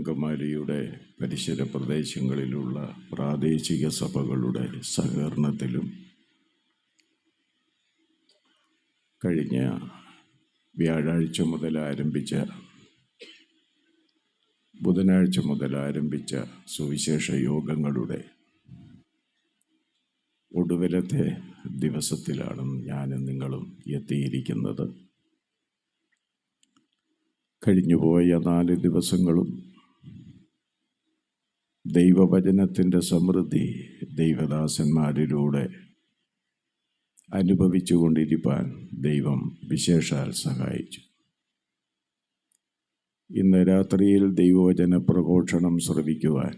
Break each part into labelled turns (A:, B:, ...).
A: അങ്കമാലിയുടെ പരിസര പ്രദേശങ്ങളിലുള്ള പ്രാദേശിക സഭകളുടെ സഹകരണത്തിലും കഴിഞ്ഞ വ്യാഴാഴ്ച മുതൽ ആരംഭിച്ച ബുധനാഴ്ച മുതൽ ആരംഭിച്ച സുവിശേഷ യോഗങ്ങളുടെ ഒടുവിലത്തെ ദിവസത്തിലാണ് ഞാനും നിങ്ങളും എത്തിയിരിക്കുന്നത്. കഴിഞ്ഞുപോയ 4 ദിവസങ്ങളും ദൈവവചനത്തിൻ്റെ സമൃദ്ധി ദൈവദാസന്മാരിലൂടെ അനുഭവിച്ചു കൊണ്ടിരിക്കാൻ ദൈവം വിശേഷാൽ സഹായിച്ചു. ഇന്ന് രാത്രിയിൽ ദൈവവചന പ്രഘോഷണം ശ്രവിക്കുവാൻ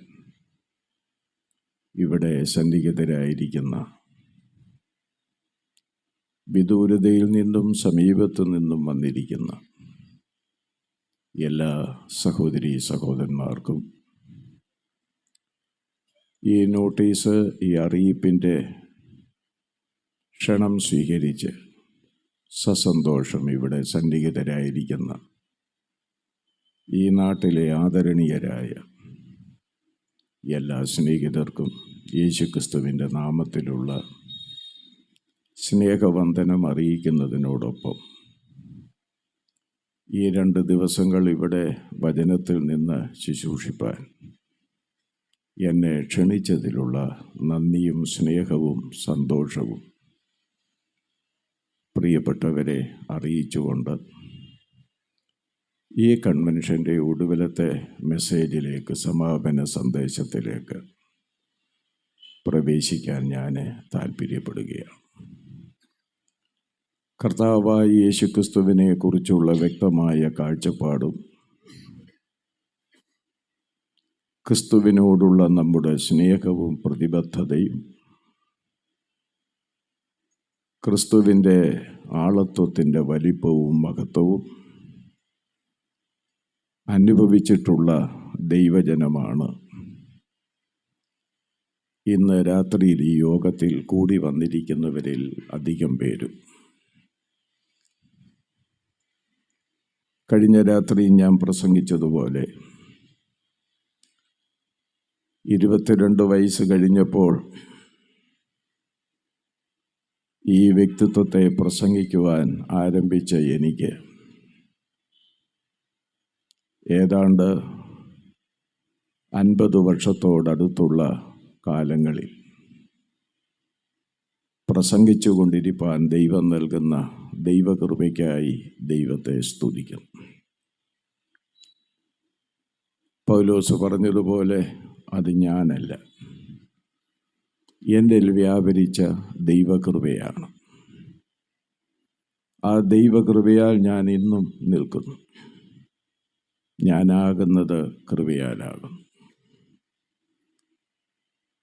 A: ഇവിടെ സന്നിഹിതരായിരിക്കുന്ന വിദൂരതയിൽ നിന്നും സമീപത്തു നിന്നും വന്നിരിക്കുന്ന എല്ലാ സഹോദരീ സഹോദരന്മാർക്കും ഈ നോട്ടീസ്, ഈ അറിയിപ്പിൻ്റെ ക്ഷണം സ്വീകരിച്ച് സസന്തോഷം ഇവിടെ സന്നിഹിതരായിരിക്കുന്ന ഈ നാട്ടിലെ ആദരണീയരായ എല്ലാ സ്നേഹിതർക്കും യേശുക്രിസ്തുവിൻ്റെ നാമത്തിലുള്ള സ്നേഹവന്ദനം അറിയിക്കുന്നതിനോടൊപ്പം ഈ 2 ദിവസങ്ങൾ ഇവിടെ വചനത്തിൽ നിന്ന് ശുശ്രൂഷിപ്പാൻ എന്നെ ക്ഷണിച്ചതിലുള്ള നന്ദിയും സ്നേഹവും സന്തോഷവും പ്രിയപ്പെട്ടവരെ അറിയിച്ചുകൊണ്ട് ഈ കൺവെൻഷൻ്റെ ഒടുവിലത്തെ മെസ്സേജിലേക്ക്, സമാപന സന്ദേശത്തിലേക്ക് പ്രവേശിക്കാൻ ഞാൻ താല്പര്യപ്പെടുകയാണ്. കർത്താവായ യേശുക്രിസ്തുവിനെ കുറിച്ചുള്ള വ്യക്തമായ കാഴ്ചപ്പാടും ക്രിസ്തുവിനോടുള്ള നമ്മുടെ സ്നേഹവും പ്രതിബദ്ധതയും ക്രിസ്തുവിൻ്റെ ആളത്വത്തിൻ്റെ വലിപ്പവും മഹത്വവും അനുഭവിച്ചിട്ടുള്ള ദൈവജനമാണ് ഇന്ന് രാത്രിയിൽ ഈ യോഗത്തിൽ കൂടി വന്നിരിക്കുന്നവരിൽ അധികം പേരും. കഴിഞ്ഞ രാത്രി ഞാൻ പ്രസംഗിച്ചതുപോലെ 22 വയസ്സ് കഴിഞ്ഞപ്പോൾ ഈ വ്യക്തിത്വത്തെ പ്രസംഗിക്കുവാൻ ആരംഭിച്ച എനിക്ക് ഏതാണ്ട് 50 വർഷത്തോടടുത്തുള്ള കാലങ്ങളിൽ പ്രസംഗിച്ചു കൊണ്ടിരിപ്പാൻ ദൈവം നൽകുന്ന ദൈവകൃപയ്ക്കായി ദൈവത്തെ സ്തുതിക്കുന്നു. പൗലോസ് പറഞ്ഞതുപോലെ അത് ഞാനല്ല, എന്നിൽ വ്യാപരിച്ച ദൈവകൃപയാണ്. ആ ദൈവകൃപയാൽ ഞാൻ ഇന്നും നിൽക്കുന്നു. ഞാനാകുന്നത് കൃപയാലാകും.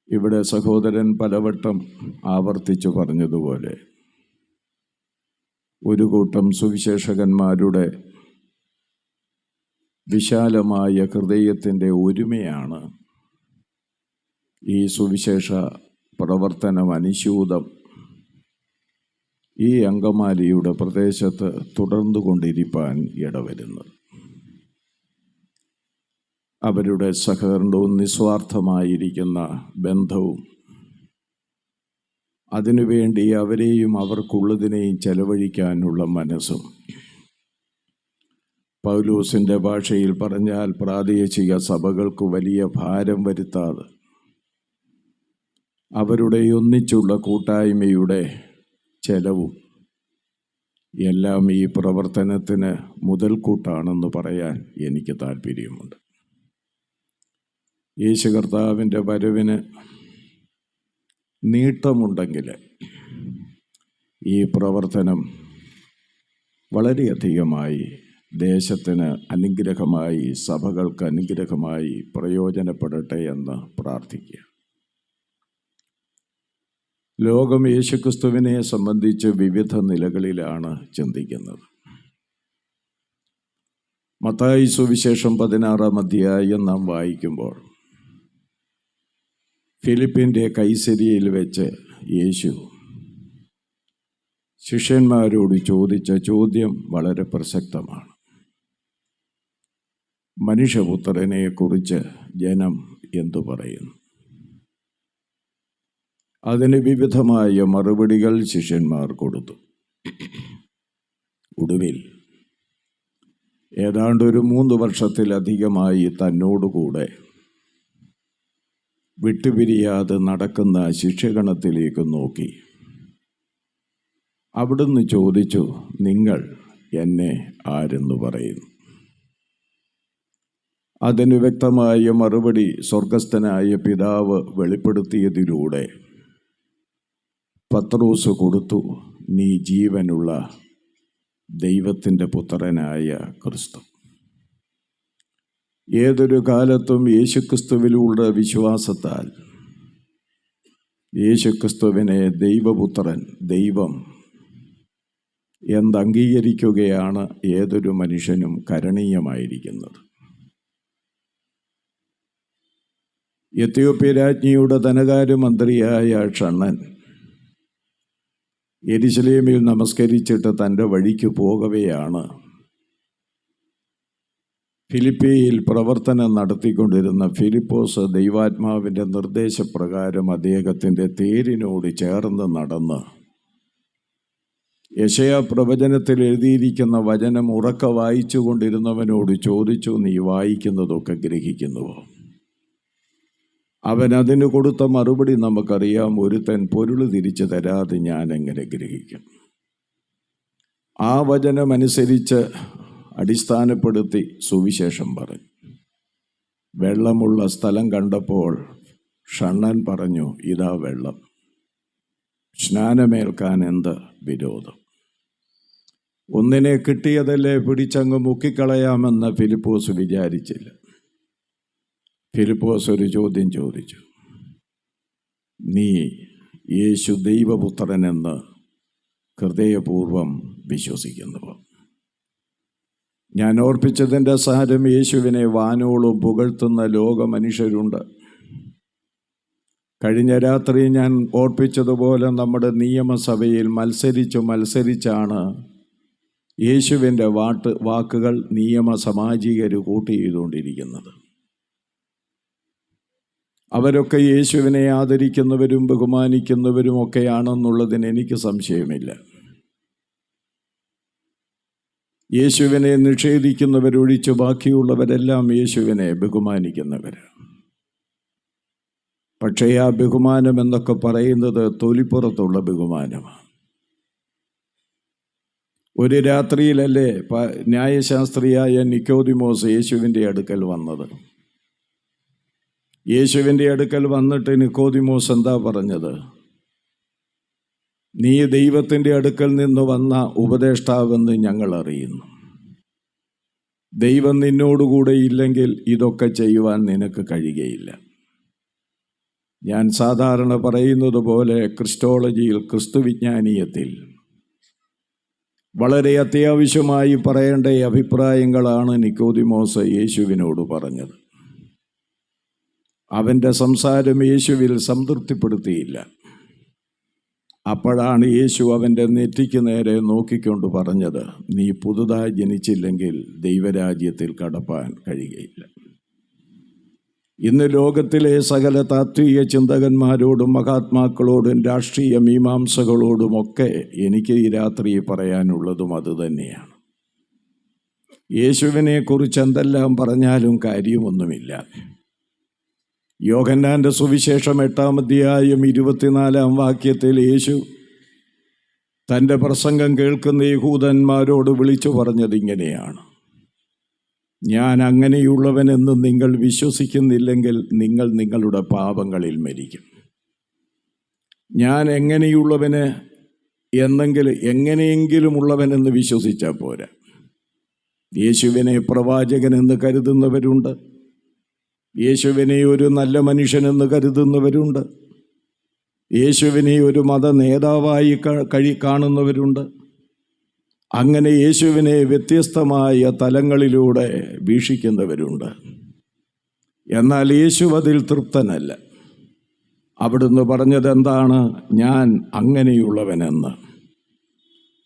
A: ഇവിടെ സഹോദരൻ പലവട്ടം ആവർത്തിച്ചു പറഞ്ഞതുപോലെ ഒരു കൂട്ടം സുവിശേഷകന്മാരുടെ വിശാലമായ ഹൃദയത്തിൻ്റെ ഒരുമയാണ് ഈ സുവിശേഷ പ്രവർത്തനം അനുസ്യൂതം ഈ അങ്കമാലിയുടെ പ്രദേശത്ത് തുടർന്നുകൊണ്ടിരിക്കാൻ ഇടവരുന്നത്. അവരുടെ സഹകരണവും നിസ്വാർത്ഥമായിരിക്കുന്ന ബന്ധവും അതിനുവേണ്ടി അവരെയും അവർക്കുള്ളതിനെയും ചെലവഴിക്കാനുള്ള മനസ്സും, പൗലോസിൻ്റെ ഭാഷയിൽ പറഞ്ഞാൽ പ്രാദേശിക സഭകൾക്ക് വലിയ ഭാരം വരുത്താതെ അവരുടെ ഒന്നിച്ചുള്ള കൂട്ടായ്മയുടെ ചെലവും എല്ലാം ഈ പ്രവർത്തനത്തിന് മുതൽക്കൂട്ടാണെന്ന് പറയാൻ എനിക്ക് താല്പര്യമുണ്ട്. യേശു കർത്താവിൻ്റെ വരവിന് നീട്ടമുണ്ടെങ്കിൽ ഈ പ്രവർത്തനം വളരെയധികമായി ദേശത്തിന് അനുഗ്രഹമായി, സഭകൾക്ക് അനുഗ്രഹമായി പ്രയോജനപ്പെടട്ടെ എന്ന് പ്രാർത്ഥിക്കുക. ലോകം യേശുക്രിസ്തുവിനെ സംബന്ധിച്ച് വിവിധ നിലകളിലാണ് ചിന്തിക്കുന്നത്. മത്തായി സുവിശേഷം 16-ാം അധ്യായം നാം വായിക്കുമ്പോൾ ഫിലിപ്പിൻ്റെ കൈസരിയയിൽ വെച്ച് യേശു ശിഷ്യന്മാരോട് ചോദിച്ച ചോദ്യം വളരെ പ്രസക്തമാണ്. മനുഷ്യപുത്രനെ കുറിച്ച് ജനം എന്തു പറയുന്നു? അതിന് വിവിധമായ മറുപടികൾ ശിഷ്യന്മാർ കൊടുത്തു. ഒടുവിൽ ഏതാണ്ട് ഒരു 3 വർഷത്തിലധികമായി തന്നോടുകൂടെ വിട്ടുപിരിയാതെ നടക്കുന്ന ശിഷ്യഗണത്തിലേക്ക് നോക്കി അവിടുന്ന് ചോദിച്ചു, നിങ്ങൾ എന്നെ ആരെന്ന് പറയുന്നു? അതിന് വ്യക്തമായ മറുപടി സ്വർഗസ്ഥനായ പിതാവ് വെളിപ്പെടുത്തിയതിലൂടെ പത്രോസ് കൊടുത്തു. നീ ജീവനുള്ള ദൈവത്തിൻ്റെ പുത്രനായ ക്രിസ്തു. ഏതൊരു കാലത്തും യേശുക്രിസ്തുവിലുള്ള വിശ്വാസത്താൽ യേശുക്രിസ്തുവിനെ ദൈവപുത്രൻ, ദൈവം എന്നംഗീകരിക്കുകയാണ് ഏതൊരു മനുഷ്യനും കരണീയമായിരിക്കുന്നത്. എത്യോപ്യ രാജ്ഞിയുടെ ധനകാര്യമന്ത്രിയായ ഷണ്ണൻ യെരുശലേമിൽ നമസ്കരിച്ചിട്ട് തൻ്റെ വഴിക്ക് പോകവെയാണ് ഫിലിപ്പിയിൽ പ്രവർത്തനം നടത്തിക്കൊണ്ടിരുന്ന ഫിലിപ്പോസ് ദൈവാത്മാവിൻ്റെ നിർദ്ദേശപ്രകാരം അദ്ദേഹത്തിൻ്റെ തേരിനോട് ചേർന്ന് നടന്ന് യെശയ്യാ പ്രവചനത്തിൽ എഴുതിയിരിക്കുന്ന വചനം ഉറക്കെ വായിച്ചു കൊണ്ടിരുന്നവനോട് ചോദിച്ചു, നീ വായിക്കുന്നതൊക്കെ ഗ്രഹിക്കുന്നുവോ? അവൻ അതിന് കൊടുത്ത മറുപടി നമുക്കറിയാം. ഒരുത്തൻ പൊരുൾ തിരിച്ചു തരാതെ ഞാൻ എങ്ങനെ ഗ്രഹിക്കും? ആ വചനമനുസരിച്ച് അടിസ്ഥാനപ്പെടുത്തി സുവിശേഷം പറഞ്ഞു. വെള്ളമുള്ള സ്ഥലം കണ്ടപ്പോൾ ഷണ്ണൻ പറഞ്ഞു, ഇതാ വെള്ളം, സ്നാനമേൽക്കാൻ എന്ത് വിരോധം? ഒന്നിനെ കിട്ടിയതല്ലേ പിടിച്ചങ്ങ് മുക്കിക്കളയാമെന്ന് ഫിലിപ്പോസ് വിചാരിച്ചില്ല. ഫിലിപ്പോസ് ഒരു ചോദ്യം ചോദിച്ചു, നീ യേശു ദൈവപുത്രനെന്ന് ഹൃദയപൂർവം വിശ്വസിക്കുന്നുവോ? ഞാൻ ഓർപ്പിച്ചതിൻ്റെ സാരം, യേശുവിനെ വാനോളം പുകഴ്ത്തുന്ന ലോക മനുഷ്യരുണ്ട്. കഴിഞ്ഞ രാത്രി ഞാൻ ഓർപ്പിച്ചതുപോലെ നമ്മുടെ നിയമസഭയിൽ മത്സരിച്ചാണ് യേശുവിൻ്റെ വാക്കുകൾ നിയമസമാജികർ കൂട്ടി ചെയ്തുകൊണ്ടിരിക്കുന്നത്. അവരൊക്കെ യേശുവിനെ ആദരിക്കുന്നവരും ബഹുമാനിക്കുന്നവരും ഒക്കെയാണെന്നുള്ളതിന് എനിക്ക് സംശയമില്ല. യേശുവിനെ നിഷേധിക്കുന്നവരൊഴിച്ച് ബാക്കിയുള്ളവരെല്ലാം യേശുവിനെ ബഹുമാനിക്കുന്നവരാണ്. പക്ഷേ ആ ബഹുമാനം എന്നൊക്കെ പറയുന്നത് തൊലിപ്പുറത്തുള്ള ബഹുമാനമാണ്. ഒരു രാത്രിയിലല്ലേ ന്യായശാസ്ത്രിയായ നിക്കോദിമോസ് യേശുവിൻ്റെ അടുക്കൽ വന്നത്. യേശുവിൻ്റെ അടുക്കൽ വന്നിട്ട് നിക്കോദിമോസ് എന്താ പറഞ്ഞത്? നീ ദൈവത്തിൻ്റെ അടുക്കൽ നിന്ന് വന്ന ഉപദേഷ്ടാവെന്ന് ഞങ്ങൾ അറിയുന്നു. ദൈവം നിന്നോടുകൂടെ ഇല്ലെങ്കിൽ ഇതൊക്കെ ചെയ്യുവാൻ നിനക്ക് കഴിയുകയില്ല. ഞാൻ സാധാരണ പറയുന്നത് പോലെ ക്രിസ്റ്റോളജിയിൽ, ക്രിസ്തുവിജ്ഞാനീയത്തിൽ വളരെ അത്യാവശ്യമായി പറയേണ്ട അഭിപ്രായങ്ങളാണ് നിക്കോദിമോസ് യേശുവിനോട് പറഞ്ഞത്. അവൻ്റെ സംസാരം യേശുവിൽ സംതൃപ്തിപ്പെടുത്തിയില്ല. അപ്പോഴാണ് യേശു അവൻ്റെ നെറ്റിക്ക് നേരെ നോക്കിക്കൊണ്ട് പറഞ്ഞത്, നീ പുതുതായി ജനിച്ചില്ലെങ്കിൽ ദൈവരാജ്യത്തിൽ കടപ്പാൻ കഴിയുകയില്ല. ഇന്ന് ലോകത്തിലെ സകല താത്വിക ചിന്തകന്മാരോടും മഹാത്മാക്കളോടും രാഷ്ട്രീയ മീമാംസകളോടുമൊക്കെ എനിക്ക് ഈ രാത്രി പറയാനുള്ളതും അതുതന്നെയാണ്. യേശുവിനെ കുറിച്ച് എന്തെല്ലാം പറഞ്ഞാലും കാര്യമൊന്നുമില്ല. യോഹന്നാൻ്റെ സുവിശേഷം 8-ാം അധ്യായം 24-ാം വാക്യത്തിൽ യേശു തൻ്റെ പ്രസംഗം കേൾക്കുന്ന യഹൂദന്മാരോട് വിളിച്ചു പറഞ്ഞത് ഇങ്ങനെയാണ്, ഞാൻ അങ്ങനെയുള്ളവനെന്ന് നിങ്ങൾ വിശ്വസിക്കുന്നില്ലെങ്കിൽ നിങ്ങൾ നിങ്ങളുടെ പാപങ്ങളിൽ മരിക്കും. ഞാൻ എങ്ങനെയെങ്കിലും ഉള്ളവനെന്ന് വിശ്വസിച്ചാൽ പോരാ. യേശുവിനെ പ്രവാചകനെന്ന് കരുതുന്നവരുണ്ട്, യേശുവിനെ ഒരു നല്ല മനുഷ്യനെന്ന് കരുതുന്നവരുണ്ട്, യേശുവിനെ ഒരു മത നേതാവായി കാണുന്നവരുണ്ട്. അങ്ങനെ യേശുവിനെ വ്യത്യസ്തമായ തലങ്ങളിലൂടെ വീക്ഷിക്കുന്നവരുണ്ട്. എന്നാൽ യേശു അതിൽ തൃപ്തനല്ല. അവിടുന്ന് പറഞ്ഞത് എന്താണ്? ഞാൻ അങ്ങനെയുള്ളവനെന്ന്.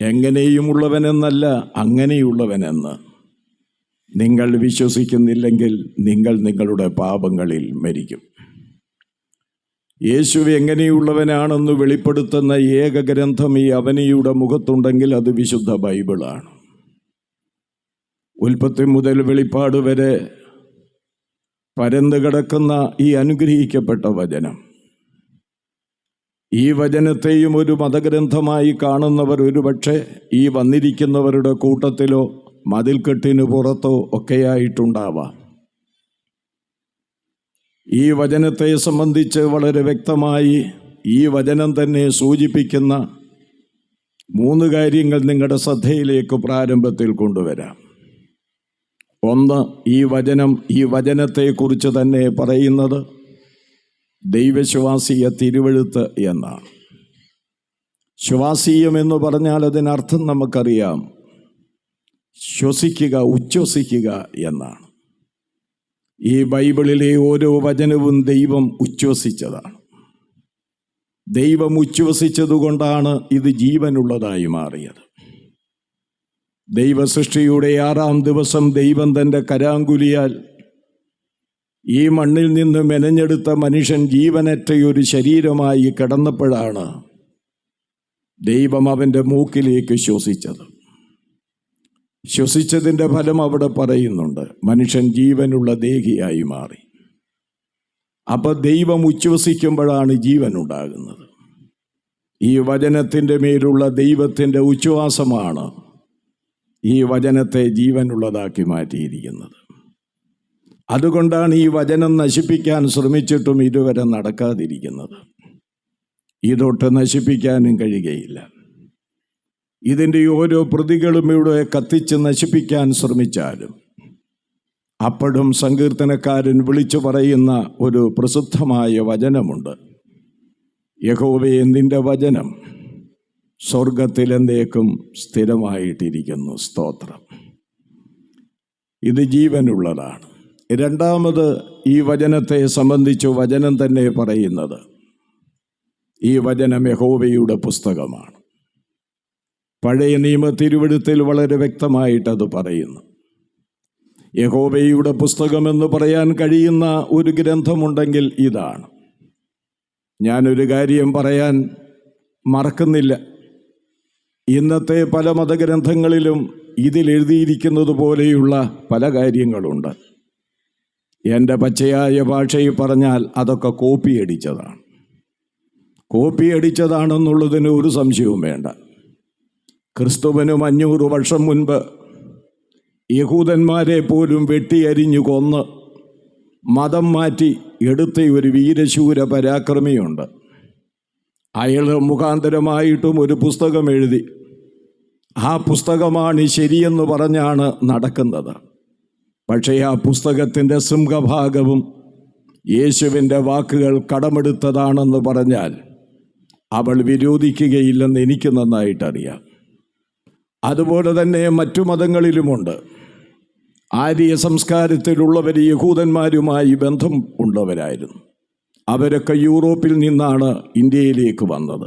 A: എങ്ങനെയുമുള്ളവനെന്നല്ല, അങ്ങനെയുള്ളവനെന്ന്. നിങ്ങൾ വിശ്വസിക്കുന്നില്ലെങ്കിൽ നിങ്ങൾ നിങ്ങളുടെ പാപങ്ങളിൽ മരിക്കും. യേശു എങ്ങനെയുള്ളവനാണെന്ന് വെളിപ്പെടുത്തുന്ന ഏക ഗ്രന്ഥം ഈ അവനിയുടെ മുഖത്തുണ്ടെങ്കിൽ അത് വിശുദ്ധ ബൈബിളാണ്. ഉൽപ്പത്തി മുതൽ വെളിപ്പാട് വരെ പരന്നു കിടക്കുന്ന ഈ അനുഗ്രഹിക്കപ്പെട്ട വചനം, ഈ വചനത്തെയും ഒരു മതഗ്രന്ഥമായി കാണുന്നവർ ഒരുപക്ഷെ ഈ വന്നിരിക്കുന്നവരുടെ കൂട്ടത്തിലോ മതിൽക്കെട്ടിന് പുറത്തോ ഒക്കെയായിട്ടുണ്ടാവാം. ഈ വചനത്തെ സംബന്ധിച്ച് വളരെ വ്യക്തമായി ഈ വചനം തന്നെ സൂചിപ്പിക്കുന്ന 3 കാര്യങ്ങൾ നിങ്ങളുടെ ശ്രദ്ധയിലേക്ക് പ്രാരംഭത്തിൽ കൊണ്ടുവരാം. ഒന്ന്, ഈ വചനത്തെക്കുറിച്ച് തന്നെ പറയുന്നത് ദൈവശ്വാസീയ തിരുവെഴുത്ത് എന്നാണ്. ശ്വാസീയം എന്ന് പറഞ്ഞാൽ അതിനർത്ഥം നമുക്കറിയാം, ശ്വസിക്കുക, ഉച്ഛ്വസിക്കുക എന്നാണ്. ഈ ബൈബിളിലെ ഓരോ വചനവും ദൈവം ഉച്ഛ്വസിച്ചതാണ്. ദൈവം ഉച്ഛ്വസിച്ചതുകൊണ്ടാണ് ഇത് ജീവനുള്ളതായി മാറിയത്. ദൈവസൃഷ്ടിയുടെ 6-ാം ദിവസം ദൈവം തൻ്റെ കരാങ്കുലിയാൽ ഈ മണ്ണിൽ നിന്ന് മെനഞ്ഞെടുത്ത മനുഷ്യൻ ജീവനറ്റ ഒരു ശരീരമായി കിടന്നപ്പോഴാണ് ദൈവം അവൻ്റെ മൂക്കിലേക്ക് ശ്വസിച്ചത്. ശ്വസിച്ചതിൻ്റെ ഫലം അവിടെ പറയുന്നുണ്ട്, മനുഷ്യൻ ജീവനുള്ള ദേഹിയായി മാറി. അപ്പോൾ ദൈവം ഉച്ഛ്വസിക്കുമ്പോഴാണ് ജീവൻ ഉണ്ടാകുന്നത്. ഈ വചനത്തിൻ്റെ മേലുള്ള ദൈവത്തിൻ്റെ ഉച്ഛ്വാസമാണ് ഈ വചനത്തെ ജീവനുള്ളതാക്കി മാറ്റിയിരിക്കുന്നത്. അതുകൊണ്ടാണ് ഈ വചനം നശിപ്പിക്കാൻ ശ്രമിച്ചിട്ടും ഇതുവരെ നടക്കാതിരിക്കുന്നത്. ഇതൊട്ട് നശിപ്പിക്കാനും കഴിയുകയില്ല. ഇതിൻ്റെ ഓരോ പ്രതികളും ഇവിടെ കത്തിച്ച് നശിപ്പിക്കാൻ ശ്രമിച്ചാലും അപ്പോഴും സങ്കീർത്തനക്കാരൻ വിളിച്ചു പറയുന്ന ഒരു പ്രസിദ്ധമായ വചനമുണ്ട്, യഹോവേ നിന്റെ വചനം സ്വർഗത്തിലെന്തേക്കും സ്ഥിരമായിട്ടിരിക്കുന്നു. സ്തോത്രം. ഇത് ജീവനുള്ളതാണ്. രണ്ടാമത്, ഈ വചനത്തെ സംബന്ധിച്ച് വചനം തന്നെ പറയുന്നത് ഈ വചനം യഹോവയുടെ പുസ്തകമാണ്. പഴയ നിയമ തിരുവെഴുത്തിൽ വളരെ വ്യക്തമായിട്ടത് പറയുന്നു. യഹോവയുടെ പുസ്തകമെന്ന് പറയാൻ കഴിയുന്ന ഒരു ഗ്രന്ഥമുണ്ടെങ്കിൽ ഇതാണ്. ഞാനൊരു കാര്യം പറയാൻ മറക്കുന്നില്ല. ഇന്നത്തെ പല മതഗ്രന്ഥങ്ങളിലും ഇതിലെഴുതിയിരിക്കുന്നത് പോലെയുള്ള പല കാര്യങ്ങളുണ്ട്. എൻ്റെ പച്ചയായ ഭാഷയിൽ പറഞ്ഞാൽ അതൊക്കെ കോപ്പി അടിച്ചതാണെന്നുള്ളതിന് ഒരു സംശയവും വേണ്ട. ക്രിസ്തുവിന് 500 വർഷം മുൻപ് യഹൂദന്മാരെ പോലും വെട്ടിയരിഞ്ഞു കൊന്ന് മതം മാറ്റി എടുത്ത ഒരു വീരശൂര പരാക്രമിയുണ്ട്. അയാൾ മുഖാന്തരമായിട്ടും ഒരു പുസ്തകം എഴുതി. ആ പുസ്തകമാണ് ശരിയെന്ന് പറഞ്ഞാണ് നടക്കുന്നത്. പക്ഷേ ആ പുസ്തകത്തിൻ്റെ സിംഹഭാഗവും യേശുവിൻ്റെ വാക്കുകൾ കടമെടുത്തതാണെന്ന് പറഞ്ഞാൽ അവൾ വിരോധിക്കുകയില്ലെന്ന് എനിക്ക് നന്നായിട്ടറിയാം. അതുപോലെ തന്നെ മറ്റു മതങ്ങളിലുമുണ്ട്. ആര്യ സംസ്കാരത്തിലുള്ളവർ യഹൂദന്മാരുമായി ബന്ധം ഉള്ളവരായിരുന്നു. അവരൊക്കെ യൂറോപ്പിൽ നിന്നാണ് ഇന്ത്യയിലേക്ക് വന്നത്.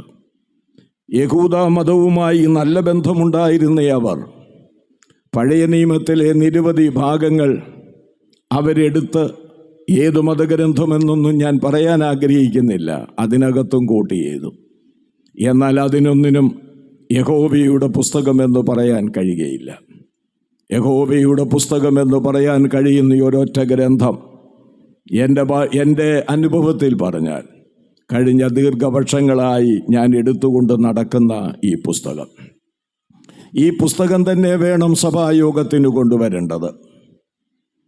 A: യഹൂദ മതവുമായി നല്ല ബന്ധമുണ്ടായിരുന്ന അവർ പഴയ നിയമത്തിലെ നിരവധി ഭാഗങ്ങൾ അവരെടുത്ത്, ഏതു മതഗ്രന്ഥമെന്നൊന്നും ഞാൻ പറയാൻ ആഗ്രഹിക്കുന്നില്ല, അതിനകത്തും കോട്ട് ചെയ്തു. എന്നാൽ അതിനൊന്നിനും യഹോവയുടെ പുസ്തകമെന്ന് പറയാൻ കഴിയുകയില്ല. യഹോവയുടെ പുസ്തകമെന്ന് പറയാൻ കഴിയുന്ന ഒരൊറ്റ ഗ്രന്ഥം എൻ്റെ അനുഭവത്തിൽ പറഞ്ഞാൽ കഴിഞ്ഞ ദീർഘവർഷങ്ങളായി ഞാൻ എടുത്തുകൊണ്ട് നടക്കുന്ന ഈ പുസ്തകം തന്നെ വേണം സഭായോഗത്തിന് കൊണ്ടുവരേണ്ടത്.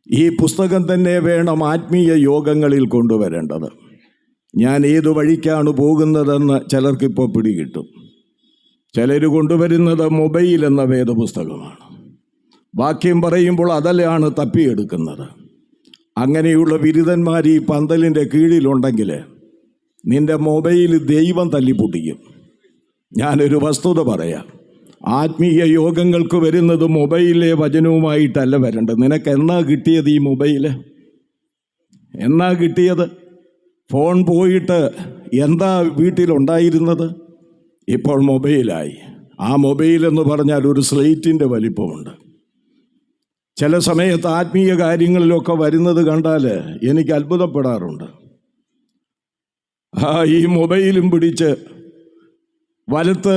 A: ഈ പുസ്തകം തന്നെ വേണം ആത്മീയ യോഗങ്ങളിൽ കൊണ്ടുവരേണ്ടത്. ഞാൻ ഏതു വഴിക്കാണ് പോകുന്നതെന്ന് ചിലർക്കിപ്പോൾ പിടികിട്ടും. ചിലർ കൊണ്ടുവരുന്നത് മൊബൈൽ എന്ന വേദപുസ്തകമാണ്. വാക്യം പറയുമ്പോൾ അതിലാണ് തപ്പിയെടുക്കുന്നത്. അങ്ങനെയുള്ള ബിരുദന്മാർ ഈ പന്തലിൻ്റെ കീഴിലുണ്ടെങ്കിൽ നിൻ്റെ മൊബൈൽ ദൈവം തല്ലിപ്പൊട്ടിക്കും. ഞാനൊരു വസ്തുത പറയാം. ആത്മീയ യോഗങ്ങൾക്ക് വരുന്നത് മൊബൈലിലെ വചനവുമായിട്ടല്ല വരേണ്ടത്. നിനക്ക് എന്നാ കിട്ടിയത് ഈ മൊബൈൽ? എന്നാ കിട്ടിയത്? ഫോൺ പോയിട്ട് എന്താ വീട്ടിലുണ്ടായിരുന്നത്? ഇപ്പോൾ മൊബൈലായി. ആ മൊബൈൽ എന്ന് പറഞ്ഞാൽ ഒരു സ്ലേറ്റിൻ്റെ വലിപ്പമുണ്ട്. ചില സമയത്ത് ആത്മീയ കാര്യങ്ങളിലൊക്കെ വരുന്നത് കണ്ടാൽ എനിക്ക് അത്ഭുതപ്പെടാറുണ്ട്. ഈ മൊബൈലും പിടിച്ച് വലത്ത്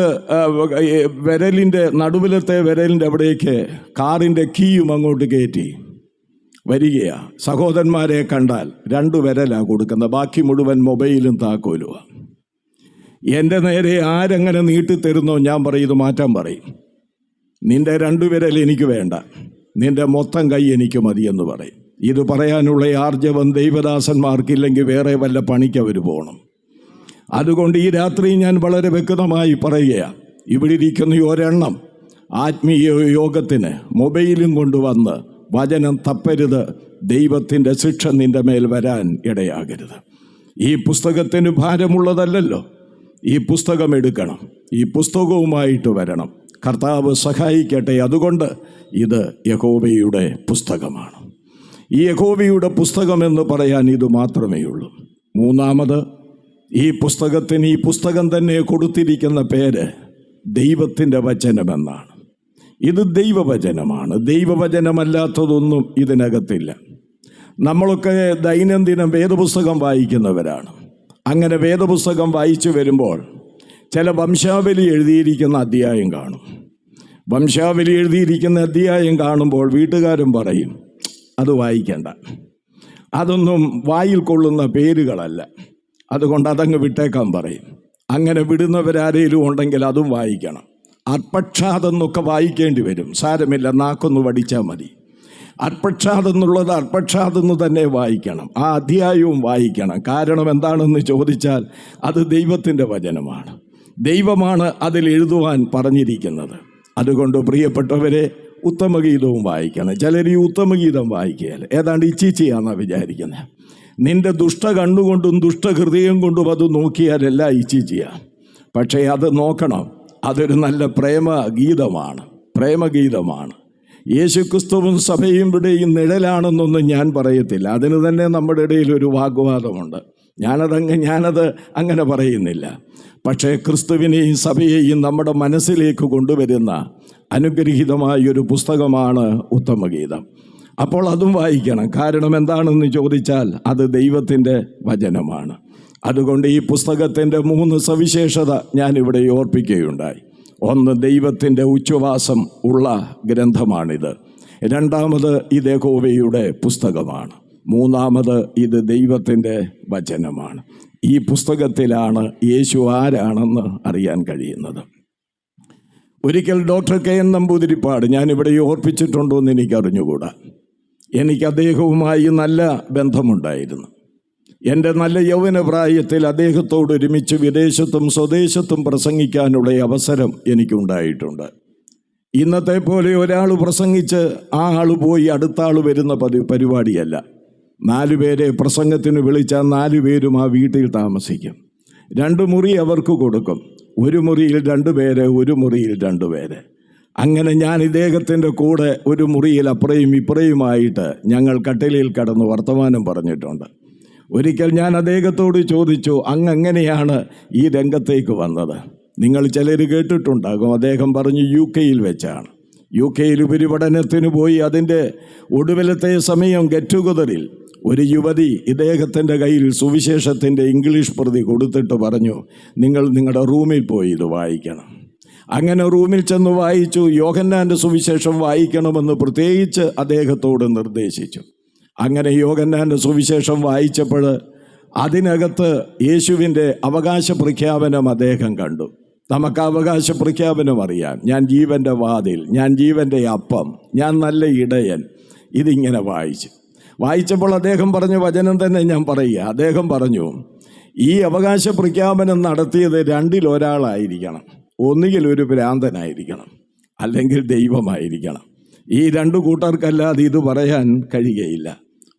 A: വിരലിൻ്റെ നടുവിലത്തെ വിരലിൻ്റെ അവിടേക്ക് കാറിൻ്റെ കീയും അങ്ങോട്ട് കയറ്റി വരികയാ. സഹോദരന്മാരെ കണ്ടാൽ 2 വിരലാണ് കൊടുക്കുന്നത്, ബാക്കി മുഴുവൻ മൊബൈലും താക്കോലുമാണ്. എൻ്റെ നേരെ ആരെങ്ങനെ നീട്ടിത്തരുന്നോ ഞാൻ പറയും ഇത് മാറ്റാൻ പറയും. നിൻ്റെ 2 വിരൽ എനിക്ക് വേണ്ട, നിൻ്റെ മൊത്തം കൈ എനിക്ക് മതിയെന്ന് പറയും. ഇത് പറയാനുള്ള ആർജവം ദൈവദാസന്മാർക്കില്ലെങ്കിൽ വേറെ വല്ല പണിക്ക് അവർ പോകണം. അതുകൊണ്ട് ഈ രാത്രി ഞാൻ വളരെ വ്യക്തമായി പറയുകയാണ്, ഇവിടെ ഇരിക്കുന്ന ഒരെണ്ണം ആത്മീയ യോഗത്തിന് മൊബൈലും കൊണ്ടുവന്ന് വചനം തപ്പരുത്. ദൈവത്തിൻ്റെ ശിക്ഷ നിൻ്റെ മേൽ വരാൻ ഇടയാകരുത്. ഈ പുസ്തകത്തിന് ഭാരമുള്ളതല്ലല്ലോ. ഈ പുസ്തകം എടുക്കണം, ഈ പുസ്തകവുമായിട്ട് വരണം. കർത്താവ് സഹായിക്കട്ടെ. അതുകൊണ്ട് ഇത് യഹോവയുടെ പുസ്തകമാണ്. ഈ യഹോവയുടെ പുസ്തകമെന്ന് പറയാൻ ഇത് മാത്രമേ ഉള്ളൂ. മൂന്നാമത്, ഈ പുസ്തകത്തിന് ഈ പുസ്തകം തന്നെ കൊടുത്തിരിക്കുന്ന പേര് ദൈവത്തിൻ്റെ വചനമെന്നാണ്. ഇത് ദൈവവചനമാണ്. ദൈവവചനമല്ലാത്തതൊന്നും ഇതിനകത്തില്ല. നമ്മളൊക്കെ ദൈനംദിനം വേദപുസ്തകം വായിക്കുന്നവരാണ്. അങ്ങനെ വേദപുസ്തകം വായിച്ചു വരുമ്പോൾ ചില വംശാവലി എഴുതിയിരിക്കുന്ന അധ്യായം കാണും. വംശാവലി എഴുതിയിരിക്കുന്ന അധ്യായം കാണുമ്പോൾ വീട്ടുകാരും പറയും അത് വായിക്കണ്ട, അതൊന്നും വായിൽ കൊള്ളുന്ന പേരുകളല്ല, അതുകൊണ്ട് അതങ്ങ് വിട്ടേക്കാൻ പറയും. അങ്ങനെ വിടുന്നവരാരേലും ഉണ്ടെങ്കിൽ അതും വായിക്കണം. അർപ്പക്ഷാതെന്നൊക്കെ വായിക്കേണ്ടി വരും. സാരമില്ല, നാക്കൊന്ന് വടിച്ചാൽ മതി. അർപ്പക്ഷാതെന്നുള്ളത് അർപ്പക്ഷാതെന്ന് തന്നെ വായിക്കണം. ആ അധ്യായവും വായിക്കണം. കാരണം എന്താണെന്ന് ചോദിച്ചാൽ അത് ദൈവത്തിൻ്റെ വചനമാണ്. ദൈവമാണ് അതിൽ എഴുതുവാൻ പറഞ്ഞിരിക്കുന്നത്. അതുകൊണ്ട് പ്രിയപ്പെട്ടവരെ, ഉത്തമഗീതവും വായിക്കണം. ചിലർ ഈ ഉത്തമഗീതം വായിക്കുകയല്ല, ഏതാണ്ട് ഇച്ചിച്ചിയാണെന്നാണ് വിചാരിക്കുന്നത്. നിന്റെ ദുഷ്ട കണ്ണുകൊണ്ടും ദുഷ്ടഹൃദയം കൊണ്ടും അത് നോക്കിയാലെല്ലാം ഇച്ചിച്ചിയാണ്. പക്ഷേ അത് നോക്കണം, അതൊരു നല്ല പ്രേമഗീതമാണ്. പ്രേമഗീതമാണ്. യേശുക്രിസ്തുവും സഭയും ഇവിടെയും നിഴലാണെന്നൊന്നും ഞാൻ പറയത്തില്ല. അതിന് തന്നെ നമ്മുടെ ഇടയിൽ ഒരു വാഗ്വാദമുണ്ട്. ഞാനത് അങ്ങനെ പറയുന്നില്ല. പക്ഷേ ക്രിസ്തുവിനെയും സഭയെയും നമ്മുടെ മനസ്സിലേക്ക് കൊണ്ടുവരുന്ന അനുഗ്രഹീതമായൊരു പുസ്തകമാണ് ഉത്തമഗീതം. അപ്പോൾ അതും വായിക്കണം. കാരണം എന്താണെന്ന് ചോദിച്ചാൽ അത് ദൈവത്തിൻ്റെ വചനമാണ്. അതുകൊണ്ട് ഈ പുസ്തകത്തിൻ്റെ 3 സവിശേഷത ഞാനിവിടെ ഓർപ്പിക്കുകയുണ്ടായി. ഒന്ന്, ദൈവത്തിൻ്റെ ഉച്ഛ്വാസം ഉള്ള ഗ്രന്ഥമാണിത്. രണ്ടാമത്, ഇത് യഹോവയുടെ പുസ്തകമാണ്. മൂന്നാമത്, ഇത് ദൈവത്തിൻ്റെ വചനമാണ്. ഈ പുസ്തകത്തിലാണ് യേശു ആരാണെന്ന് അറിയാൻ കഴിയുന്നത്. ഒരിക്കൽ ഡോക്ടർ KN നമ്പൂതിരിപ്പാട് ഞാനിവിടെ ഓർപ്പിച്ചിട്ടുണ്ടോ എന്ന് എനിക്കറിഞ്ഞുകൂടാ. എനിക്ക് അദ്ദേഹവുമായി നല്ല ബന്ധമുണ്ടായിരുന്നു. എൻ്റെ നല്ല യൗവന പ്രായത്തിൽ അദ്ദേഹത്തോടൊരുമിച്ച് വിദേശത്തും സ്വദേശത്തും പ്രസംഗിക്കാനുള്ള അവസരം എനിക്കുണ്ടായിട്ടുണ്ട്. ഇന്നത്തെ പോലെ ഒരാൾ പ്രസംഗിച്ച് ആ ആൾ പോയി അടുത്ത ആൾ വരുന്ന പരിപാടിയല്ല. 4 പേരെ പ്രസംഗത്തിന് വിളിച്ചാൽ 4 പേരും ആ വീട്ടിൽ താമസിക്കും. 2 മുറി അവർക്ക് കൊടുക്കും. ഒരു മുറിയിൽ 2 പേര്, ഒരു മുറിയിൽ 2 പേര്. അങ്ങനെ ഞാൻ ഇദ്ദേഹത്തിൻ്റെ കൂടെ ഒരു മുറിയിൽ അപ്പുറയും ഇപ്പുറയുമായിട്ട് ഞങ്ങൾ കട്ടിലിൽ കിടന്ന് വർത്തമാനം പറഞ്ഞിട്ടുണ്ട്. ഒരിക്കൽ ഞാൻ അദ്ദേഹത്തോട് ചോദിച്ചു, അങ്ങെങ്ങനെയാണ് ഈ രംഗത്തേക്ക് വന്നത്? നിങ്ങൾ ചിലർ കേട്ടിട്ടുണ്ടാകും. അദ്ദേഹം പറഞ്ഞു, UK വെച്ചാണ്. UK ഉപരിപഠനത്തിന് പോയി അതിൻ്റെ ഒടുവിലത്തെ സമയം ഗെറ്റ് ടുഗദറിൽ ഒരു യുവതി ഇദ്ദേഹത്തിൻ്റെ കയ്യിൽ സുവിശേഷത്തിൻ്റെ ഇംഗ്ലീഷ് പ്രതി കൊടുത്തിട്ട് പറഞ്ഞു, നിങ്ങൾ നിങ്ങളുടെ റൂമിൽ പോയി ഇത് വായിക്കണം. അങ്ങനെ റൂമിൽ ചെന്ന് വായിച്ചു. യോഹന്നാൻ്റെ സുവിശേഷം വായിക്കണമെന്ന് പ്രത്യേകിച്ച് അദ്ദേഹത്തോട് നിർദ്ദേശിച്ചു. അങ്ങനെ യോഹന്നാൻ്റെ സുവിശേഷം വായിച്ചപ്പോൾ അതിനകത്ത് യേശുവിൻ്റെ അവകാശ പ്രഖ്യാപനം അദ്ദേഹം കണ്ടു. നമുക്ക് അവകാശ പ്രഖ്യാപനം അറിയാം. ഞാൻ ജീവൻ്റെ വാതിൽ, ഞാൻ ജീവൻ്റെ അപ്പം, ഞാൻ നല്ല ഇടയൻ. ഇതിങ്ങനെ വായിച്ചപ്പോൾ അദ്ദേഹം പറഞ്ഞ വചനം തന്നെ ഞാൻ പറയുക. അദ്ദേഹം പറഞ്ഞു, ഈ അവകാശ പ്രഖ്യാപനം നടത്തിയത് 2-ൽ ഒരാളായിരിക്കണം. ഒന്നുകിൽ ഒരു ഭ്രാന്തനായിരിക്കണം, അല്ലെങ്കിൽ ദൈവമായിരിക്കണം. ഈ 2 കൂട്ടർക്കല്ലാതെ ഇത് പറയാൻ കഴിയുകയില്ല.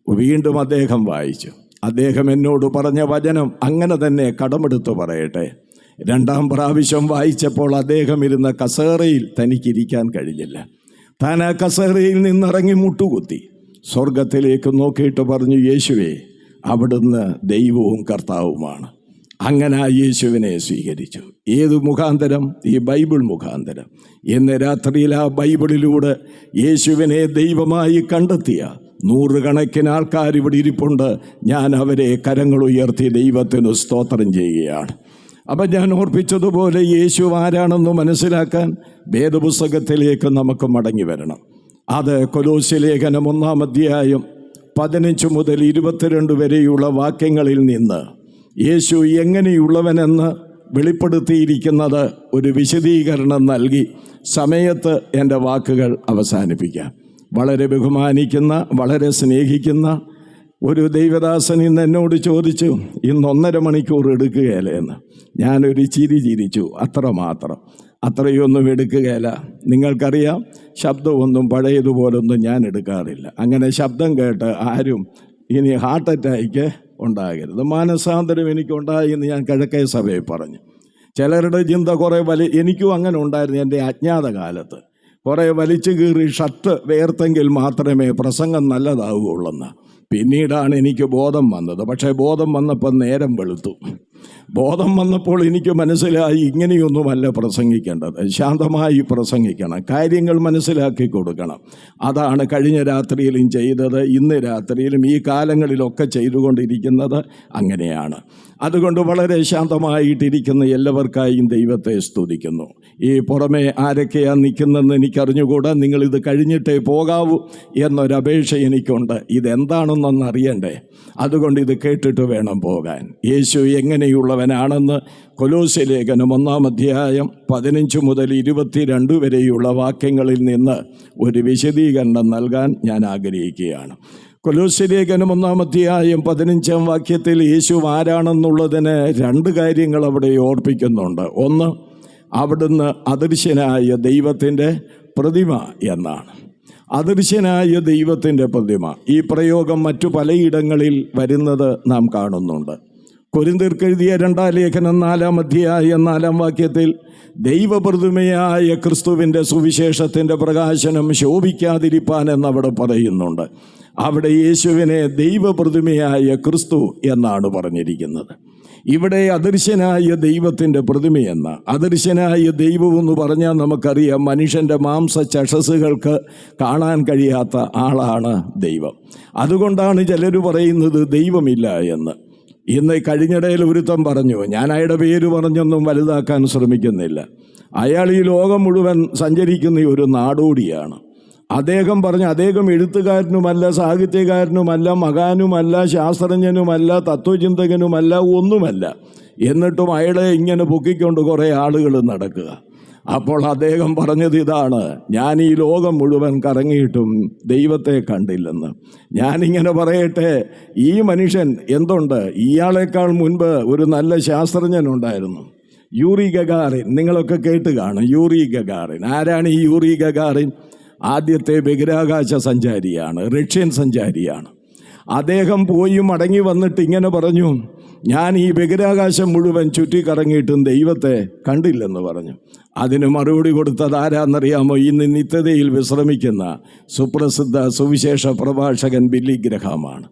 A: വീണ്ടും അദ്ദേഹം വായിച്ചു. അദ്ദേഹം എന്നോട് പറഞ്ഞ വചനം അങ്ങനെ തന്നെ കടമെടുത്ത് പറയട്ടെ. 2ാം പ്രാവശ്യം വായിച്ചപ്പോൾ അദ്ദേഹം ഇരുന്ന കസേരയിൽ തനിക്കിരിക്കാൻ കഴിഞ്ഞില്ല. താൻ ആ കസേരയിൽ നിന്നിറങ്ങി മുട്ടുകുത്തി സ്വർഗത്തിലേക്ക് നോക്കിയിട്ട് പറഞ്ഞു, യേശുവേ, അവിടുന്ന് ദൈവവും കർത്താവുമാണ്. അങ്ങനെ യേശുവിനെ സ്വീകരിച്ചു. ഏത് മുഖാന്തരം? ഈ ബൈബിൾ മുഖാന്തരം. ഇന്ന് രാത്രിയിൽ ആ ബൈബിളിലൂടെ യേശുവിനെ ദൈവമായി കണ്ടെത്തിയ നൂറുകണക്കിന് ആൾക്കാർ ഇവിടെ ഇരിപ്പുണ്ട്. ഞാൻ അവരെ കരങ്ങൾ ഉയർത്തി ദൈവത്തിന് സ്തോത്രം ചെയ്യുകയാണ്. അപ്പം ഞാൻ ഓർപ്പിച്ചതുപോലെ യേശു ആരാണെന്ന് മനസ്സിലാക്കാൻ വേദപുസ്തകത്തിലേക്ക് നമുക്ക് മടങ്ങി വരണം. അത് കൊലോസ്യ ലേഖനം 1-ാം അധ്യായം 15 മുതൽ 22 വരെയുള്ള വാക്യങ്ങളിൽ നിന്ന് യേശു എങ്ങനെയുള്ളവനെന്ന് വെളിപ്പെടുത്തിയിരിക്കുന്നത് ഒരു വിശദീകരണം നൽകി സമയത്ത് എൻ്റെ വാക്കുകൾ അവസാനിപ്പിക്കാം. വളരെ ബഹുമാനിക്കുന്ന, വളരെ സ്നേഹിക്കുന്ന ഒരു ദൈവദാസൻ ഇന്ന് എന്നോട് ചോദിച്ചു, ഇന്ന് 1.5 മണിക്കൂർ എടുക്കുകയല്ലേ എന്ന്. ഞാനൊരു ചിരിച്ചു. അത്രമാത്രം, അത്രയൊന്നും എടുക്കുകയില്ല. നിങ്ങൾക്കറിയാം, ശബ്ദമൊന്നും പഴയതുപോലൊന്നും ഞാൻ എടുക്കാറില്ല. അങ്ങനെ ശബ്ദം കേട്ട് ആരും ഇനി ഹാർട്ട് അറ്റാക്ക് ഉണ്ടാകരുത്. മാനസാന്തരം എനിക്കുണ്ടായി എന്ന് ഞാൻ കിഴക്കേ സഭയിൽ പറഞ്ഞു. ചിലരുടെ ചിന്ത കുറേ എനിക്കും അങ്ങനെ ഉണ്ടായിരുന്നു. എൻ്റെ അജ്ഞാത കാലത്ത് കുറേ വലിച്ചു കീറി ഷർട്ട് വേർത്തെങ്കിൽ മാത്രമേ പ്രസംഗം നല്ലതാവുകയുള്ളെന്ന്. പിന്നീടാണ് എനിക്ക് ബോധം വന്നത്. പക്ഷേ ബോധം വന്നപ്പോൾ നേരം വെളുത്തു. ബോധം വന്നപ്പോൾ എനിക്ക് മനസ്സിലായി, ഇങ്ങനെയൊന്നുമല്ല പ്രസംഗിക്കേണ്ടത്. ശാന്തമായി പ്രസംഗിക്കണം, കാര്യങ്ങൾ മനസ്സിലാക്കി കൊടുക്കണം. അതാണ് കഴിഞ്ഞ രാത്രിയിലും ചെയ്തത്, ഇന്ന് രാത്രിയിലും ഈ കാലങ്ങളിലൊക്കെ ചെയ്തുകൊണ്ടിരിക്കുന്നത് അങ്ങനെയാണ്. അതുകൊണ്ട് വളരെ ശാന്തമായിട്ടിരിക്കുന്ന എല്ലാവർക്കായും ദൈവത്തെ സ്തുതിക്കുന്നു. ഈ പുറമെ ആരൊക്കെയാണ് നിൽക്കുന്നതെന്ന് എനിക്കറിഞ്ഞുകൂടാ. നിങ്ങളിത് കഴിഞ്ഞിട്ടേ പോകാവൂ എന്നൊരപേക്ഷ എനിക്കുണ്ട്. ഇതെന്താണെന്നൊന്ന് അറിയണ്ടേ? അതുകൊണ്ട് ഇത് കേട്ടിട്ട് വേണം പോകാൻ. യേശു എങ്ങനെയുള്ളവനാണെന്ന് കൊലോസ്യ ലേഖനം 1-ാം അധ്യായം 15 മുതൽ 22 വരെയുള്ള വാക്യങ്ങളിൽ നിന്ന് ഒരു വിശദീകരണം നൽകാൻ ഞാൻ ആഗ്രഹിക്കുകയാണ്. കൊലോസ്യ ലേഖനം 1-ാം അധ്യായം 15-ാം വാക്യത്തിൽ യേശു ആരാണെന്നുള്ളതിന് 2 കാര്യങ്ങൾ അവിടെ ഓർപ്പിക്കുന്നുണ്ട്. ഒന്ന്, അവിടുന്ന് അദൃശ്യനായ ദൈവത്തിൻ്റെ പ്രതിമ എന്നാണ്. അദൃശ്യനായ ദൈവത്തിൻ്റെ പ്രതിമ. ഈ പ്രയോഗം മറ്റു പലയിടങ്ങളിൽ വരുന്നത് നാം കാണുന്നുണ്ട്. കൊരിന്ത്യർക്കെഴുതിയ 2-ാം ലേഖനം 4-ാം അധ്യായം 4-ാം വാക്യത്തിൽ ദൈവപ്രതിമയായ ക്രിസ്തുവിൻ്റെ സുവിശേഷത്തിൻ്റെ പ്രകാശനം ശോഭിക്കാതിരിപ്പാൻ എന്നവിടെ പറയുന്നുണ്ട്. അവിടെ യേശുവിനെ ദൈവപ്രതിമയായ ക്രിസ്തു എന്നാണ് പറഞ്ഞിരിക്കുന്നത്. ഇവിടെ അദൃശ്യനായ ദൈവത്തിൻ്റെ പ്രതിമയെന്ന. അദൃശ്യനായ ദൈവമെന്ന് പറഞ്ഞാൽ നമുക്കറിയാം, മനുഷ്യൻ്റെ മാംസചക്ഷസുകൾക്ക് കാണാൻ കഴിയാത്ത ആളാണ് ദൈവം. അതുകൊണ്ടാണ് ചിലർ പറയുന്നത് ദൈവമില്ല എന്ന്. ഇന്ന് കഴിഞ്ഞിടയിൽ ഒരുത്തൻ പറഞ്ഞു, ഞാൻ അയാളുടെ പേര് പറഞ്ഞൊന്നും വലുതാക്കാൻ ശ്രമിക്കുന്നില്ല. അയാൾ ഈ ലോകം മുഴുവൻ സഞ്ചരിക്കുന്ന ഒരു നാടോടിയാണ്. അദ്ദേഹം പറഞ്ഞു, അദ്ദേഹം എഴുത്തുകാരനുമല്ല, സാഹിത്യകാരനുമല്ല, മകാനുമല്ല, ശാസ്ത്രജ്ഞനുമല്ല, തത്വചിന്തകനുമല്ല, ഒന്നുമല്ല. എന്നിട്ടും അയാളെ ഇങ്ങനെ പൊക്കിക്കൊണ്ട് കുറേ ആളുകൾ നടക്കുക. അപ്പോൾ അദ്ദേഹം പറഞ്ഞത് ഇതാണ്, ഞാൻ ഈ ലോകം മുഴുവൻ കറങ്ങിയിട്ടും ദൈവത്തെ കണ്ടില്ലെന്ന്. ഞാനിങ്ങനെ പറയട്ടെ, ഈ മനുഷ്യൻ എന്തുണ്ട്? ഇയാളെക്കാൾ മുൻപ് ഒരു നല്ല ശാസ്ത്രജ്ഞനുണ്ടായിരുന്നു, യൂറി ഗഗാറിൻ. നിങ്ങളൊക്കെ കേട്ട് കാണും യൂറി ഗഗാറിൻ. ആരാണ് ഈ യൂറി ഗഗാറിൻ? ആദ്യത്തെ ബഹിരാകാശ സഞ്ചാരിയാണ്, റഷ്യൻ സഞ്ചാരിയാണ്. അദ്ദേഹം പോയി മടങ്ങി വന്നിട്ട് ഇങ്ങനെ പറഞ്ഞു, ഞാൻ ഈ ബഹിരാകാശം മുഴുവൻ ചുറ്റിക്കറങ്ങിയിട്ടും ദൈവത്തെ കണ്ടില്ലെന്ന് പറഞ്ഞു. അതിന് മറുപടി കൊടുത്തത് ആരാന്നറിയാമോ? ഇന്ന് നിത്യതയിൽ വിശ്രമിക്കുന്ന സുപ്രസിദ്ധ സുവിശേഷ പ്രഭാഷകൻ ബില്ലി ഗ്രഹാമാണ്.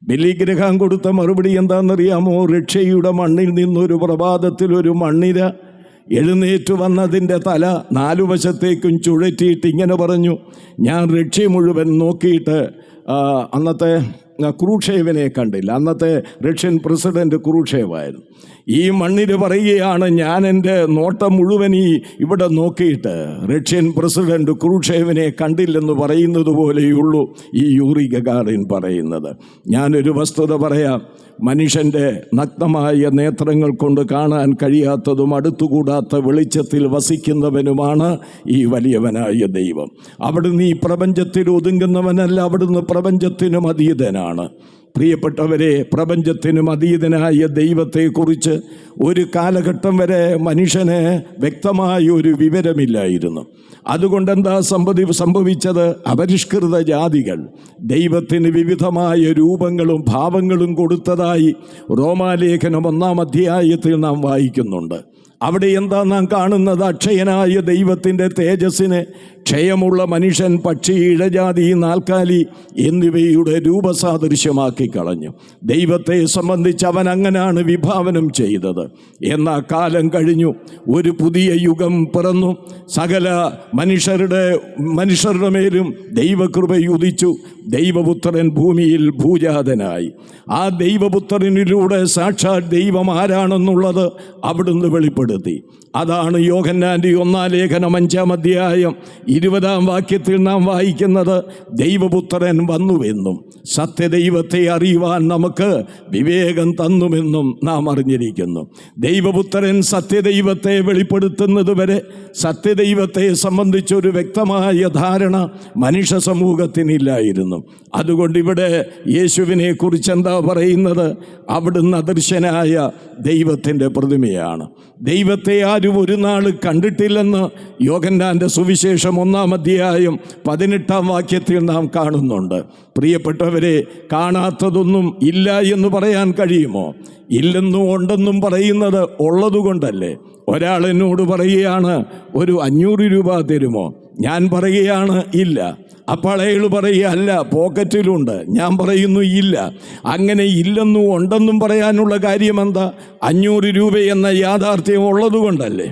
A: ബില്ലി ഗ്രഹാം കൊടുത്ത മറുപടി എന്താണെന്നറിയാമോ? റഷ്യയുടെ മണ്ണിൽ നിന്നൊരു പ്രഭാതത്തിൽ ഒരു മണ്ണിര എഴുന്നേറ്റ് വന്നതിൻ്റെ തല 4 വശത്തേക്കും ചുഴറ്റിയിട്ട് ഇങ്ങനെ പറഞ്ഞു, ഞാൻ റഷ്യ മുഴുവൻ നോക്കിയിട്ട് അന്നത്തെ ക്രൂഷേവിനെ കണ്ടില്ല. അന്നത്തെ റഷ്യൻ പ്രസിഡന്റ് ക്രൂഷേവായിരുന്നു. ഈ മണ്ണിന് പറയുകയാണ്, ഞാൻ എൻ്റെ നോട്ടം മുഴുവൻ ഇവിടെ നോക്കിയിട്ട് റഷ്യൻ പ്രസിഡന്റ് ക്രൂഷേവിനെ കണ്ടില്ലെന്ന് പറയുന്നത് പോലെയുള്ളൂ ഈ യൂറി ഗഗാറിൻ പറയുന്നത്. ഞാനൊരു വസ്തുത പറയാം. മനുഷ്യൻ്റെ നഗ്നമായ നേത്രങ്ങൾ കൊണ്ട് കാണാൻ കഴിയാത്തതും അടുത്തുകൂടാത്ത വെളിച്ചത്തിൽ വസിക്കുന്നവനുമാണ് ഈ വലിയവനായ ദൈവം. അവിടുന്ന് ഈ പ്രപഞ്ചത്തിൽ ഒതുങ്ങുന്നവനല്ല, അവിടുന്ന് പ്രപഞ്ചത്തിനും അതീതനാണ്. പ്രിയപ്പെട്ടവരെ, പ്രപഞ്ചത്തിനും അതീതനായ ദൈവത്തെക്കുറിച്ച് ഒരു കാലഘട്ടം വരെ മനുഷ്യന് വ്യക്തമായ ഒരു വിവരമില്ലായിരുന്നു. അതുകൊണ്ടെന്താ സംഭവിച്ചത്? അപരിഷ്കൃത ജാതികൾ ദൈവത്തിന് വിവിധമായ രൂപങ്ങളും ഭാവങ്ങളും കൊടുത്തതായി റോമാലേഖനം 1-ാം അധ്യായത്തിൽ നാം വായിക്കുന്നുണ്ട്. അവിടെ എന്താ നാം കാണുന്നത്? അക്ഷയനായ ദൈവത്തിൻ്റെ തേജസ്സിനെ ക്ഷയമുള്ള മനുഷ്യൻ, പക്ഷി, ഇഴജാതി, നാൽക്കാലി എന്നിവയുടെ രൂപസാദൃശ്യമാക്കി കളഞ്ഞു. ദൈവത്തെ സംബന്ധിച്ച് അവൻ അങ്ങനെയാണ് വിഭാവനം ചെയ്തത്. എന്നാൽ കാലം കഴിഞ്ഞു, ഒരു പുതിയ യുഗം പിറന്നു. സകല മനുഷ്യരുടെ മേലും ദൈവകൃപ ഉദിച്ചു. ദൈവപുത്രൻ ഭൂമിയിൽ ഭൂജാതനായി. ആ ദൈവപുത്രനിലൂടെ സാക്ഷാൽ ദൈവം ആരാണെന്നുള്ളത് അവിടുന്ന് വെളിപ്പെടുത്തി. അതാണ് യോഹന്നാൻ്റെ 1-ാം ലേഖനം 5-ാം അധ്യായം 20-ാം വാക്യത്തിൽ നാം വായിക്കുന്നത്. ദൈവപുത്രൻ വന്നുവെന്നും സത്യദൈവത്തെ അറിയുവാൻ നമുക്ക് വിവേകം തന്നുമെന്നും നാം അറിഞ്ഞിരിക്കുന്നു. ദൈവപുത്രൻ സത്യദൈവത്തെ വെളിപ്പെടുത്തുന്നത് വരെ സത്യദൈവത്തെ സംബന്ധിച്ചൊരു വ്യക്തമായ ധാരണ മനുഷ്യ സമൂഹത്തിനില്ലായിരുന്നു. അതുകൊണ്ട് ഇവിടെ യേശുവിനെ കുറിച്ച് എന്താ പറയുന്നത്? അവിടുന്ന് അദൃശ്യനായ ദൈവത്തിൻ്റെ പ്രതിമയാണ്. ദൈവത്തെ ആരും ഒരു നാൾ കണ്ടിട്ടില്ലെന്ന് യോഹന്നാൻ്റെ സുവിശേഷം 1-ാം അധ്യായം 18-ാം വാക്യത്തിൽ നാം കാണുന്നുണ്ട്. പ്രിയപ്പെട്ടവരെ, കാണാത്തതൊന്നും ഇല്ല എന്ന് പറയാൻ കഴിയുമോ? ഇല്ലെന്നും ഉണ്ടെന്നും പറയുന്നത് ഉള്ളതുകൊണ്ടല്ലേ. ഒരാൾ എന്നോട് പറയുകയാണ്, ഒരു 500 രൂപ തരുമോ? ഞാൻ പറയുകയാണ് ഇല്ല. അപ്പോൾ അയാൾ പറയുക, അല്ല, പോക്കറ്റിലുണ്ട്. ഞാൻ പറയുന്നു ഇല്ല. അങ്ങനെ ഇല്ലെന്നും ഉണ്ടെന്നും പറയാനുള്ള കാര്യം എന്താ? 500 രൂപ എന്ന യാഥാർത്ഥ്യം ഉള്ളതുകൊണ്ടല്ലേ.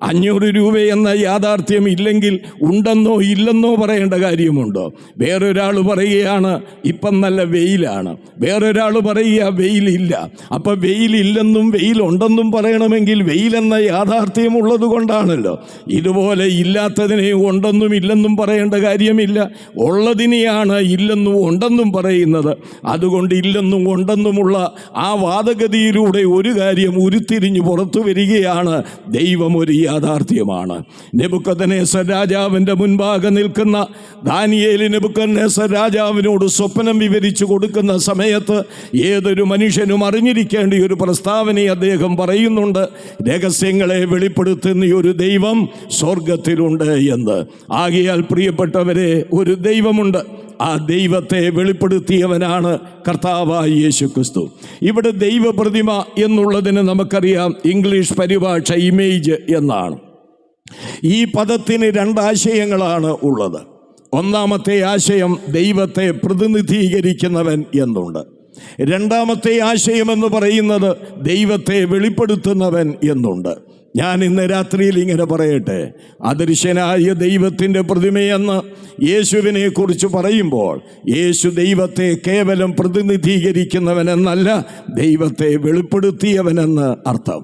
A: 500 രൂപ എന്ന യാഥാർത്ഥ്യം ഇല്ലെങ്കിൽ ഉണ്ടെന്നോ ഇല്ലെന്നോ പറയേണ്ട കാര്യമുണ്ടോ? വേറൊരാൾ പറയുകയാണ് ഇപ്പം നല്ല വെയിലാണ്, വേറൊരാൾ പറയുക വെയിലില്ല. അപ്പം വെയിലില്ലെന്നും വെയിലുണ്ടെന്നും പറയണമെങ്കിൽ വെയിലെന്ന യാഥാർത്ഥ്യം ഉള്ളത് കൊണ്ടാണല്ലോ. ഇതുപോലെ ഇല്ലാത്തതിനെ ഉണ്ടെന്നും ഇല്ലെന്നും പറയേണ്ട കാര്യമില്ല. ഉള്ളതിനെയാണ് ഇല്ലെന്നും ഉണ്ടെന്നും പറയുന്നത്. അതുകൊണ്ട് ഇല്ലെന്നും ഉണ്ടെന്നുമുള്ള ആ വാദഗതിയിലൂടെ ഒരു കാര്യം ഉരുത്തിരിഞ്ഞ് പുറത്തു വരികയാണ്. ദൈവം ഒരു യാഥാർത്ഥ്യമാണ്. നെബൂഖദ്നേസർ രാജാവിൻ്റെ മുൻപാകെ നിൽക്കുന്ന ദാനിയേൽ നെബൂഖദ്നേസർ രാജാവിനോട് സ്വപ്നം വിവരിച്ചു കൊടുക്കുന്ന സമയത്ത് ഏതൊരു മനുഷ്യനും അറിഞ്ഞിരിക്കേണ്ട ഒരു പ്രസ്താവന അദ്ദേഹം പറയുന്നുണ്ട്. രഹസ്യങ്ങളെ വെളിപ്പെടുത്തുന്ന ഒരു ദൈവം സ്വർഗത്തിലുണ്ട് എന്ന്. ആകയാൽ പ്രിയപ്പെട്ടവരെ, ഒരു ദൈവമുണ്ട്. ആ ദൈവത്തെ വെളിപ്പെടുത്തിയവനാണ് കർത്താവായ യേശു ക്രിസ്തു. ഇവിടെ ദൈവപ്രതിമ എന്നുള്ളതിന് നമുക്കറിയാം ഇംഗ്ലീഷ് പരിഭാഷ ഇമേജ് എന്നാണ്. ഈ പദത്തിന് 2 ആശയങ്ങളാണ് ഉള്ളത്. ഒന്നാമത്തെ ആശയം ദൈവത്തെ പ്രതിനിധീകരിക്കുന്നവൻ എന്നുണ്ട്. രണ്ടാമത്തെ ആശയം എന്ന് പറയുന്നത് ദൈവത്തെ വെളിപ്പെടുത്തുന്നവൻ എന്നുണ്ട്. ഞാൻ ഇന്ന് രാത്രിയിൽ ഇങ്ങനെ പറയട്ടെ, അദൃശ്യനായ ദൈവത്തിൻ്റെ പ്രതിമയെന്ന് യേശുവിനെ കുറിച്ച് പറയുമ്പോൾ യേശു ദൈവത്തെ കേവലം പ്രതിനിധീകരിക്കുന്നവനെന്നല്ല, ദൈവത്തെ വെളിപ്പെടുത്തിയവനെന്ന് അർത്ഥം.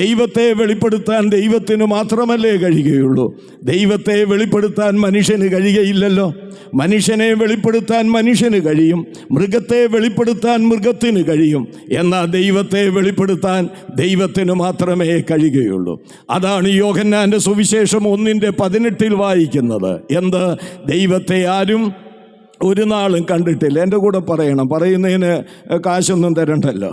A: ദൈവത്തെ വെളിപ്പെടുത്താൻ ദൈവത്തിന് മാത്രമല്ലേ കഴിയുകയുള്ളൂ. ദൈവത്തെ വെളിപ്പെടുത്താൻ മനുഷ്യന് കഴിയുകയില്ലല്ലോ. മനുഷ്യനെ വെളിപ്പെടുത്താൻ മനുഷ്യന് കഴിയും, മൃഗത്തെ വെളിപ്പെടുത്താൻ മൃഗത്തിന് കഴിയും. എന്നാൽ ദൈവത്തെ വെളിപ്പെടുത്താൻ ദൈവത്തിന് മാത്രമേ കഴിയുകയുള്ളൂ. അതാണ് യോഹന്നാൻ്റെ സുവിശേഷം 1:18 വായിക്കുന്നത്. എന്ത്? ദൈവത്തെ ആരും ഒരു നാളും കണ്ടിട്ടില്ല. എൻ്റെ കൂടെ പറയണം, പറയുന്നതിന് കാശൊന്നും തരണ്ടല്ലോ.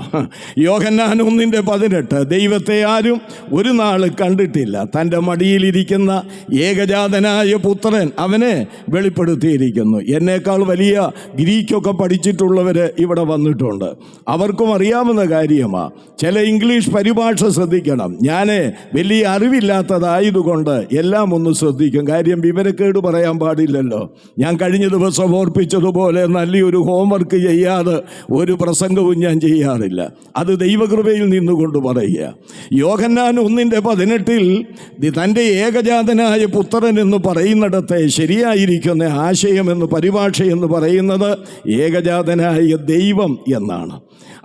A: യോഹന്നാൻ 1:18 ദൈവത്തെ ആരും ഒരു നാൾ കണ്ടിട്ടില്ല, തൻ്റെ മടിയിലിരിക്കുന്ന ഏകജാതനായ പുത്രൻ അവനെ വെളിപ്പെടുത്തിയിരിക്കുന്നു. എന്നേക്കാൾ വലിയ ഗ്രീക്കൊക്കെ പഠിച്ചിട്ടുള്ളവർ ഇവിടെ വന്നിട്ടുണ്ട്. അവർക്കും അറിയാവുന്ന കാര്യമാണ്. ചില ഇംഗ്ലീഷ് പരിഭാഷ ശ്രദ്ധിക്കണം. ഞാൻ വലിയ അറിവില്ലാത്തതായതുകൊണ്ട് എല്ലാം ഒന്ന് ശ്രദ്ധിക്കും. കാര്യം വിവരക്കേട് പറയാൻ പാടില്ലല്ലോ. ഞാൻ കഴിഞ്ഞ ദിവസം പോലെ നല്ലൊരു ഹോംവർക്ക് ചെയ്യാതെ ഒരു പ്രസംഗവും ഞാൻ ചെയ്യാറില്ല. അത് ദൈവകൃപയിൽ നിന്നുകൊണ്ട് പറയുക. യോഹന്നാൻ 1:18 തൻ്റെ ഏകജാതനായ പുത്രൻ എന്ന് പറയുന്നിടത്തെ ശരിയായിരിക്കുന്ന ആശയം എന്ന് പരിഭാഷ എന്ന് പറയുന്നത് ഏകജാതനായ ദൈവം എന്നാണ്.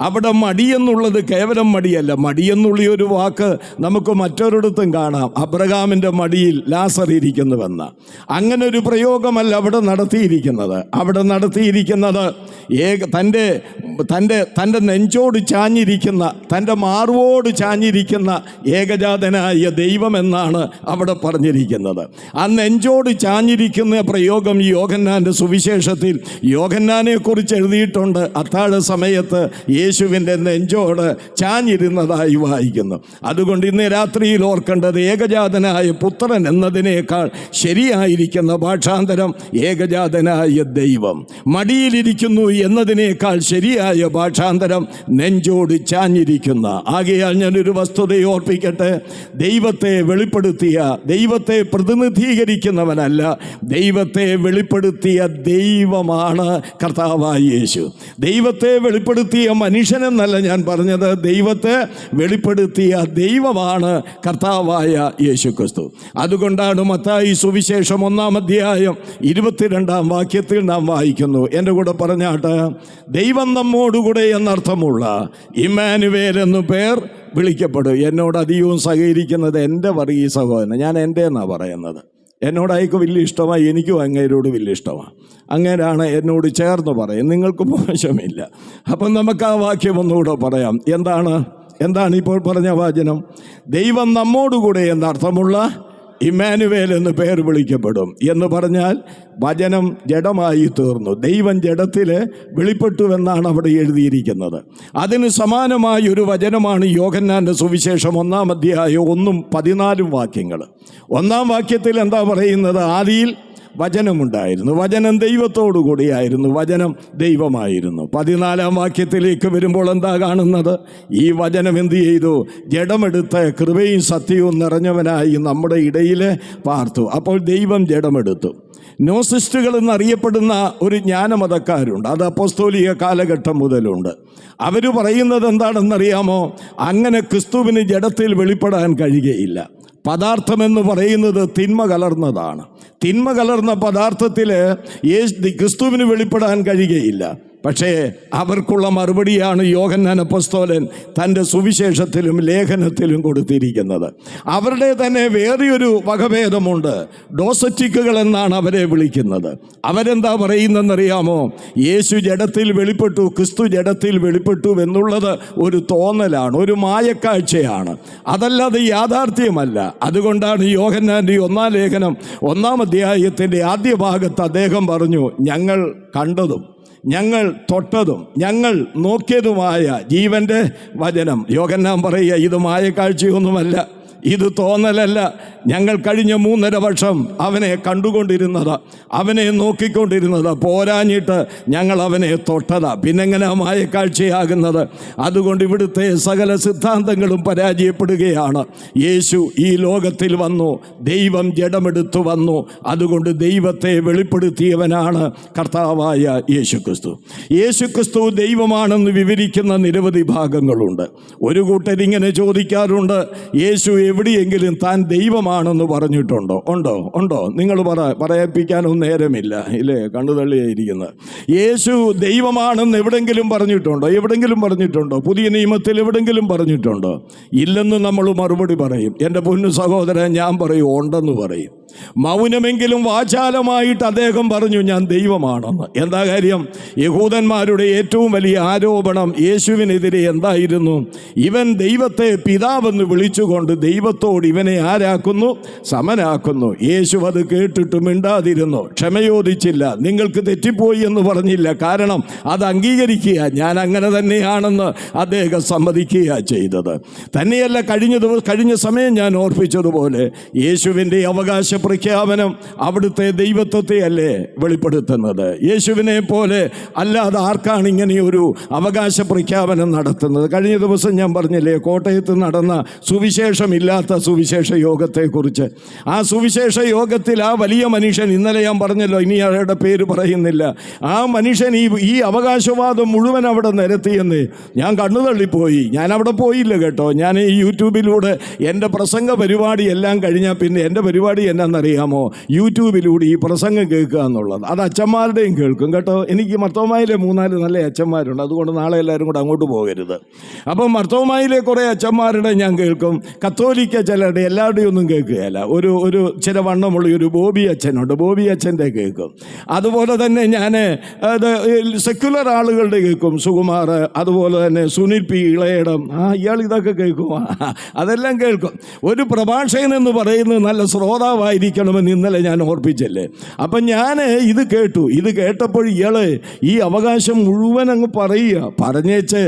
A: അവിടെ മടിയെന്നുള്ളത് കേവലം മടിയല്ല. മടിയെന്നുള്ള ഒരു വാക്ക് നമുക്ക് മറ്റൊരിടത്തും കാണാം. അബ്രഹാമിൻ്റെ മടിയിൽ ലാസർ ഇരിക്കുന്നുവെന്ന അങ്ങനെ ഒരു പ്രയോഗമല്ല അവിടെ നടത്തിയിരിക്കുന്നത്. അവിടെ നടത്തിയിരിക്കുന്നത് തൻ്റെ നെഞ്ചോട് ചാഞ്ഞിരിക്കുന്ന, തൻ്റെ മാർവോട് ചാഞ്ഞിരിക്കുന്ന ഏകജാതനായ ദൈവമെന്നാണ് അവിടെ പറഞ്ഞിരിക്കുന്നത്. ആ നെഞ്ചോട് ചാഞ്ഞിരിക്കുന്ന പ്രയോഗം യോഹന്നാൻ്റെ സുവിശേഷത്തിൽ യോഹന്നാനെ കുറിച്ച് എഴുതിയിട്ടുണ്ട്. അത്താഴ സമയത്ത് യേശുവിൻ്റെ നെഞ്ചോട് ചാഞ്ഞിരുന്നതായി വായിക്കുന്നു. അതുകൊണ്ട് ഇന്ന് രാത്രിയിൽ ഓർക്കേണ്ടത് ഏകജാതനായ പുത്രൻ എന്നതിനേക്കാൾ ശരിയായിരിക്കുന്ന ഭാഷാന്തരം ഏകജാതനായ ദൈവം. മടിയിലിരിക്കുന്നു എന്നതിനേക്കാൾ ശരിയായ ഭാഷാന്തരം നെഞ്ചോട് ചാഞ്ഞിരിക്കുന്ന. ആകയാൽ ഞാനൊരു വസ്തുതയെ ഓർപ്പിക്കട്ടെ. ദൈവത്തെ വെളിപ്പെടുത്തിയ, ദൈവത്തെ പ്രതിനിധീകരിക്കുന്നവനല്ല, ദൈവത്തെ വെളിപ്പെടുത്തിയ ദൈവമാണ് കർത്താവായ യേശു. ദൈവത്തെ വെളിപ്പെടുത്തിയ മനുഷ്യനെന്നല്ല ഞാൻ പറഞ്ഞത്, ദൈവത്തെ വെളിപ്പെടുത്തിയ ദൈവമാണ് കർത്താവായ യേശു ക്രിസ്തു. അതുകൊണ്ടാണ് മത്തായി സുവിശേഷം 1-ാം അധ്യായം 22-ാം വാക്യത്തിൽ നാം വായിക്കുന്നു. എൻ്റെ കൂടെ പറഞ്ഞാട്ട്, ദൈവം നമ്മോടുകൂടെ എന്നർത്ഥമുള്ള ഇമ്മാനുവേൽ എന്നു പേർ വിളിക്കപ്പെടും. എന്നോട് അധികവും സഹകരിക്കുന്നത് എൻ്റെ വർഗീയ സഹോദരൻ. ഞാൻ എൻ്റെ എന്നാണ് പറയുന്നത്. എന്നോട് അയക്ക് വലിയ ഇഷ്ടമാണ്, എനിക്കും അങ്ങേരോട് വലിയ ഇഷ്ടമാണ്. അങ്ങേരാണ് എന്നോട് ചേർന്ന് പറയും, നിങ്ങൾക്ക് മോശമില്ല. അപ്പം നമുക്ക് ആ വാക്യം ഒന്നുകൂടെ പറയാം. എന്താണ് ഇപ്പോൾ പറഞ്ഞ വചനം? ദൈവം നമ്മോടുകൂടെ എന്നർത്ഥമുള്ള ഇമ്മാനുവേൽ എന്ന് പേർ വിളിക്കപ്പെടും എന്ന് പറഞ്ഞാൽ വചനം ജഡമായി തീർന്നു. ദൈവം ജഡത്തിൽ വെളിപ്പെട്ടുവെന്നാണ് അവിടെ എഴുതിയിരിക്കുന്നത്. അതിന് സമാനമായ ഒരു വചനമാണ് യോഹന്നാൻ്റെ സുവിശേഷം 1-ാം അധ്യായം 1-14 വാക്യങ്ങൾ. 1-ാം വാക്യത്തിൽ എന്താ പറയുന്നത്? ആദിയിൽ വചനമുണ്ടായിരുന്നു, വചനം ദൈവത്തോടു കൂടിയായിരുന്നു, വചനം ദൈവമായിരുന്നു. 14-ാം വാക്യത്തിലേക്ക് വരുമ്പോൾ എന്താ കാണുന്നത്? ഈ വചനം എന്ത് ചെയ്തു? ജഡമെടുത്ത് കൃപയും സത്യവും നിറഞ്ഞവനായി നമ്മുടെ ഇടയിൽ പാർത്തു. അപ്പോൾ ദൈവം ജഡമെടുത്തു. നോസിസ്റ്റുകൾ എന്നറിയപ്പെടുന്ന ഒരു ജ്ഞാനമതക്കാരുണ്ട്. അത് അപ്പോസ്തോലിക കാലഘട്ടം മുതലുണ്ട്. അവർ പറയുന്നത് എന്താണെന്നറിയാമോ? അങ്ങനെ ക്രിസ്തുവിന് ജഡത്തിൽ വെളിപ്പെടാൻ കഴിയുകയില്ല. പദാർത്ഥമെന്ന് പറയുന്നത് തിന്മ കലർന്നതാണ്. തിന്മ കലർന്ന പദാർത്ഥത്തിൽ ക്രിസ്തുവിന് വെളിപ്പെടാൻ കഴിയുകയില്ല. പക്ഷേ അവർക്കുള്ള മറുപടിയാണ് യോഹന്നാൻ അപ്പോസ്തലൻ തൻ്റെ സുവിശേഷത്തിലും ലേഖനത്തിലും കൊടുത്തിരിക്കുന്നത്. അവരുടെ തന്നെ വേറെയൊരു വകഭേദമുണ്ട്. ഡോസറ്റിക്കുകൾ എന്നാണ് അവരെ വിളിക്കുന്നത്. അവരെന്താ പറയുന്നതെന്നറിയാമോ? യേശു ജഡത്തിൽ വെളിപ്പെട്ടു, ക്രിസ്തു ജഡത്തിൽ വെളിപ്പെട്ടു എന്നുള്ളത് ഒരു തോന്നലാണ്, ഒരു മായക്കാഴ്ചയാണ്, അതല്ലാതെ യാഥാർത്ഥ്യമല്ല. അതുകൊണ്ടാണ് യോഹന്നാൻ്റെ 1-ാം ലേഖനം 1-ാം അധ്യായത്തിൻ്റെ ആദ്യ ഭാഗത്ത് അദ്ദേഹം പറഞ്ഞു, ഞങ്ങൾ കണ്ടതും ഞങ്ങൾ തൊട്ടതും ഞങ്ങൾ നോക്കിയതുമായ ജീവൻ്റെ വചനം. യോഹന്നാൻ പറയുക, ഇത് മായക്കാഴ്ചയൊന്നുമല്ല, ഇത് തോന്നലല്ല. ഞങ്ങൾ കഴിഞ്ഞ 3.5 വർഷം അവനെ കണ്ടുകൊണ്ടിരുന്നതാ, അവനെ നോക്കിക്കൊണ്ടിരുന്നതാ. പോരാഞ്ഞിട്ട് ഞങ്ങൾ അവനെ തൊട്ടതാ. പിന്നെങ്ങനെ മായക്കാഴ്ചയാകുന്നത്? അതുകൊണ്ട് ഇവിടുത്തെ സകല സിദ്ധാന്തങ്ങളും പരാജയപ്പെടുകയാണ്. യേശു ഈ ലോകത്തിൽ വന്നു, ദൈവം ജഡമെടുത്തു വന്നു. അതുകൊണ്ട് ദൈവത്തെ വെളിപ്പെടുത്തിയവനാണ് കർത്താവായ യേശു ക്രിസ്തു. യേശു ക്രിസ്തു ദൈവമാണെന്ന് വിവരിക്കുന്ന നിരവധി ഭാഗങ്ങളുണ്ട്. ഒരു കൂട്ടരിങ്ങനെ ചോദിക്കാറുണ്ട്, യേശു എവിടെയെങ്കിലും താൻ ദൈവമാണെന്ന് പറഞ്ഞിട്ടുണ്ടോ? ഉണ്ടോ? നിങ്ങൾ പറയിപ്പിക്കാനൊന്നും നേരമില്ല, ഇല്ലേ? കണ്ടുതള്ളിയായിരിക്കുന്നത്. യേശു ദൈവമാണെന്ന് എവിടെങ്കിലും പറഞ്ഞിട്ടുണ്ടോ? പുതിയ നിയമത്തിൽ എവിടെങ്കിലും പറഞ്ഞിട്ടുണ്ടോ? ഇല്ലെന്ന് നമ്മൾ മറുപടി പറയും. എൻ്റെ പൊന്നു സഹോദരൻ, ഞാൻ പറയും ഉണ്ടെന്ന് പറയും. മൗനമെങ്കിലും വാചാലമായിട്ട് അദ്ദേഹം പറഞ്ഞു, ഞാൻ ദൈവമാണെന്ന്. എന്താ കാര്യം? യഹൂദന്മാരുടെ ഏറ്റവും വലിയ ആരോപണം യേശുവിനെതിരെ എന്തായിരുന്നു? ഇവൻ ദൈവത്തെ പിതാവെന്ന് വിളിച്ചുകൊണ്ട് ദൈവത്തോട് ഇവനെ ആരാക്കുന്നു? സമനാക്കുന്നു. യേശു അത് കേട്ടിട്ട് മിണ്ടാതിരുന്നു, ക്ഷമയോദിച്ചില്ല, നിങ്ങൾക്ക് തെറ്റിപ്പോയി എന്ന് പറഞ്ഞില്ല. കാരണം അത് അംഗീകരിക്കുക, ഞാൻ അങ്ങനെ തന്നെയാണെന്ന് അദ്ദേഹം സമ്മതിക്കുക ചെയ്തത്. തന്നെയല്ല, കഴിഞ്ഞ സമയം ഞാൻ ഓർപ്പിച്ചതുപോലെ യേശുവിൻ്റെ അവകാശ പ്രഖ്യാപനം അവിടുത്തെ ദൈവത്വത്തെ അല്ലേ വെളിപ്പെടുത്തുന്നത്? യേശുവിനെ പോലെ അല്ലാതെ ആർക്കാണ് ഇങ്ങനെയൊരു അവകാശ പ്രഖ്യാപനം നടത്തുന്നത്? കഴിഞ്ഞ ദിവസം ഞാൻ പറഞ്ഞില്ലേ, കോട്ടയത്ത് നടന്ന സുവിശേഷമില്ലാത്ത സുവിശേഷ യോഗത്തെക്കുറിച്ച്. ആ സുവിശേഷ യോഗത്തിൽ ആ വലിയ മനുഷ്യൻ, ഇന്നലെ ഞാൻ പറഞ്ഞല്ലോ, ഇനി അയാളുടെ പേര് പറയുന്നില്ല, ആ മനുഷ്യൻ ഈ അവകാശവാദം മുഴുവൻ അവിടെ നിരത്തിയെന്ന് ഞാൻ കണ്ണുതള്ളിപ്പോയി. ഞാൻ അവിടെ പോയില്ല കേട്ടോ. ഞാൻ ഈ യൂട്യൂബിലൂടെ എൻ്റെ പ്രസംഗ പരിപാടി എല്ലാം കഴിഞ്ഞാൽ പിന്നെ എൻ്റെ പരിപാടി എന്നാണെന്നറിയാമോ? യൂട്യൂബിലൂടെ ഈ പ്രസംഗം കേൾക്കുക എന്നുള്ളത്. അത് അച്ഛന്മാരുടെയും കേൾക്കും കേട്ടോ. എനിക്ക് മർത്തോമായിലെ 3-4 നല്ല അച്ഛന്മാരുണ്ട്. അതുകൊണ്ട് നാളെ എല്ലാവരും കൂടെ അങ്ങോട്ട് പോകരുത്. അപ്പം മർത്തോമായിലെ കുറേ അച്ഛന്മാരുടെ ഞാൻ കേൾക്കും. കത്തോലിക്ക ചിലരുടെ, എല്ലാവരുടെയും ഒന്നും കേൾക്കുകയല്ല. ഒരു ചില വണ്ണമുള്ള ഒരു ബോബി അച്ഛനുണ്ട്, ബോബി അച്ഛൻ്റെ കേൾക്കും. അതുപോലെ തന്നെ ഞാൻ സെക്യുലർ ആളുകളുടെ കേൾക്കും, സുകുമാർ, അതുപോലെ തന്നെ സുനിൽ പി ഇളയടം. ഇയാൾ ഇതൊക്കെ കേൾക്കും, അതെല്ലാം കേൾക്കും. ഒരു പ്രഭാഷകൻ എന്ന് പറയുന്നത് നല്ല ശ്രോതാവായിരിക്കണമെന്ന് ഇന്നലെ ഞാൻ ഓർപ്പിച്ചല്ലേ. അപ്പം ഞാൻ ഇത് കേട്ടു. ഇത് കേട്ടപ്പോൾ ഇയാൾ ഈ അവകാശം മുഴുവൻ അങ്ങ് പറയുക. പറഞ്ഞേച്ച്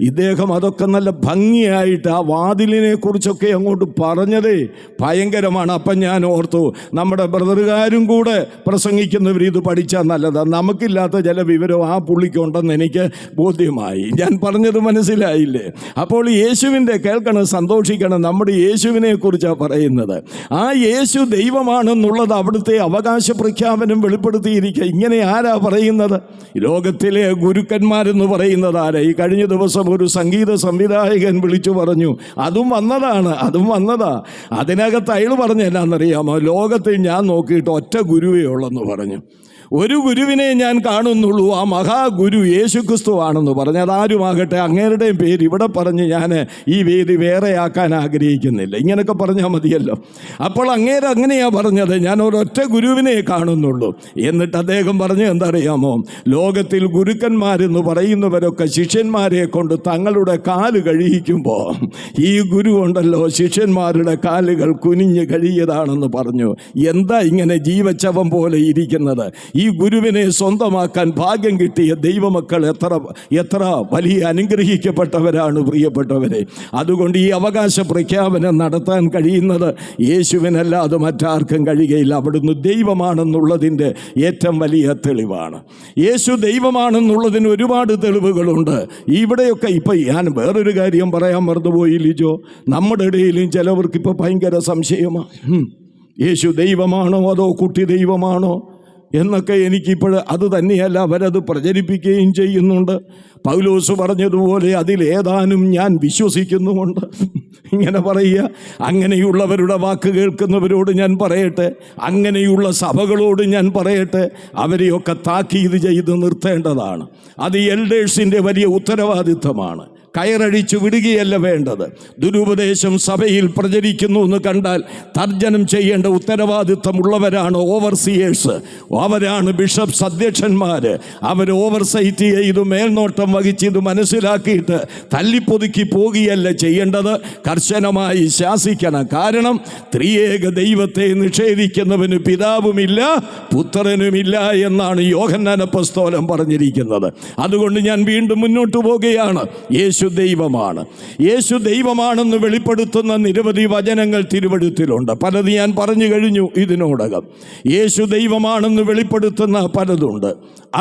A: ഇദ്ദേഹം അതൊക്കെ നല്ല ഭംഗിയായിട്ട് ആ വാതിലിനെ കുറിച്ചൊക്കെ അങ്ങോട്ട് അങ്ങോട്ട് പറഞ്ഞതേ ഭയങ്കരമാണ്. അപ്പം ഞാൻ ഓർത്തു, നമ്മുടെ ബ്രദറുകാരും കൂടെ പ്രസംഗിക്കുന്നവർ ഇത് പഠിച്ചാൽ നല്ലതാണ്. നമുക്കില്ലാത്ത ചില വിവരം ആ പുള്ളിക്കുണ്ടെന്ന് എനിക്ക് ബോധ്യമായി. ഞാൻ പറഞ്ഞത് മനസ്സിലായില്ലേ? അപ്പോൾ യേശുവിൻ്റെ കേൾക്കണം, സന്തോഷിക്കണം. നമ്മുടെ യേശുവിനെ കുറിച്ചാണ് പറയുന്നത്. ആ യേശു ദൈവമാണെന്നുള്ളത് അവിടുത്തെ അവകാശ പ്രഖ്യാപനം വെളിപ്പെടുത്തിയിരിക്കുക. ഇങ്ങനെ ആരാ പറയുന്നത്? ലോകത്തിലെ ഗുരുക്കന്മാരെന്ന് പറയുന്നത് ആരാ? ഈ കഴിഞ്ഞ ദിവസം ഒരു സംഗീത സംവിധായകൻ വിളിച്ചു പറഞ്ഞു, അതും വന്നതാ. അതിനകത്ത് അയാൾ പറഞ്ഞ എന്നാന്നറിയാമോ? ലോകത്തിൽ ഞാൻ നോക്കിയിട്ട് ഒറ്റ ഗുരുവേ ഉള്ളെന്ന് പറഞ്ഞു. ഒരു ഗുരുവിനെ ഞാൻ കാണുന്നുള്ളൂ, ആ മഹാഗുരു യേശുക്രിസ്തു ആണെന്ന് പറഞ്ഞു. അതാരുമാകട്ടെ, അങ്ങേരുടെയും പേര് ഇവിടെ പറഞ്ഞ് ഞാൻ ഈ വേദി വേറെയാക്കാൻ ആഗ്രഹിക്കുന്നില്ല. ഇങ്ങനെയൊക്കെ പറഞ്ഞാൽ മതിയല്ലോ. അപ്പോൾ അങ്ങനെയാണ് പറഞ്ഞത്, ഞാൻ ഒരൊറ്റ ഗുരുവിനെ കാണുന്നുള്ളൂ. എന്നിട്ട് അദ്ദേഹം പറഞ്ഞു എന്തറിയാമോ? ലോകത്തിൽ ഗുരുക്കന്മാരെന്ന് പറയുന്നവരൊക്കെ ശിഷ്യന്മാരെ കൊണ്ട് തങ്ങളുടെ കാല് കഴുകിക്കുമ്പോൾ ഈ ഗുരു ഉണ്ടല്ലോ ശിഷ്യന്മാരുടെ കാലുകൾ കുനിഞ്ഞ് കഴുകിയതാണെന്ന് പറഞ്ഞു. എന്താ ഇങ്ങനെ ജീവച്ചവം പോലെ ഇരിക്കുന്നത്? ഈ ഗുരുവിനെ സ്വന്തമാക്കാൻ ഭാഗ്യം കിട്ടിയ ദൈവമക്കൾ എത്ര വലിയ അനുഗ്രഹിക്കപ്പെട്ടവരാണ് പ്രിയപ്പെട്ടവരെ. അതുകൊണ്ട് ഈ അവകാശ പ്രഖ്യാപനം നടത്താൻ കഴിയുന്നത് യേശുവിനല്ലാതെ മറ്റാർക്കും കഴിയുകയില്ല. അവിടുന്ന് ദൈവമാണെന്നുള്ളതിൻ്റെ ഏറ്റവും വലിയ തെളിവാണ്. യേശു ദൈവമാണെന്നുള്ളതിന് ഒരുപാട് തെളിവുകളുണ്ട്. ഇവിടെയൊക്കെ ഇപ്പം ഞാൻ വേറൊരു കാര്യം പറയാൻ മറന്നുപോയി ലിജോ. നമ്മുടെ ഇടയിലും ചിലവർക്ക് ഇപ്പോൾ ഭയങ്കര സംശയമാണ്, യേശു ദൈവമാണോ അതോ കുട്ടി ദൈവമാണോ എന്നൊക്കെ. എനിക്കിപ്പോൾ അത് തന്നെയല്ല, അവരത് പ്രചരിപ്പിക്കുകയും ചെയ്യുന്നുണ്ട്. പൗലോസ് പറഞ്ഞതുപോലെ അതിലേതാനും ഞാൻ വിശ്വസിക്കുന്നുമുണ്ട്. ഇങ്ങനെ പറയുക. അങ്ങനെയുള്ളവരുടെ വാക്ക് കേൾക്കുന്നവരോട് ഞാൻ പറയട്ടെ, അങ്ങനെയുള്ള സഭകളോട് ഞാൻ പറയട്ടെ, അവരെയൊക്കെ താക്കീത് ചെയ്ത് നിർത്തേണ്ടതാണ്. അത് എൽഡേഴ്സിൻ്റെ വലിയ ഉത്തരവാദിത്വമാണ്. കയറഴിച്ചു വിടുകയല്ല വേണ്ടത്. ദുരുപദേശം സഭയിൽ പ്രചരിക്കുന്നു എന്ന് കണ്ടാൽ തർജ്ജനം ചെയ്യേണ്ട ഉത്തരവാദിത്വമുള്ളവരാണ് ഓവർസിയേഴ്സ്. അവരാണ് ബിഷപ്സ്, അധ്യക്ഷന്മാർ. അവർ ഓവർസൈറ്റ് ചെയ്ത് മേൽനോട്ടം വഹിച്ച് ഇത് മനസ്സിലാക്കിയിട്ട് തല്ലിപ്പൊതുക്കി പോകുകയല്ല ചെയ്യേണ്ടത്, കർശനമായി ശാസിക്കണം. കാരണം ത്രിയേക ദൈവത്തെ നിഷേധിക്കുന്നവന് പിതാവുമില്ല പുത്രനുമില്ല എന്നാണ് യോഹന്നാൻ അപ്പോസ്തലൻ പറഞ്ഞിരിക്കുന്നത്. അതുകൊണ്ട് ഞാൻ വീണ്ടും മുന്നോട്ട് പോകുകയാണ്. യേശു ദൈവമാണ്. യേശു ദൈവമാണെന്ന് വെളിപ്പെടുത്തുന്ന നിരവധി വചനങ്ങൾ തിരുവെഴുത്തിലുണ്ട്. പലത് ഞാൻ പറഞ്ഞു കഴിഞ്ഞു ഇതിനോടകം. യേശു ദൈവമാണെന്ന് വെളിപ്പെടുത്തുന്ന പലതുണ്ട്.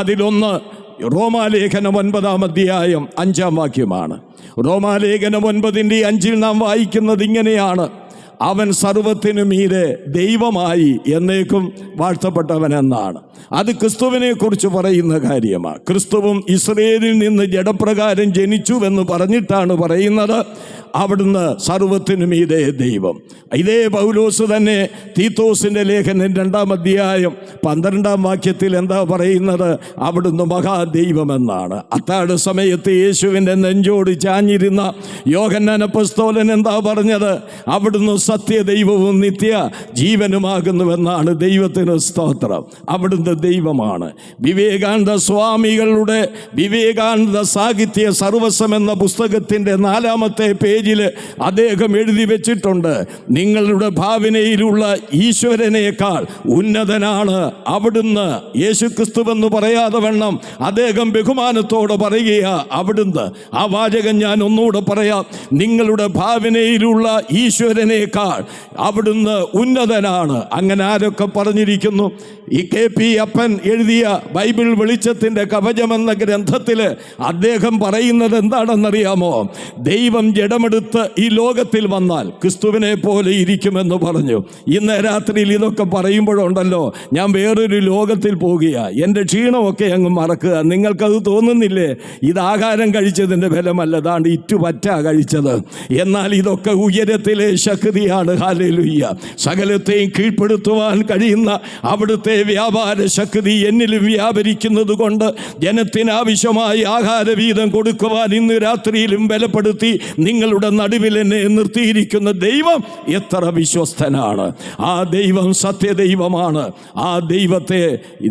A: അതിലൊന്ന് റോമാലേഖനം 9-ാം അധ്യായം 5-ാം വാക്യമാണ്. റോമാലേഖനം 9:5 നാം വായിക്കുന്നത് ഇങ്ങനെയാണ്: അവൻ സർവ്വത്തിനു മീതെ ദൈവമായി എന്നേക്കും വാഴ്ത്തപ്പെട്ടവനെന്നാണ്. അത് ക്രിസ്തുവിനെ കുറിച്ച് പറയുന്ന കാര്യമാണ്. ക്രിസ്തുവും ഇസ്രയേലിൽ നിന്ന് ജഡപ്രകാരം ജനിച്ചുവെന്ന് പറഞ്ഞിട്ടാണ് പറയുന്നത് അവിടുന്ന് സർവ്വത്തിനു മീതെ ദൈവം. ഇതേ പൗലോസ് തന്നെ തീത്തോസിൻ്റെ ലേഖനം 2-ാം അധ്യായം 12-ാം വാക്യത്തിൽ എന്താ പറയുന്നത്? അവിടുന്ന് മഹാദൈവമെന്നാണ്. അത്താഴ സമയത്ത് യേശുവിൻ്റെ നെഞ്ചോട് ചാഞ്ഞിരുന്ന യോഹന്നാൻ അപ്പോസ്തലൻ എന്താ പറഞ്ഞത്? അവിടുന്ന് സത്യദൈവവും നിത്യ ജീവനുമാകുന്നുവെന്നാണ്. ദൈവത്തിന് സ്തോത്രം. അവിടുന്ന് ദൈവമാണ്. വിവേകാനന്ദ സ്വാമികളുടെ വിവേകാനന്ദ സാഹിത്യ സർവസ്വം എന്ന പുസ്തകത്തിൻ്റെ 4-ാമത്തെ പേജിൽ അദ്ദേഹം എഴുതി വെച്ചിട്ടുണ്ട്, നിങ്ങളുടെ ഭാവനയിലുള്ള ഈശ്വരനേക്കാൾ ഉന്നതനാണ് അവിടുന്ന്. യേശുക്രിസ്തുവെന്ന് പറയാതെ വണ്ണം അദ്ദേഹം ബഹുമാനത്തോടെ പറയുക അവിടുന്ന്. ആ വാചകം ഞാൻ ഒന്നുകൂടെ പറയാം. നിങ്ങളുടെ ഭാവനയിലുള്ള ഈശ്വരനേക്കാൾ അവിടുന്ന് ഉന്നതനാണ്. അങ്ങനെ ആരൊക്കെ പറഞ്ഞിരിക്കുന്നു? ഈ KP അപ്പൻ എഴുതിയ ബൈബിൾ വെളിച്ചത്തിൻ്റെ കവചമെന്ന ഗ്രന്ഥത്തിൽ അദ്ദേഹം പറയുന്നത് എന്താണെന്നറിയാമോ? ദൈവം ജഡമെടുത്ത് ഈ ലോകത്തിൽ വന്നാൽ ക്രിസ്തുവിനെ പോലെ ഇരിക്കുമെന്ന് പറഞ്ഞു. ഇന്ന് രാത്രിയിൽ ഇതൊക്കെ പറയുമ്പോഴുണ്ടല്ലോ ഞാൻ വേറൊരു ലോകത്തിൽ പോകുക, എൻ്റെ ക്ഷീണമൊക്കെ അങ്ങ് മറക്കുക. നിങ്ങൾക്കത് തോന്നുന്നില്ലേ? ഇത് ആഹാരം കഴിച്ചതിൻ്റെ ഫലമല്ല, ദാണ്ട് ഇറ്റുപറ്റാ കഴിച്ചത്. എന്നാൽ ഇതൊക്കെ ഉയരത്തിലെ ശക്തിയാണ്. ഹല്ലേലൂയ. സകലത്തെയും കീഴ്പ്പെടുത്തുവാൻ കഴിയുന്ന അവിടുത്തെ വ്യാപാര ശക്തി എന്നിലും വ്യാപരിക്കുന്നത് കൊണ്ട് ജനത്തിനാവശ്യമായി ആഹാരവീതം കൊടുക്കുവാൻ ഇന്ന് രാത്രിയിലും ബലപ്പെടുത്തി നിങ്ങളുടെ നടുവിൽ എന്നെ നിർത്തിയിരിക്കുന്ന ദൈവം എത്ര വിശ്വസ്തനാണ്. ആ ദൈവം സത്യദൈവമാണ്. ആ ദൈവത്തെ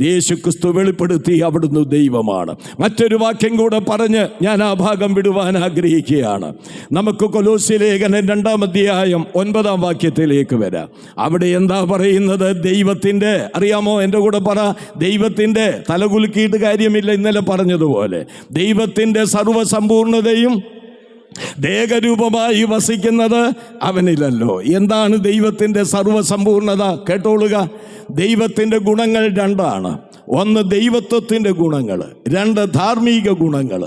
A: യേശുക്രിസ്തു വെളിപ്പെടുത്തി അവിടുന്ന് ദൈവമാണ്. മറ്റൊരു വാക്യം കൂടെ പറഞ്ഞ് ഞാൻ ആ ഭാഗം വിടുവാൻ ആഗ്രഹിക്കുകയാണ്. നമുക്ക് കൊലോസ്യ ലേഖനം 2-ാം അധ്യായം 9-ാം വാക്യത്തിലേക്ക് വരാം. അവിടെ എന്താ പറയുന്നത്? ദൈവത്തിൻ്റെ, അറിയാമോ? എൻ്റെ കൂടെ പറ. ദൈവത്തിൻ്റെ, തലകുലുക്കിയിട്ട് കാര്യമില്ല, ഇന്നലെ പറഞ്ഞതുപോലെ ദൈവത്തിൻ്റെ സർവ്വസമ്പൂർണതയും ദേഹരൂപമായി വസിക്കുന്നത് അവനിലല്ലോ. എന്താണ് ദൈവത്തിൻ്റെ സർവ്വസമ്പൂർണത? കേട്ടോളുക. ദൈവത്തിൻ്റെ ഗുണങ്ങൾ രണ്ടാണ്. ഒന്ന് ദൈവത്വത്തിൻ്റെ ഗുണങ്ങൾ, രണ്ട് ധാർമ്മിക ഗുണങ്ങൾ.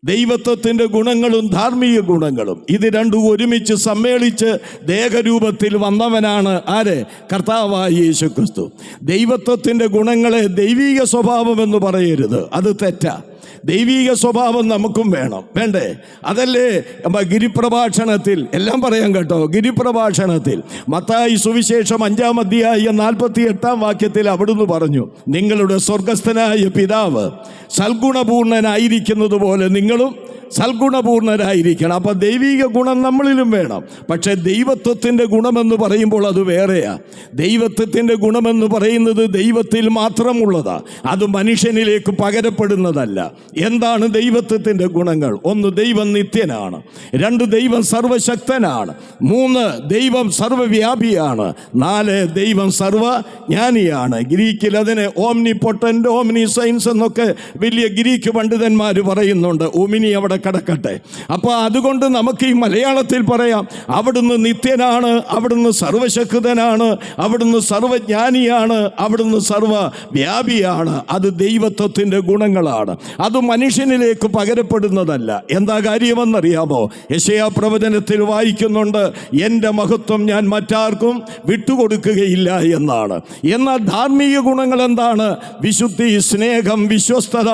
A: ദൈവത്വത്തിൻ്റെ ഗുണങ്ങളും ധാർമ്മിക ഗുണങ്ങളും ഇത് രണ്ടും ഒരുമിച്ച് സമ്മേളിച്ച് ദേഹരൂപത്തിൽ വന്നവനാണ് ആര്? കർത്താവായ യേശുക്രിസ്തു. ദൈവത്വത്തിൻ്റെ ഗുണങ്ങളെ ദൈവിക സ്വഭാവമെന്ന് പറയരുത്, അത് തെറ്റാ. ദൈവിക സ്വഭാവം നമുക്കും വേണം, വേണ്ടേ? അതല്ലേ ഗിരിപ്രഭാഷണത്തിൽ എല്ലാം പറയാം കേട്ടോ. ഗിരിപ്രഭാഷണത്തിൽ മത്തായി സുവിശേഷം 5-ാം അധ്യായം 48-ാം വാക്യത്തിൽ അവിടുന്ന് പറഞ്ഞു, നിങ്ങളുടെ സ്വർഗസ്ഥനായ പിതാവ് സൽഗുണപൂർണനായിരിക്കുന്നത് പോലെ നിങ്ങളും സൽഗുണപൂർണരായിരിക്കണം. അപ്പം ദൈവിക ഗുണം നമ്മളിലും വേണം. പക്ഷേ ദൈവത്വത്തിൻ്റെ ഗുണമെന്ന് പറയുമ്പോൾ അത് വേറെയാ. ദൈവത്വത്തിൻ്റെ ഗുണമെന്ന് പറയുന്നത് ദൈവത്തിൽ മാത്രമുള്ളതാ, അത് മനുഷ്യനിലേക്ക് പകരപ്പെടുന്നതല്ല. എന്താണ് ദൈവത്വത്തിൻ്റെ ഗുണങ്ങൾ? ഒന്ന്, ദൈവം നിത്യനാണ്. രണ്ട്, ദൈവം സർവശക്തനാണ്. മൂന്ന്, ദൈവം സർവവ്യാപിയാണ്. നാല്, ദൈവം സർവജ്ഞാനിയാണ്. ഗ്രീക്കിൽ അതിനെ ഓംനി പൊട്ടൻ്റ്, ഓംനി സയൻസ് എന്നൊക്കെ വലിയ ഗ്രീക്ക് പണ്ഡിതന്മാർ പറയുന്നുണ്ട്. ഒമിനി അവിടെ കിടക്കട്ടെ. അപ്പോൾ അതുകൊണ്ട് നമുക്ക് ഈ മലയാളത്തിൽ പറയാം, അവിടുന്ന് നിത്യനാണ്, അവിടുന്ന് സർവശക്തനാണ്, അവിടുന്ന് സർവജ്ഞാനിയാണ്, അവിടുന്ന് സർവവ്യാപിയാണ്. അത് ദൈവത്വത്തിൻ്റെ ഗുണങ്ങളാണ്, അത് മനുഷ്യനിലേക്ക് പകരപ്പെടുന്നതല്ല. എന്താ കാര്യമെന്നറിയാമോ? യെശയ്യാ പ്രവചനത്തിൽ വായിക്കുന്നുണ്ട്, എൻ്റെ മഹത്വം ഞാൻ മറ്റാർക്കും വിട്ടുകൊടുക്കുകയില്ല എന്നാണ്. എന്നാൽ ധാർമ്മിക ഗുണങ്ങൾ എന്താണ്? വിശുദ്ധി, സ്നേഹം, വിശ്വസ്തത,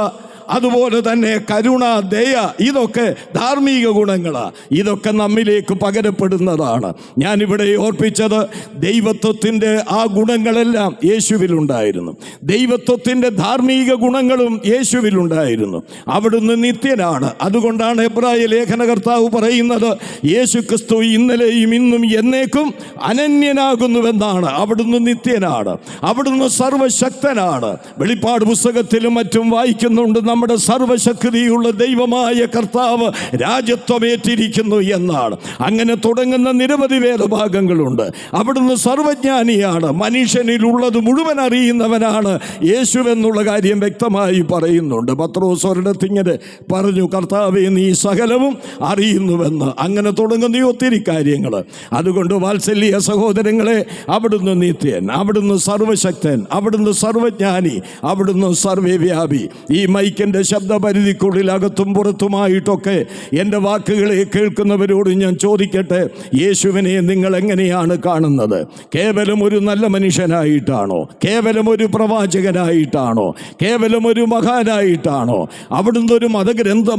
A: അതുപോലെ തന്നെ കരുണ, ദയ, ഇതൊക്കെ ധാർമ്മിക ഗുണങ്ങളാണ്. ഇതൊക്കെ നമ്മിലേക്ക് പകരപ്പെടുന്നതാണ്. ഞാനിവിടെ ഓർപ്പിച്ചത് ദൈവത്വത്തിൻ്റെ ആ ഗുണങ്ങളെല്ലാം യേശുവിലുണ്ടായിരുന്നു. ദൈവത്വത്തിൻ്റെ ധാർമ്മിക ഗുണങ്ങളും യേശുവിലുണ്ടായിരുന്നു. അവിടുന്ന് നിത്യനാണ്. അതുകൊണ്ടാണ് എബ്രായ ലേഖനകർത്താവ് പറയുന്നത്, യേശു ക്രിസ്തു ഇന്നലെയും ഇന്നും എന്നേക്കും അനന്യനാകുന്നുവെന്നാണ്. അവിടുന്ന് നിത്യനാണ്, അവിടുന്ന് സർവശക്തനാണ്. വെളിപ്പാട് പുസ്തകത്തിലും മറ്റും വായിക്കുന്നുണ്ട്, നമ്മുടെ സർവശക്തിയുള്ള ദൈവമായ കർത്താവ് രാജത്വമേറ്റിരിക്കുന്നു എന്നാണ്. അങ്ങനെ തുടങ്ങുന്ന നിരവധി വേദഭാഗങ്ങളുണ്ട്. അവിടുന്ന് സർവജ്ഞാനിയാണ്, മനുഷ്യനിലുള്ളത് മുഴുവൻ അറിയുന്നവനാണ് യേശുവെന്നുള്ള കാര്യം വ്യക്തമായി പറയുന്നുണ്ട്. പത്രോസ് ഒരിടത്തിങ്ങനെ പറഞ്ഞു, കർത്താവേ നീ സകലവും അറിയുന്നുവെന്ന്. അങ്ങനെ തുടങ്ങുന്ന ഒത്തിരി കാര്യങ്ങൾ. അതുകൊണ്ട് വാത്സല്യ സഹോദരങ്ങളെ, അവിടുന്ന് നിത്യൻ, അവിടുന്ന് സർവശക്തൻ, അവിടുന്ന് സർവജ്ഞാനി, അവിടുന്ന് സർവ്വവ്യാപി. ഈ മൈക്കിൻ്റെ ശബ്ദപരിധിക്കുള്ളിൽ അകത്തും പുറത്തുമായിട്ടൊക്കെ എൻ്റെ വാക്കുകളെ കേൾക്കുന്നവരോട് ഞാൻ ചോദിക്കട്ടെ, യേശുവിനെ നിങ്ങൾ എങ്ങനെയാണ് കാണുന്നത്? കേവലം ഒരു നല്ല മനുഷ്യനായിട്ടാണോ? കേവലം ഒരു പ്രവാചകനായിട്ടാണോ? കേവലം ഒരു മഹാനായിട്ടാണോ? അവിടുന്ന് ഒരു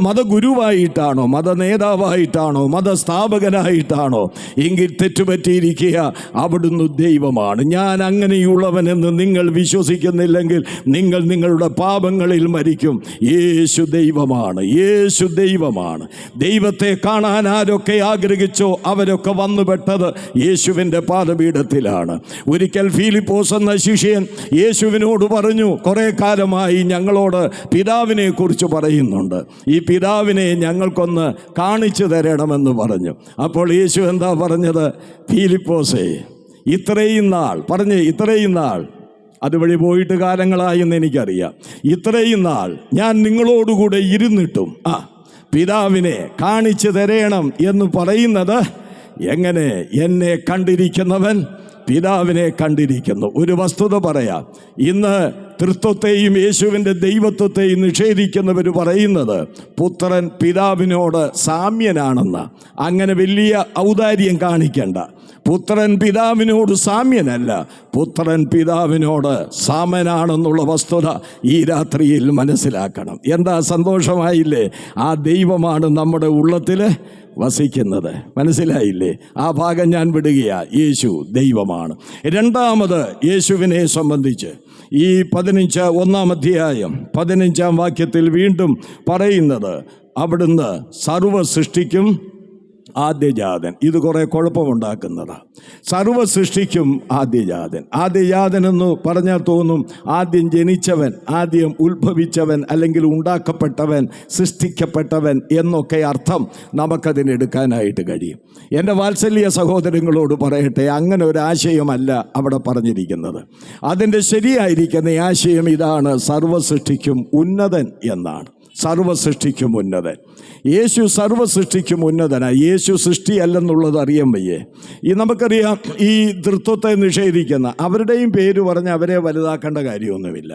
A: മതഗുരുവായിട്ടാണോ? മതനേതാവായിട്ടാണോ? മതസ്ഥാപകനായിട്ടാണോ? എങ്കിൽ തെറ്റുപറ്റിയിരിക്കുക. അവിടുന്ന് ദൈവമാണ്. ഞാൻ അങ്ങനെയുള്ളവനെന്ന് നിങ്ങൾ വിശ്വസിക്കുന്നില്ലെങ്കിൽ നിങ്ങൾ നിങ്ങളുടെ പാപങ്ങളിൽ മരിക്കും. യേശു ദൈവമാണ്, യേശു ദൈവമാണ്. ദൈവത്തെ കാണാൻ ആരൊക്കെ ആഗ്രഹിച്ചോ അവരൊക്കെ വന്നുപെട്ടത് യേശുവിൻ്റെ പാദപീഠത്തിലാണ്. ഒരിക്കൽ ഫിലിപ്പോസ് എന്ന ശിഷ്യൻ യേശുവിനോട് പറഞ്ഞു, കുറേ കാലമായി ഞങ്ങളോട് പിതാവിനെ കുറിച്ച് പറയുന്നുണ്ട്, ഈ പിതാവിനെ ഞങ്ങൾക്കൊന്ന് കാണിച്ചു തരണമെന്ന് പറഞ്ഞു. അപ്പോൾ യേശു എന്താ പറഞ്ഞത്? ഫിലിപ്പോസേ, ഇത്രയും നാൾ അതുവഴി പോയിട്ട് കാലങ്ങളായെന്ന് എനിക്കറിയാം. ഇത്രയും നാൾ ഞാൻ നിങ്ങളോടുകൂടെ ഇരുന്നിട്ടും പിതാവിനെ കാണിച്ചു തരേണം എന്ന് പറയുന്നത് എങ്ങനെ? എന്നെ കണ്ടിരിക്കുന്നവൻ പിതാവിനെ കണ്ടിരിക്കുന്നു. ഒരു വസ്തുത പറയാം. ഇന്ന് തൃത്വത്തെയും യേശുവിൻ്റെ ദൈവത്വത്തെയും നിഷേധിക്കുന്നവർ പറയുന്നത് പുത്രൻ പിതാവിനോട് സാമ്യനാണെന്ന്. അങ്ങനെ വലിയ ഔദാര്യം കാണിക്കണ്ട. പുത്രൻ പിതാവിനോട് സാമ്യനല്ല, പുത്രൻ പിതാവിനോട് സാമനാണെന്നുള്ള വസ്തുത ഈ രാത്രിയിൽ മനസ്സിലാക്കണം. എന്താ സന്തോഷമായില്ലേ? ആ ദൈവമാണ് നമ്മുടെ ഉള്ളത്തിൽ വസിക്കുന്നത്. മനസ്സിലായില്ലേ? ആ ഭാഗം ഞാൻ വിടുകയാ. യേശു ദൈവമാണ്. രണ്ടാമത് യേശുവിനെ സംബന്ധിച്ച് ഈ 1-ാം അധ്യായം 15-ാം വാക്യത്തിൽ വീണ്ടും പറയുന്നത്, അവിടുന്ന് സർവ്വ സൃഷ്ടിക്കും ആദ്യജാതൻ. ഇത് കുറേ കുഴപ്പമുണ്ടാക്കുന്നതാണ്. സർവ്വ സൃഷ്ടിക്കും ആദ്യജാതൻ. ആദ്യജാതൻ എന്ന് പറഞ്ഞാൽ തോന്നും ആദ്യം ജനിച്ചവൻ, ആദ്യം ഉത്ഭവിച്ചവൻ, അല്ലെങ്കിൽ ഉണ്ടാക്കപ്പെട്ടവൻ, സൃഷ്ടിക്കപ്പെട്ടവൻ എന്നൊക്കെ അർത്ഥം നമുക്കതിനെടുക്കാനായിട്ട് കഴിയും. എൻ്റെ വാത്സല്യ സഹോദരങ്ങളോട് പറയട്ടെ, അങ്ങനെ ഒരു ആശയമല്ല അവിടെ പറഞ്ഞിരിക്കുന്നത്. അതിൻ്റെ ശരിയായിരിക്കുന്ന ആശയം ഇതാണ്: സർവ്വ സൃഷ്ടിക്കും ഉന്നതൻ എന്നാണ്. സർവ്വ സൃഷ്ടിക്കും ഉന്നതൻ. യേശു സർവ്വ സൃഷ്ടിക്കും ഉന്നതനാണ്. യേശു സൃഷ്ടിയല്ലെന്നുള്ളത് അറിയാൻ വയ്യേ. നമുക്കറിയാം, ഈ തൃത്വത്തെ നിഷേധിക്കുന്ന അവരുടെയും പേര് പറഞ്ഞ് അവരെ വലുതാക്കേണ്ട കാര്യമൊന്നുമില്ല.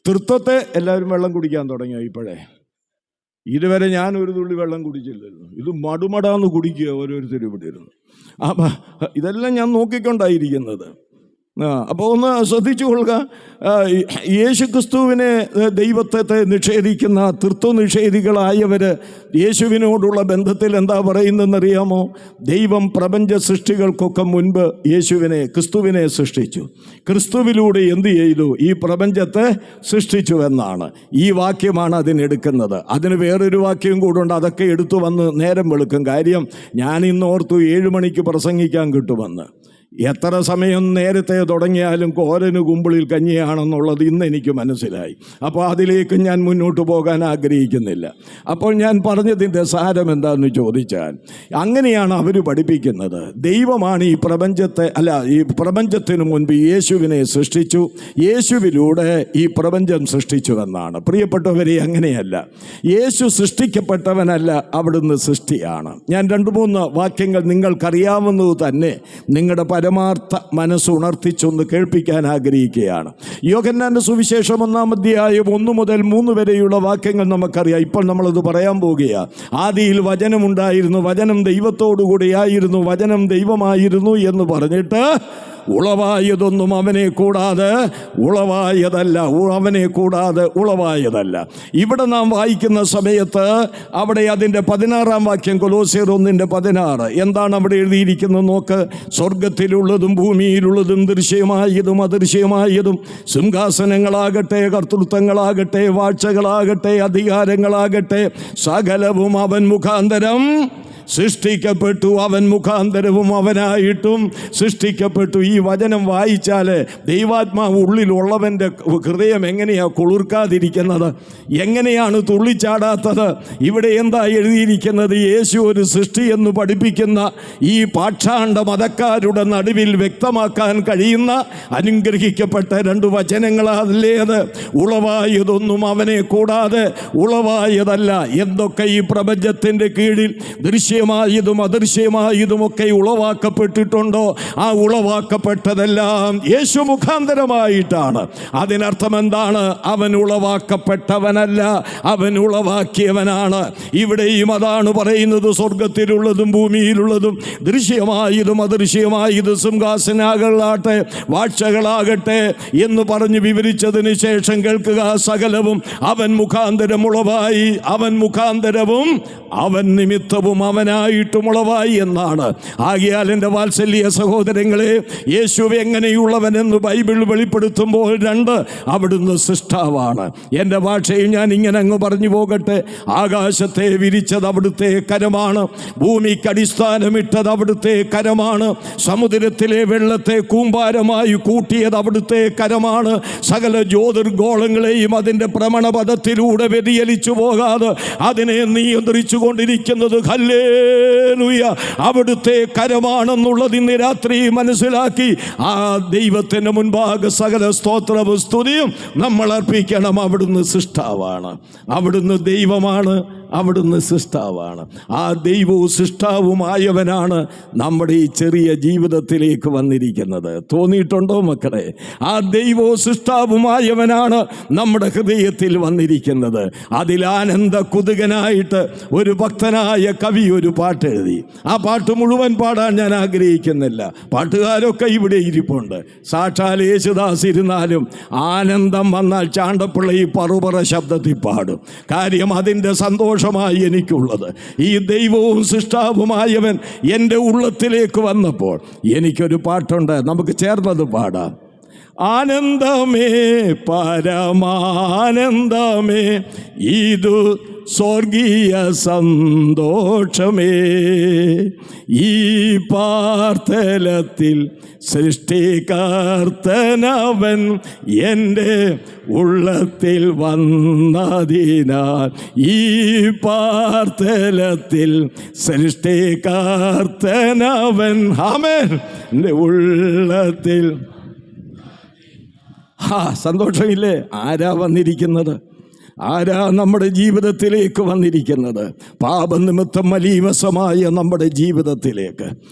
A: തൃത്വത്തെ എല്ലാവരും വെള്ളം കുടിക്കാൻ തുടങ്ങിയോ ഇപ്പോഴേ? ഇതുവരെ ഞാൻ ഒരു തുള്ളി വെള്ളം കുടിച്ചില്ലല്ലോ. ഇത് മടുമടാന്ന് കുടിക്കുക ഓരോരുത്തരും ഇവിടെ ഇരുന്നു. അപ്പം ഇതെല്ലാം ഞാൻ നോക്കിക്കൊണ്ടായിരിക്കുന്നത്. അപ്പോൾ ഒന്ന് ശ്രദ്ധിച്ചു കൊള്ളുക. യേശു ക്രിസ്തുവിനെ, ദൈവത്തെ നിഷേധിക്കുന്ന തൃത്വനിഷേധികളായവർ യേശുവിനോടുള്ള ബന്ധത്തിൽ എന്താ പറയുന്നതെന്നറിയാമോ? ദൈവം പ്രപഞ്ച സൃഷ്ടികൾക്കൊക്കെ മുൻപ് ക്രിസ്തുവിനെ സൃഷ്ടിച്ചു. ക്രിസ്തുവിലൂടെ എന്ത് ചെയ്തു? ഈ പ്രപഞ്ചത്തെ സൃഷ്ടിച്ചു എന്നാണ്. ഈ വാക്യമാണ് അതിനെടുക്കുന്നത്. അതിന് വേറൊരു വാക്യം കൂടുണ്ട്. അതൊക്കെ എടുത്തു വന്ന് നേരം വെളുക്കും. കാര്യം ഞാൻ ഇന്ന് ഓർത്തു 7 മണിക്ക് പ്രസംഗിക്കാൻ കിട്ടുമെന്ന്. എത്ര സമയം നേരത്തെ തുടങ്ങിയാലും കോരന് കുമ്പിളിൽ കഞ്ഞിയാണെന്നുള്ളത് ഇന്ന് എനിക്ക് മനസ്സിലായി. അപ്പോൾ അതിലേക്ക് ഞാൻ മുന്നോട്ട് പോകാൻ ആഗ്രഹിക്കുന്നില്ല. അപ്പോൾ ഞാൻ പറഞ്ഞതിൻ്റെ സാരം എന്താണെന്ന് ചോദിച്ചാൽ, അങ്ങനെയാണ് അവർ പഠിപ്പിക്കുന്നത്. ദൈവമാണ് ഈ പ്രപഞ്ചത്തിന് മുൻപ് യേശുവിനെ സൃഷ്ടിച്ചു, യേശുവിലൂടെ ഈ പ്രപഞ്ചം സൃഷ്ടിച്ചുവെന്നാണ്. പ്രിയപ്പെട്ടവരെ, അങ്ങനെയല്ല. യേശു സൃഷ്ടിക്കപ്പെട്ടവനല്ല, അവിടുന്ന് സൃഷ്ടിയാണ്. ഞാൻ 2-3 വാക്യങ്ങൾ നിങ്ങൾക്കറിയാവുന്നത് തന്നെ നിങ്ങളുടെ പരമാർത്ഥ മനസ്സുണർത്തിച്ചൊന്ന് കേൾപ്പിക്കാൻ ആഗ്രഹിക്കുകയാണ്. യോഹന്നാന്റെ സുവിശേഷം 1-ാം അധ്യായം 1 മുതൽ 3 വരെയുള്ള വാക്യങ്ങൾ നമുക്കറിയാം. ഇപ്പോൾ നമ്മളത് പറയാൻ പോകുകയാണ്. ആദിയിൽ വചനമുണ്ടായിരുന്നു, വചനം ദൈവത്തോടുകൂടിയായിരുന്നു, വചനം ദൈവമായിരുന്നു എന്ന് പറഞ്ഞിട്ട് ഉളവായതൊന്നും അവനെ കൂടാതെ ഉളവായതല്ല, അവനെ കൂടാതെ ഉളവായതല്ല. ഇവിടെ നാം വായിക്കുന്ന സമയത്ത് അവിടെ അതിൻ്റെ 16-ാം വാക്യം, കൊലോസ്യർ 1:16 എന്താണ് അവിടെ എഴുതിയിരിക്കുന്നത് നോക്ക്. സ്വർഗത്തിലുള്ളതും ഭൂമിയിലുള്ളതും ദൃശ്യമായതും അദൃശ്യമായതും, സിംഹാസനങ്ങളാകട്ടെ, കർത്തൃത്വങ്ങളാകട്ടെ, വാഴ്ചകളാകട്ടെ, അധികാരങ്ങളാകട്ടെ, സകലവും അവൻ മുഖാന്തരം സൃഷ്ടിക്കപ്പെട്ടു, അവൻ മുഖാന്തരവും അവനായിട്ടും സൃഷ്ടിക്കപ്പെട്ടു. ഈ വചനം വായിച്ചാൽ ദൈവാത്മാവ് ഉള്ളിലുള്ളവൻ്റെ ഹൃദയം എങ്ങനെയാണ് കുളിർക്കാതിരിക്കുന്നത്? എങ്ങനെയാണ് തുള്ളിച്ചാടാത്തത്? ഇവിടെ എന്താ എഴുതിയിരിക്കുന്നത്? യേശു ഒരു സൃഷ്ടി എന്ന് പഠിപ്പിക്കുന്ന ഈ പാഷാണ്ഡ മതക്കാരുടെ നടുവിൽ വ്യക്തമാക്കാൻ കഴിയുന്ന അനുഗ്രഹിക്കപ്പെട്ട 2 വചനങ്ങളല്ലേ അത്? ഉളവായതൊന്നും അവനെ കൂടാതെ ഉളവായതല്ല. എന്തൊക്കെ ഈ പ്രപഞ്ചത്തിൻ്റെ കീഴിൽ ദൃശ്യമായതും അദൃശ്യമായതുമൊക്കെ ഉളവാക്കപ്പെട്ടിട്ടുണ്ടോ, ആ ഉളവാക്കപ്പെട്ടതെല്ലാം യേശു മുഖാന്തരമായിട്ടാണ്. അതിനർത്ഥം എന്താണ്? അവൻ ഉളവാക്കപ്പെട്ടവനല്ല, അവൻ ഉളവാക്കിയവനാണ്. ഇവിടെയും അതാണ് പറയുന്നത്. സ്വർഗത്തിലുള്ളതും ഭൂമിയിലുള്ളതും ദൃശ്യമായതും അദൃശ്യമായതും, സിംഹാസനങ്ങളാകട്ടെ, വാഴ്ചകളാകട്ടെ എന്ന് പറഞ്ഞ് വിവരിച്ചതിന് ശേഷം കേൾക്കുക. സകലവും അവൻ മുഖാന്തരം ഉളവായി, അവൻ മുഖാന്തരവും അവൻ നിമിത്തവും അവനായിട്ടും ഉളവായി എന്നാണ്. ആകയാൽ എൻ്റെ വാത്സല്യ സഹോദരങ്ങളെ, യേശു എങ്ങനെയുള്ളവനെന്ന് ബൈബിൾ വെളിപ്പെടുത്തുമ്പോൾ 2, അവിടുന്ന് സൃഷ്ടാവാണ്. എൻ്റെ ഭാഷയിൽ ഞാൻ ഇങ്ങനെ അങ്ങ് പറഞ്ഞു പോകട്ടെ. ആകാശത്തെ വിരിച്ചത് അവിടുത്തെ കരമാണ്, ഭൂമിക്ക് അടിസ്ഥാനമിട്ടത് അവിടുത്തെ കരമാണ്, സമുദ്രത്തിലെ വെള്ളത്തെ കൂമ്പാരമായി കൂട്ടിയത് അവിടുത്തെ കരമാണ്, സകല ജ്യോതിർഗോളങ്ങളെയും അതിൻ്റെ ഭ്രമണപഥത്തിലൂടെ വ്യതിചലിച്ചു പോകാതെ അതിനെ നിയന്ത്രിച്ചു കൊണ്ടിരിക്കുന്നത് ഹല്ലേലൂയ അവിടുത്തെ കരമാണെന്നുള്ളത് ഇന്ന് രാത്രി മനസ്സിലാക്കി ആ ദൈവത്തിന് മുൻപാകെ സകല സ്തോത്രവും സ്തുതിയും നമ്മൾ അർപ്പിക്കണം. അവിടുന്ന് സൃഷ്ടാവാണ്, അവിടുന്ന് ദൈവമാണ്, അവിടുന്ന് സൃഷ്ടാവാണ്. ആ ദൈവവും സൃഷ്ടാവുമായവനാണ് നമ്മുടെ ഈ ചെറിയ ജീവിതത്തിലേക്ക് വന്നിരിക്കുന്നത്. തോന്നിയിട്ടുണ്ടോ മക്കളെ? ആ ദൈവവും സൃഷ്ടാവുമായവനാണ് നമ്മുടെ ഹൃദയത്തിൽ വന്നിരിക്കുന്നത്. അതിൽ ആനന്ദ കുതുകനായിട്ട് ഒരു ഭക്തനായ കവി ഒരു പാട്ട് എഴുതി. ആ പാട്ട് മുഴുവൻ പാടാൻ ഞാൻ ആഗ്രഹിക്കുന്നില്ല. പാട്ടുകാരൊക്കെ ഇവിടെ ഇരിപ്പുണ്ട്. സാക്ഷാൽ യേശുദാസ് ഇരുന്നാലും ആനന്ദം വന്നാൽ ചാണ്ടപ്പിള്ള ഈ പറുപറ ശബ്ദത്തിൽ പാടും. കാര്യം അതിൻ്റെ സന്തോഷമായി എനിക്കുള്ളത്. ഈ ദൈവവും സൃഷ്ടാവുമായവൻ എൻ്റെ ഉള്ളത്തിലേക്ക് വന്നപ്പോൾ എനിക്കൊരു പാട്ടുണ്ട്, നമുക്ക് ചേർന്നത് പാടാം. ആനന്ദമേ പരമാനന്ദമേ ഇതു സ്വർഗീയ സന്തോഷമേ, ഈ പാർത്തലത്തിൽ സൃഷ്ടികർത്തനവൻ എൻ്റെ ഉള്ളത്തിൽ വന്നതിനാൽ, ഈ പാർത്തലത്തിൽ സൃഷ്ടികർത്തനവൻ ആമേൻ എൻ്റെ ഉള്ളത്തിൽ. സന്തോഷമില്ലേ? ആരാ വന്നിരിക്കുന്നത്? ആരാ നമ്മുടെ ജീവിതത്തിലേക്ക് വന്നിരിക്കുന്നത്? പാപനിമിത്തം മലീമസമായ നമ്മുടെ ജീവിതത്തിലേക്ക്,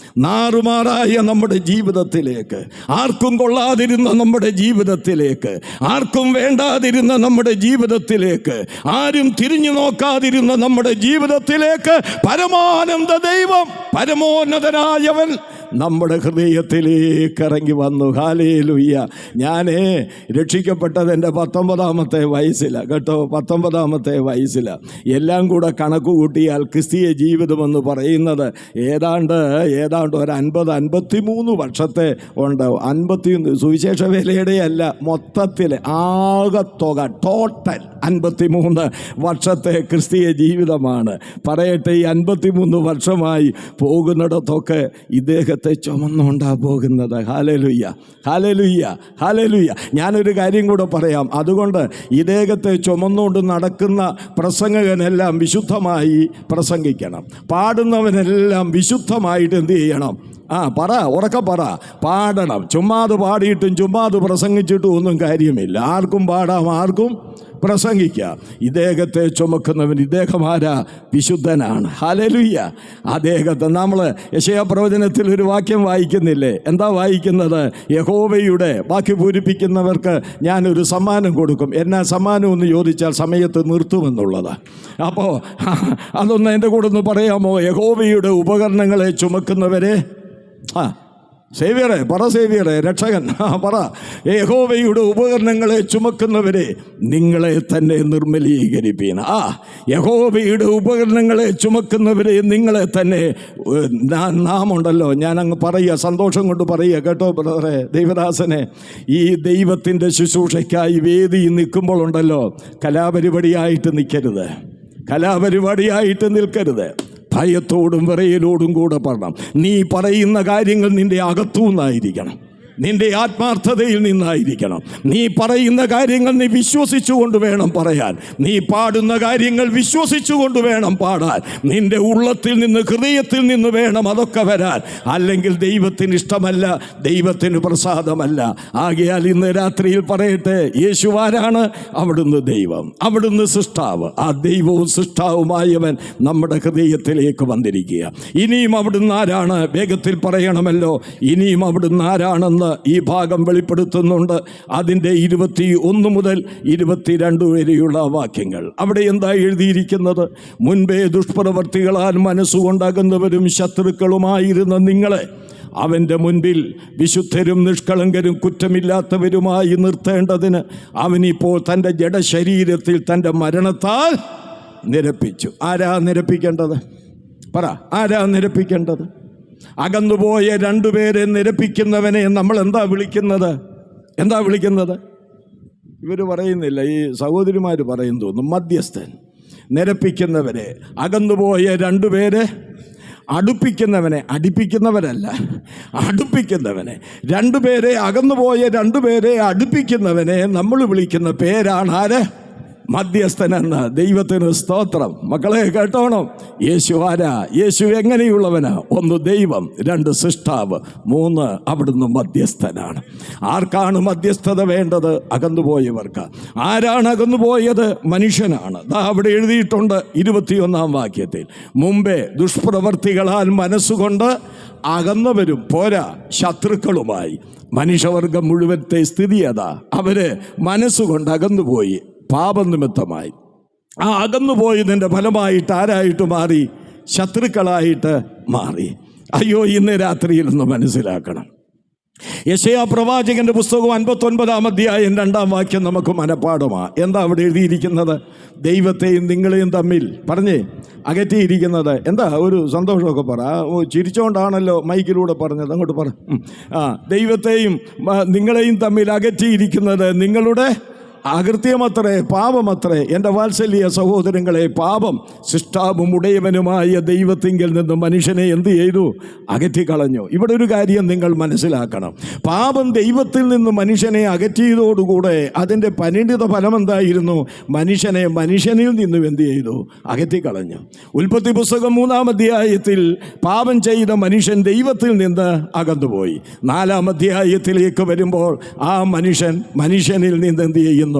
A: നാറുമാറായ നമ്മുടെ ജീവിതത്തിലേക്ക്, ആർക്കും കൊള്ളാതിരുന്ന നമ്മുടെ ജീവിതത്തിലേക്ക്, ആർക്കും വേണ്ടാതിരുന്ന നമ്മുടെ ജീവിതത്തിലേക്ക്, ആരും തിരിഞ്ഞു നോക്കാതിരുന്ന നമ്മുടെ ജീവിതത്തിലേക്ക് പരമാനന്ദ ദൈവം, പരമോന്നതനായവൻ നമ്മുടെ ഹൃദയത്തിലേക്ക് ഇറങ്ങി വന്നു. ഹല്ലേലൂയ. ഞാൻ രക്ഷിക്കപ്പെട്ടത് എൻ്റെ 19-ാമത്തെ വയസ്സിലാണ് കേട്ടോ. 19-ാമത്തെ വയസ്സിലാണ്. എല്ലാം കൂടെ കണക്ക് കൂട്ടിയാൽ ക്രിസ്തീയ ജീവിതമെന്ന് പറയുന്നത് ഏതാണ്ട് ഒരു 53 വർഷത്തെ ഉണ്ട്. 50 സുവിശേഷ വേലയുടെ അല്ല, മൊത്തത്തിൽ ആകത്തുക ടോട്ടൽ 53 വർഷത്തെ ക്രിസ്തീയ ജീവിതമാണ്. പറയട്ടെ, ഈ 53 വർഷമായി പോകുന്നിടത്തൊക്കെ ഇദ്ദേഹത്തെ ചുമന്നുകൊണ്ടാ പോകുന്നത്. Hallelujah, hallelujah, hallelujah. ഞാനൊരു കാര്യം കൂടെ പറയാം. അതുകൊണ്ട് ഇദ്ദേഹത്തെ ചുമന്നുകൊണ്ട് നടക്കുന്ന പ്രസംഗകനെല്ലാം വിശുദ്ധമായി പ്രസംഗിക്കണം. പാടുന്നവനെല്ലാം വിശുദ്ധമായിട്ട് എന്ത് ചെയ്യണം? പറ, ഉറക്കെ പറ, പാടണം. ചുമ്മാത് പാടിയിട്ടും ചുമ്മാത് പ്രസംഗിച്ചിട്ടും ഒന്നും കാര്യമില്ല. ആർക്കും പാടാം, ആർക്കും പ്രസംഗിക്കാം. ഇദ്ദേഹത്തെ ചുമക്കുന്നവൻ, ഇദ്ദേഹം ആരാ? വിശുദ്ധനാണ്. ഹല്ലേലൂയ. അദ്ദേഹത്തെ നമ്മൾ യെശയ്യാ പ്രവചനത്തിൽ ഒരു വാക്യം വായിക്കുന്നില്ലേ? എന്താ വായിക്കുന്നത്? യഹോവയുടെ ബാക്കി പൂരിപ്പിക്കുന്നവർക്ക് ഞാനൊരു സമ്മാനം കൊടുക്കും. എന്നാ സമ്മാനം എന്ന് ചോദിച്ചാൽ സമയത്ത് നിർത്തുമെന്നുള്ളതാണ്. അപ്പോൾ അതൊന്ന് എൻ്റെ കൂടെ ഒന്ന് പറയാമോ? യഹോവയുടെ ഉപകരണങ്ങളെ ചുമക്കുന്നവരെ, സേവ്യറെ പറ, സേവ്യറെ രക്ഷകൻ പറ, യഹോവയുടെ ഉപകരണങ്ങളെ ചുമക്കുന്നവരെ നിങ്ങളെ തന്നെ നിർമ്മലീകരിപ്പീൻ. യഹോവയുടെ ഉപകരണങ്ങളെ ചുമക്കുന്നവരെ നിങ്ങളെ തന്നെ. നാം ഉണ്ടല്ലോ, ഞാനങ്ങ് പറയുക, സന്തോഷം കൊണ്ട് പറയുക കേട്ടോ ബ്രദറെ, ദൈവദാസനെ. ഈ ദൈവത്തിൻ്റെ ശുശ്രൂഷയ്ക്കായി വേദി നിൽക്കുമ്പോൾ ഉണ്ടല്ലോ, കലാപരിപാടിയായിട്ട് നിൽക്കരുത്, കലാപരിപാടിയായിട്ട് നിൽക്കരുത്. ഭയത്തോടും വിറയലോടും കൂടെ പറയണം. നീ പറയുന്ന കാര്യങ്ങൾ നിൻ്റെ അകത്തുനിന്നായിരിക്കണം, നിന്റെ ആത്മാർത്ഥതയിൽ നിന്നായിരിക്കണം. നീ പറയുന്ന കാര്യങ്ങൾ നീ വിശ്വസിച്ചുകൊണ്ട് വേണം പറയാൻ. നീ പാടുന്ന കാര്യങ്ങൾ വിശ്വസിച്ചുകൊണ്ട് വേണം പാടാൻ. നിന്റെ ഉള്ളത്തിൽ നിന്ന്, ഹൃദയത്തിൽ നിന്ന് വേണം അതൊക്കെ വരാൻ. അല്ലെങ്കിൽ ദൈവത്തിന് ഇഷ്ടമല്ല, ദൈവത്തിന് പ്രസാദമല്ല. ആകയാൽ ഇന്ന് രാത്രിയിൽ പറയട്ടെ, യേശുവാരാണ്? അവിടുന്ന് ദൈവം, അവിടുന്ന് സൃഷ്ടാവ്. ആ ദൈവവും സൃഷ്ടാവുമായവൻ നമ്മുടെ ഹൃദയത്തിലേക്ക് വന്നിരിക്കുക. ഇനിയും അവിടുന്ന് ആരാണ്? വേഗത്തിൽ പറയണമല്ലോ. ഇനിയും അവിടുന്ന് ആരാണെന്ന് ഈ ഭാഗം വെളിപ്പെടുത്തുന്നുണ്ട്. അതിൻ്റെ 21 മുതൽ 22 വരെയുള്ള വാക്യങ്ങൾ. അവിടെ എന്താ എഴുതിയിരിക്കുന്നത്? മുൻപേ ദുഷ്പ്രവർത്തികളാൽ മനസ്സുകൊണ്ടകുന്നവരും ശത്രുക്കളുമായിരുന്ന നിങ്ങളെ അവൻ്റെ മുൻപിൽ വിശുദ്ധരും നിഷ്കളങ്കരും കുറ്റമില്ലാത്തവരുമായി നിർത്തേണ്ടതിന് അവനിപ്പോൾ തൻ്റെ ജഡശരീരത്തിൽ തൻ്റെ മരണത്താൽ നിരപ്പിച്ചു. ആരാ നിരപ്പിക്കേണ്ടത്? പറ, ആരാ നിരപ്പിക്കേണ്ടത്? അകന്നുപോയ 2 പേരെ നിരപ്പിക്കുന്നവനെ നമ്മൾ എന്താ വിളിക്കുന്നത്? എന്താ വിളിക്കുന്നത്? ഇവർ പറയുന്നില്ല, ഈ സഹോദരിമാർ പറയും തോന്നും, മധ്യസ്ഥൻ. നിരപ്പിക്കുന്നവരെ, അകന്നുപോയ 2 പേരെ അടുപ്പിക്കുന്നവനെ, അടിപ്പിക്കുന്നവരല്ല, അടുപ്പിക്കുന്നവനെ. 2 പേരെ, അകന്നുപോയ 2 പേരെ അടുപ്പിക്കുന്നവനെ നമ്മൾ വിളിക്കുന്ന പേരാണ് ആര്? മധ്യസ്ഥനെന്ന്. ദൈവത്തിന് സ്തോത്രം. മക്കളെ കേട്ടോണം. യേശു ആരാ? യേശു എങ്ങനെയുള്ളവനാ? 1 ദൈവം, 2 സൃഷ്ടാവ്, 3 അവിടുന്ന് മധ്യസ്ഥനാണ്. ആർക്കാണ് മധ്യസ്ഥത വേണ്ടത്? അകന്നുപോയവർക്ക്. ആരാണ് അകന്നുപോയത്? മനുഷ്യനാണ്. അവിടെ എഴുതിയിട്ടുണ്ട് 21-ാം വാക്യത്തിൽ, മുമ്പേ ദുഷ്പ്രവർത്തികളാൽ മനസ്സുകൊണ്ട് അകന്നവരും പോരാ, ശത്രുക്കളുമായി. മനുഷ്യവർഗം മുഴുവത്തെ സ്ഥിതി അതാ. അവര് മനസ്സുകൊണ്ട് അകന്നുപോയി, പാപനിമിത്തമായി. ആ അകന്നുപോയതിൻ്റെ ഫലമായിട്ട് ആരായിട്ട് മാറി? ശത്രുക്കളായിട്ട് മാറി. അയ്യോ, ഇന്ന് രാത്രിയിൽ ഒന്ന് മനസ്സിലാക്കണം. യെശയ്യാ പ്രവാചകന്റെ പുസ്തകം 59-ാം അധ്യായം 2-ാം വാക്യം നമുക്ക് മനപ്പാഠമാണ്. എന്താ അവിടെ എഴുതിയിരിക്കുന്നത്? ദൈവത്തെയും നിങ്ങളെയും തമ്മിൽ പറഞ്ഞേ അകറ്റിയിരിക്കുന്നത്. എന്താ ഒരു സന്തോഷമൊക്കെ പറ. ചിരിച്ചോണ്ടാണല്ലോ മൈക്കിലൂടെ പറഞ്ഞത്. അങ്ങോട്ട് പറ. ദൈവത്തെയും നിങ്ങളെയും തമ്മിൽ അകറ്റിയിരിക്കുന്നത് നിങ്ങളുടെ അകൃത്യമത്രേ, പാപമത്രേ. എൻ്റെ വാത്സല്യ സഹോദരങ്ങളെ, പാപം സൃഷ്ടാവും ഉടയവനുമായ ദൈവത്തിങ്കിൽ നിന്ന് മനുഷ്യനെ എന്ത് ചെയ്തു? അകറ്റിക്കളഞ്ഞു. ഇവിടെ ഒരു കാര്യം നിങ്ങൾ മനസ്സിലാക്കണം. പാപം ദൈവത്തിൽ നിന്ന് മനുഷ്യനെ അകറ്റിയതോടുകൂടെ അതിൻ്റെ പരിണിത ഫലം എന്തായിരുന്നു? മനുഷ്യനെ മനുഷ്യനിൽ നിന്നും എന്ത് ചെയ്തു? അകറ്റിക്കളഞ്ഞു. ഉൽപ്പത്തി പുസ്തകം 3-ാം അധ്യായത്തിൽ പാപം ചെയ്ത മനുഷ്യൻ ദൈവത്തിൽ നിന്ന് അകന്നുപോയി. 4-ാം അധ്യായത്തിലേക്ക് വരുമ്പോൾ ആ മനുഷ്യനിൽ നിന്ന് എന്ത് ചെയ്യുന്നു?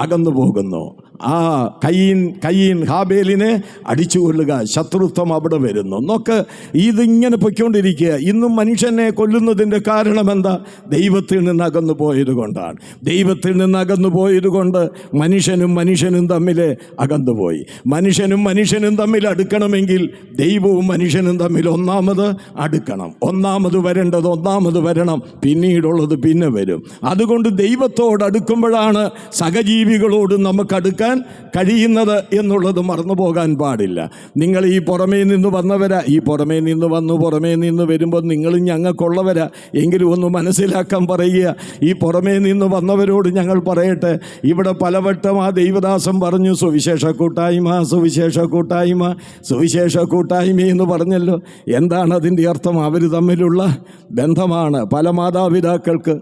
A: അകന്നു പോകുന്നു. ആ കയീൻ ഹാബേലിനെ അടിച്ചു കൊല്ലുക, ശത്രുത്വം അവിടെ വരുന്നു എന്നൊക്കെ ഇതിങ്ങനെ പൊയ്ക്കൊണ്ടിരിക്കുക. ഇന്നും മനുഷ്യനെ കൊല്ലുന്നതിൻ്റെ കാരണം എന്താ? ദൈവത്തിൽ നിന്ന് അകന്നു പോയത് കൊണ്ടാണ്. ദൈവത്തിൽ നിന്ന് അകന്നു പോയത് കൊണ്ട് മനുഷ്യനും തമ്മിൽ അകന്നുപോയി. മനുഷ്യനും തമ്മിൽ അടുക്കണമെങ്കിൽ ദൈവവും മനുഷ്യനും തമ്മിൽ ഒന്നാമത് അടുക്കണം. ഒന്നാമത് വരണം, പിന്നീടുള്ളത് പിന്നെ വരും. അതുകൊണ്ട് ദൈവത്തോട് അടുക്കുമ്പോഴാണ് സഹജീവികളോട് നമുക്ക് അടുക്കാൻ കഴിയുന്നത് എന്നുള്ളത് മറന്നു പോകാൻ പാടില്ല. നിങ്ങൾ ഈ പുറമേ നിന്ന് വന്നവരാ, ഈ പുറമേ നിന്ന് വരുമ്പോൾ നിങ്ങളും ഞങ്ങൾക്കുള്ളവരാ എങ്കിലും ഒന്ന് മനസ്സിലാക്കാൻ പറയുക. ഈ പുറമേ നിന്ന് വന്നവരോട് ഞങ്ങൾ പറയട്ടെ, ഇവിടെ പലവട്ടം ആ ദൈവദാസൻ പറഞ്ഞു സുവിശേഷ കൂട്ടായ്മ എന്ന് പറഞ്ഞല്ലോ. എന്താണ് അതിൻ്റെ അർത്ഥം? അവർ തമ്മിലുള്ള ബന്ധമാണ്. പല മാതാപിതാക്കൾക്ക്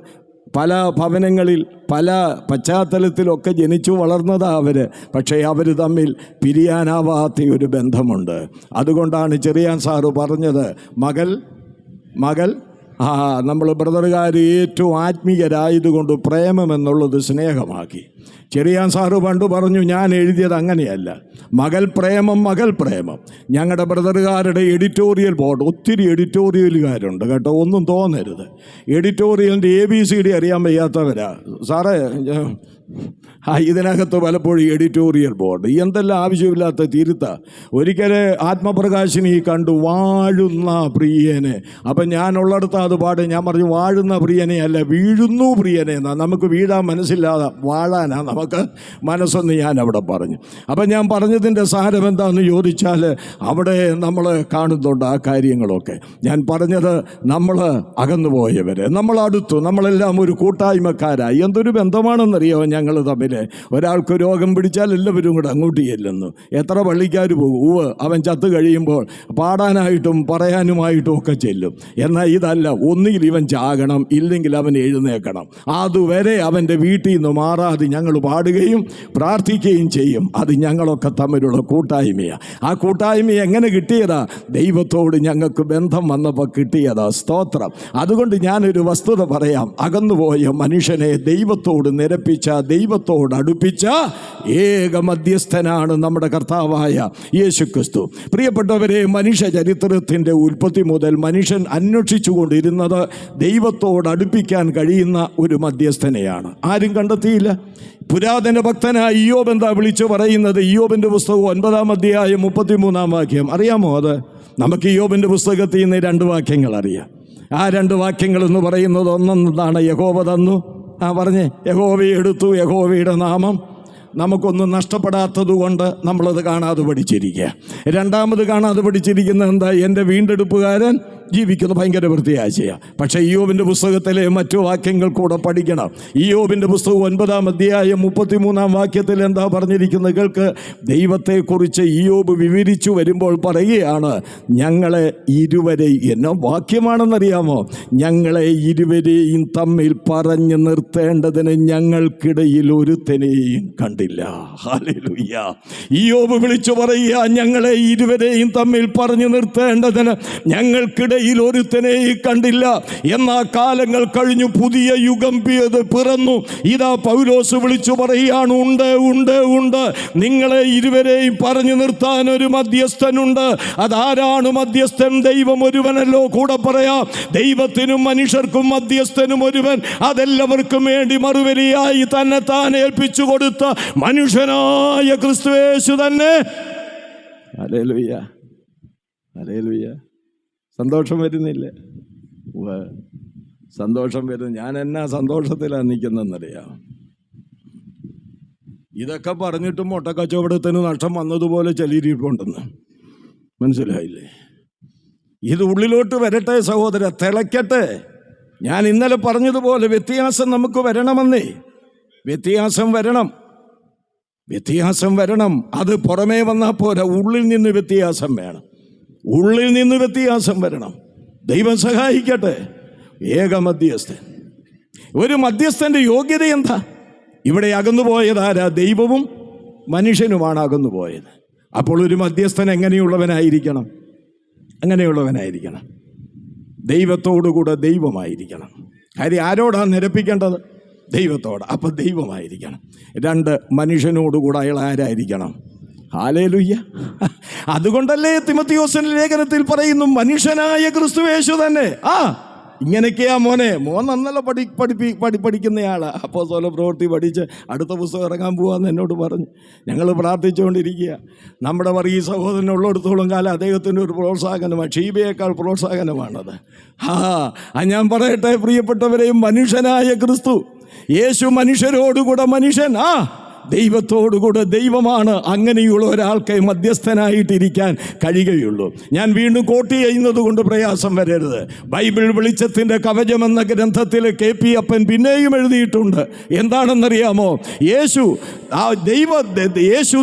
A: പല ഭവനങ്ങളിൽ പല പശ്ചാത്തലത്തിലൊക്കെ ജനിച്ചു വളർന്നതാ അവർ. പക്ഷേ അവർ തമ്മിൽ പിരിയാനാവാത്ത ഒരു ബന്ധമുണ്ട്. അതുകൊണ്ടാണ് ചെറിയാൻ സാറ് പറഞ്ഞത്, മകൾ നമ്മൾ ബ്രദറുകാർ ഏറ്റവും ആത്മീയരായതുകൊണ്ട് പ്രേമം എന്നുള്ളത് സ്നേഹമാക്കി. ചെറിയാൻ സാറ് പണ്ട് പറഞ്ഞു, ഞാൻ എഴുതിയത് അങ്ങനെയല്ല, മകൾ പ്രേമം. ഞങ്ങളുടെ ബ്രദറുകാരുടെ എഡിറ്റോറിയൽ ബോർഡ്, ഒത്തിരി എഡിറ്റോറിയലുകാരുണ്ട് കേട്ടോ, ഒന്നും തോന്നരുത്. എഡിറ്റോറിയലിൻ്റെ ABCD അറിയാൻ വയ്യാത്തവരാ സാറേ. ഇതിനകത്ത് പലപ്പോഴും എഡിറ്റോറിയൽ ബോർഡ് എന്തെല്ലാം ആവശ്യമില്ലാത്ത തിരുത്ത. ഒരിക്കൽ ആത്മപ്രകാശിനി കണ്ടു, വാഴുന്ന പ്രിയനെ. അപ്പം ഞാനുള്ളിടത്ത് അത് പാട്. ഞാൻ പറഞ്ഞു, വാഴുന്ന പ്രിയനെ അല്ല, വീഴുന്നു പ്രിയനെ എന്നാ. നമുക്ക് വീഴാൻ മനസ്സില്ലാതെ വാഴാനാ നമുക്ക് മനസ്സെന്ന് ഞാൻ അവിടെ പറഞ്ഞു. അപ്പം ഞാൻ പറഞ്ഞതിൻ്റെ സാരം എന്താണെന്ന് ചോദിച്ചാൽ, അവിടെ നമ്മൾ കാണുന്നുണ്ട് ആ കാര്യങ്ങളൊക്കെ. ഞാൻ പറഞ്ഞത്, നമ്മൾ അകന്നുപോയവരെ നമ്മൾ അടുത്തു, നമ്മളെല്ലാം ഒരു കൂട്ടായ്മക്കാരായി. എന്തൊരു ബന്ധമാണെന്നറിയാമോ ഞങ്ങൾ തമ്മിൽ? ഒരാൾക്ക് രോഗം പിടിച്ചാൽ എല്ലാവരും കൂടെ അങ്ങോട്ട് ചെല്ലുന്നു. എത്ര പള്ളിക്കാർ പോകും? അവൻ ചത്തു കഴിയുമ്പോൾ പാടാനായിട്ടും പറയാനുമായിട്ടും ഒക്കെ ചെല്ലും. എന്നാൽ ഇതല്ല, ഒന്നുകിൽ ഇവൻ ചാകണം, ഇല്ലെങ്കിൽ അവൻ എഴുന്നേക്കണം. അതുവരെ അവൻ്റെ വീട്ടിൽ നിന്ന് മാറാതെ ഞങ്ങൾ പാടുകയും പ്രാർത്ഥിക്കുകയും ചെയ്യും. അത് ഞങ്ങളൊക്കെ തമ്മിലുള്ള കൂട്ടായ്മയാണ്. ആ കൂട്ടായ്മ എങ്ങനെ കിട്ടിയതാ? ദൈവത്തോട് ഞങ്ങൾക്ക് ബന്ധം വന്നപ്പോൾ കിട്ടിയതാ. സ്തോത്രം. അതുകൊണ്ട് ഞാനൊരു വസ്തുത പറയാം. അകന്നുപോയ മനുഷ്യനെ ദൈവത്തോട് നിരപ്പിച്ച, ദൈവത്തോട് അടുപ്പിച്ച ഏക മധ്യസ്ഥനാണ് നമ്മുടെ കർത്താവായ യേശുക്രിസ്തു. പ്രിയപ്പെട്ടവരെ, മനുഷ്യ ചരിത്രത്തിൻ്റെ ഉൽപ്പത്തി മുതൽ മനുഷ്യൻ അന്വേഷിച്ചു കൊണ്ടിരുന്നത് ദൈവത്തോട് അടുപ്പിക്കാൻ കഴിയുന്ന ഒരു മധ്യസ്ഥനെയാണ്. ആരും കണ്ടെത്തിയില്ല. പുരാതന ഭക്തനായ ഇയ്യോബ് എന്താ വിളിച്ചു പറയുന്നത്? ഇയ്യോബിൻ്റെ പുസ്തകം 9-ാം അധ്യായം 33-ാം വാക്യം അറിയാമോ? അത് നമുക്ക് ഇയ്യോബിൻ്റെ പുസ്തകത്തിൽ നിന്ന് 2 വാക്യങ്ങൾ അറിയാം. ആ 2 വാക്യങ്ങൾ എന്ന് പറയുന്നത്, ഒന്നെന്താണ്? യഹോവ തന്നു, പറഞ്ഞേ, യഹോവയെ എടുത്തു, യഹോവയുടെ നാമം നമുക്കൊന്നും നഷ്ടപ്പെടാത്തത് കൊണ്ട് നമ്മളത് കാണാതെ പഠിച്ചിരിക്കുക. രണ്ടാമത് കാണാതെ പഠിച്ചിരിക്കുന്നത് എന്താ? എൻ്റെ വീണ്ടെടുപ്പുകാരൻ ജീവിക്കുന്നത്. ഭയങ്കര വൃത്തിയാശയ. പക്ഷേ ഇയ്യോബിൻ്റെ പുസ്തകത്തിലെ മറ്റു വാക്യങ്ങൾ കൂടെ പഠിക്കണം. ഇയ്യോബിൻ്റെ പുസ്തകം 9-ാം അധ്യായം 33-ാം വാക്യത്തിൽ എന്താ പറഞ്ഞിരിക്കുന്നത് കേൾക്ക്. ദൈവത്തെക്കുറിച്ച് ഇയ്യോബ് വിവരിച്ചു വരുമ്പോൾ പറയുകയാണ്, ഞങ്ങളെ ഇരുവരെയും, എന്ന വാക്യമാണെന്നറിയാമോ? ഞങ്ങളെ ഇരുവരെയും തമ്മിൽ പറഞ്ഞു നിർത്തേണ്ടതിന് ഞങ്ങൾക്കിടയിൽ ഒരുത്തനെയും കണ്ടില്ല. ഹല്ലേലൂയ. ഇയ്യോബ് വിളിച്ചു പറയുക, ഞങ്ങളെ ഇരുവരെയും തമ്മിൽ പറഞ്ഞു നിർത്തേണ്ടതിന് ഞങ്ങൾക്കിടയിൽ ഒരുത്തനെയും കണ്ടില്ല. എന്നാ കാലങ്ങൾ കഴിഞ്ഞു, പുതിയ യുഗം പിറന്നു. ഇതാ പൗലോസ് വിളിച്ചു പറയുകയാണ്, ഉണ്ട്. നിങ്ങളെ ഇരുവരെയും പറഞ്ഞു നിർത്താൻ ഒരു മധ്യസ്ഥനുണ്ട്. അതാരാണ് മധ്യസ്ഥൻ? ദൈവം ഒരുവനല്ലോ. കൂടെ പറയാം, ദൈവത്തിനും മനുഷ്യർക്കും മധ്യസ്ഥനും ഒരുവൻ. അതെല്ലാവർക്കും വേണ്ടി മറുപടിയായി തന്നെ താൻ ഏൽപ്പിച്ചു കൊടുത്ത മനുഷ്യനായ ക്രിസ്തുയേശു തന്നെ. Hallelujah, hallelujah. സന്തോഷം വരുന്നില്ല? സന്തോഷം വരുന്നു. ഞാൻ എന്നാ സന്തോഷത്തിലാണ് നിൽക്കുന്നതെന്നറിയാം. ഇതൊക്കെ പറഞ്ഞിട്ടും മുട്ടക്കച്ചവടത്തിന് നഷ്ടം വന്നതുപോലെ ചലിയിരിപ്പുണ്ടെന്ന് മനസ്സിലായില്ലേ? ഇത് ഉള്ളിലോട്ട് വരട്ടെ സഹോദര, തിളയ്ക്കട്ടെ. ഞാൻ ഇന്നലെ പറഞ്ഞതുപോലെ വ്യത്യാസം നമുക്ക് വരണമെന്നേ. വ്യത്യാസം വരണം. അത് പുറമേ വന്നാൽ പോരാ, ഉള്ളിൽ നിന്ന് വ്യത്യാസം വേണം. ഉള്ളിൽ നിന്ന് വ്യത്യാസം വരണം. ദൈവം സഹായിക്കട്ടെ. ഏക മധ്യസ്ഥൻ. ഒരു മധ്യസ്ഥൻ്റെ യോഗ്യത എന്താ? ഇവിടെ അകന്നുപോയതാരാ? ദൈവവും മനുഷ്യനുമാണ് അകന്നുപോയത്. അപ്പോൾ ഒരു മധ്യസ്ഥൻ എങ്ങനെയുള്ളവനായിരിക്കണം? ദൈവത്തോടുകൂടെ ദൈവമായിരിക്കണം. കാര്യം ആരോടാണ് നിരപ്പിക്കേണ്ടത്? ദൈവത്തോട്. അപ്പം ദൈവമായിരിക്കണം. 2, മനുഷ്യനോടുകൂടെ അയാൾ ആരായിരിക്കണം? ഹല്ലേലൂയ. അതുകൊണ്ടല്ലേ തിമോഥെയോസിന്റെ ലേഖനത്തിൽ പറയുന്നു, മനുഷ്യനായ ക്രിസ്തുയേശു തന്നെ. ഇങ്ങനെയൊക്കെയാ മോൻ നന്നല്ല പഠിക്കുന്നയാള്. അപ്പോസ്തല പ്രവൃത്തി പഠിച്ച് അടുത്ത പുസ്തകം ഇറങ്ങാൻ പോവാന്ന് എന്നോട് പറഞ്ഞു. ഞങ്ങൾ പ്രാർത്ഥിച്ചുകൊണ്ടിരിക്കുക. നമ്മുടെ വർഗീയ സഹോദരനുള്ളിടത്തോളം കാലം അദ്ദേഹത്തിൻ്റെ ഒരു പ്രോത്സാഹനമാണ്, ഷീബയേക്കാൾ പ്രോത്സാഹനമാണത്. ഞാൻ പറയട്ടെ പ്രിയപ്പെട്ടവരെയും, മനുഷ്യനായ ക്രിസ്തു യേശു മനുഷ്യരോടുകൂടെ മനുഷ്യൻ, ദൈവത്തോടുകൂടെ ദൈവമാണ്. അങ്ങനെയുള്ള ഒരാൾക്ക് മധ്യസ്ഥനായിട്ടിരിക്കാൻ കഴിയുകയുള്ളൂ. ഞാൻ വീണ്ടും കോട്ട് ചെയ്യുന്നത് കൊണ്ട് പ്രയാസം വരരുത്. ബൈബിൾ വെളിച്ചത്തിൻ്റെ കവചം എന്ന ഗ്രന്ഥത്തിൽ KP അപ്പൻ പിന്നെയും എഴുതിയിട്ടുണ്ട്. എന്താണെന്നറിയാമോ? യേശു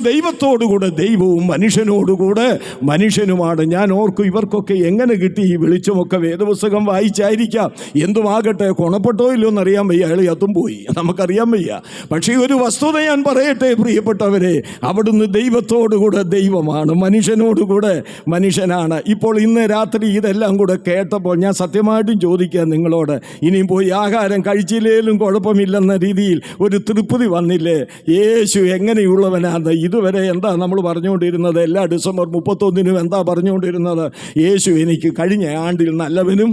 A: ദൈവത്തോടുകൂടെ ദൈവവും മനുഷ്യനോടുകൂടെ മനുഷ്യനുമാണ്. ഞാൻ ഓർക്കും, ഇവർക്കൊക്കെ എങ്ങനെ കിട്ടി ഈ വെളിച്ചമൊക്കെ? വേദപുസ്തകം വായിച്ചായിരിക്കാം, എന്തുമാകട്ടെ. കൊണപ്പെട്ടോ ഇല്ലോ എന്നറിയാൻ വയ്യ, അയാൾ അതും പോയി, നമുക്കറിയാൻ വയ്യ. പക്ഷേ ഒരു വസ്തുത ഞാൻ പറയട്ടെ പ്രിയപ്പെട്ടവരെ, അവിടുന്ന് ദൈവത്തോടുകൂടെ ദൈവമാണ്, മനുഷ്യനോടുകൂടെ മനുഷ്യനാണ്. ഇപ്പോൾ ഇന്ന് രാത്രി ഇതെല്ലാം കൂടെ കേട്ടപ്പോൾ ഞാൻ സത്യമായിട്ടും ചോദിക്കുക നിങ്ങളോട്, ഇനിയും പോയി ആഹാരം കഴിച്ചില്ലേലും കുഴപ്പമില്ലെന്ന രീതിയിൽ ഒരു തൃപ്തി വന്നില്ലേ? യേശു എങ്ങനെയുള്ളവനാണ്? ഇതുവരെ എന്താ നമ്മൾ പറഞ്ഞുകൊണ്ടിരുന്നത്? എല്ലാ ഡിസംബർ 31 എന്താ പറഞ്ഞുകൊണ്ടിരുന്നത്? യേശു എനിക്ക് കഴിഞ്ഞ ആണ്ടിൽ നല്ലവനും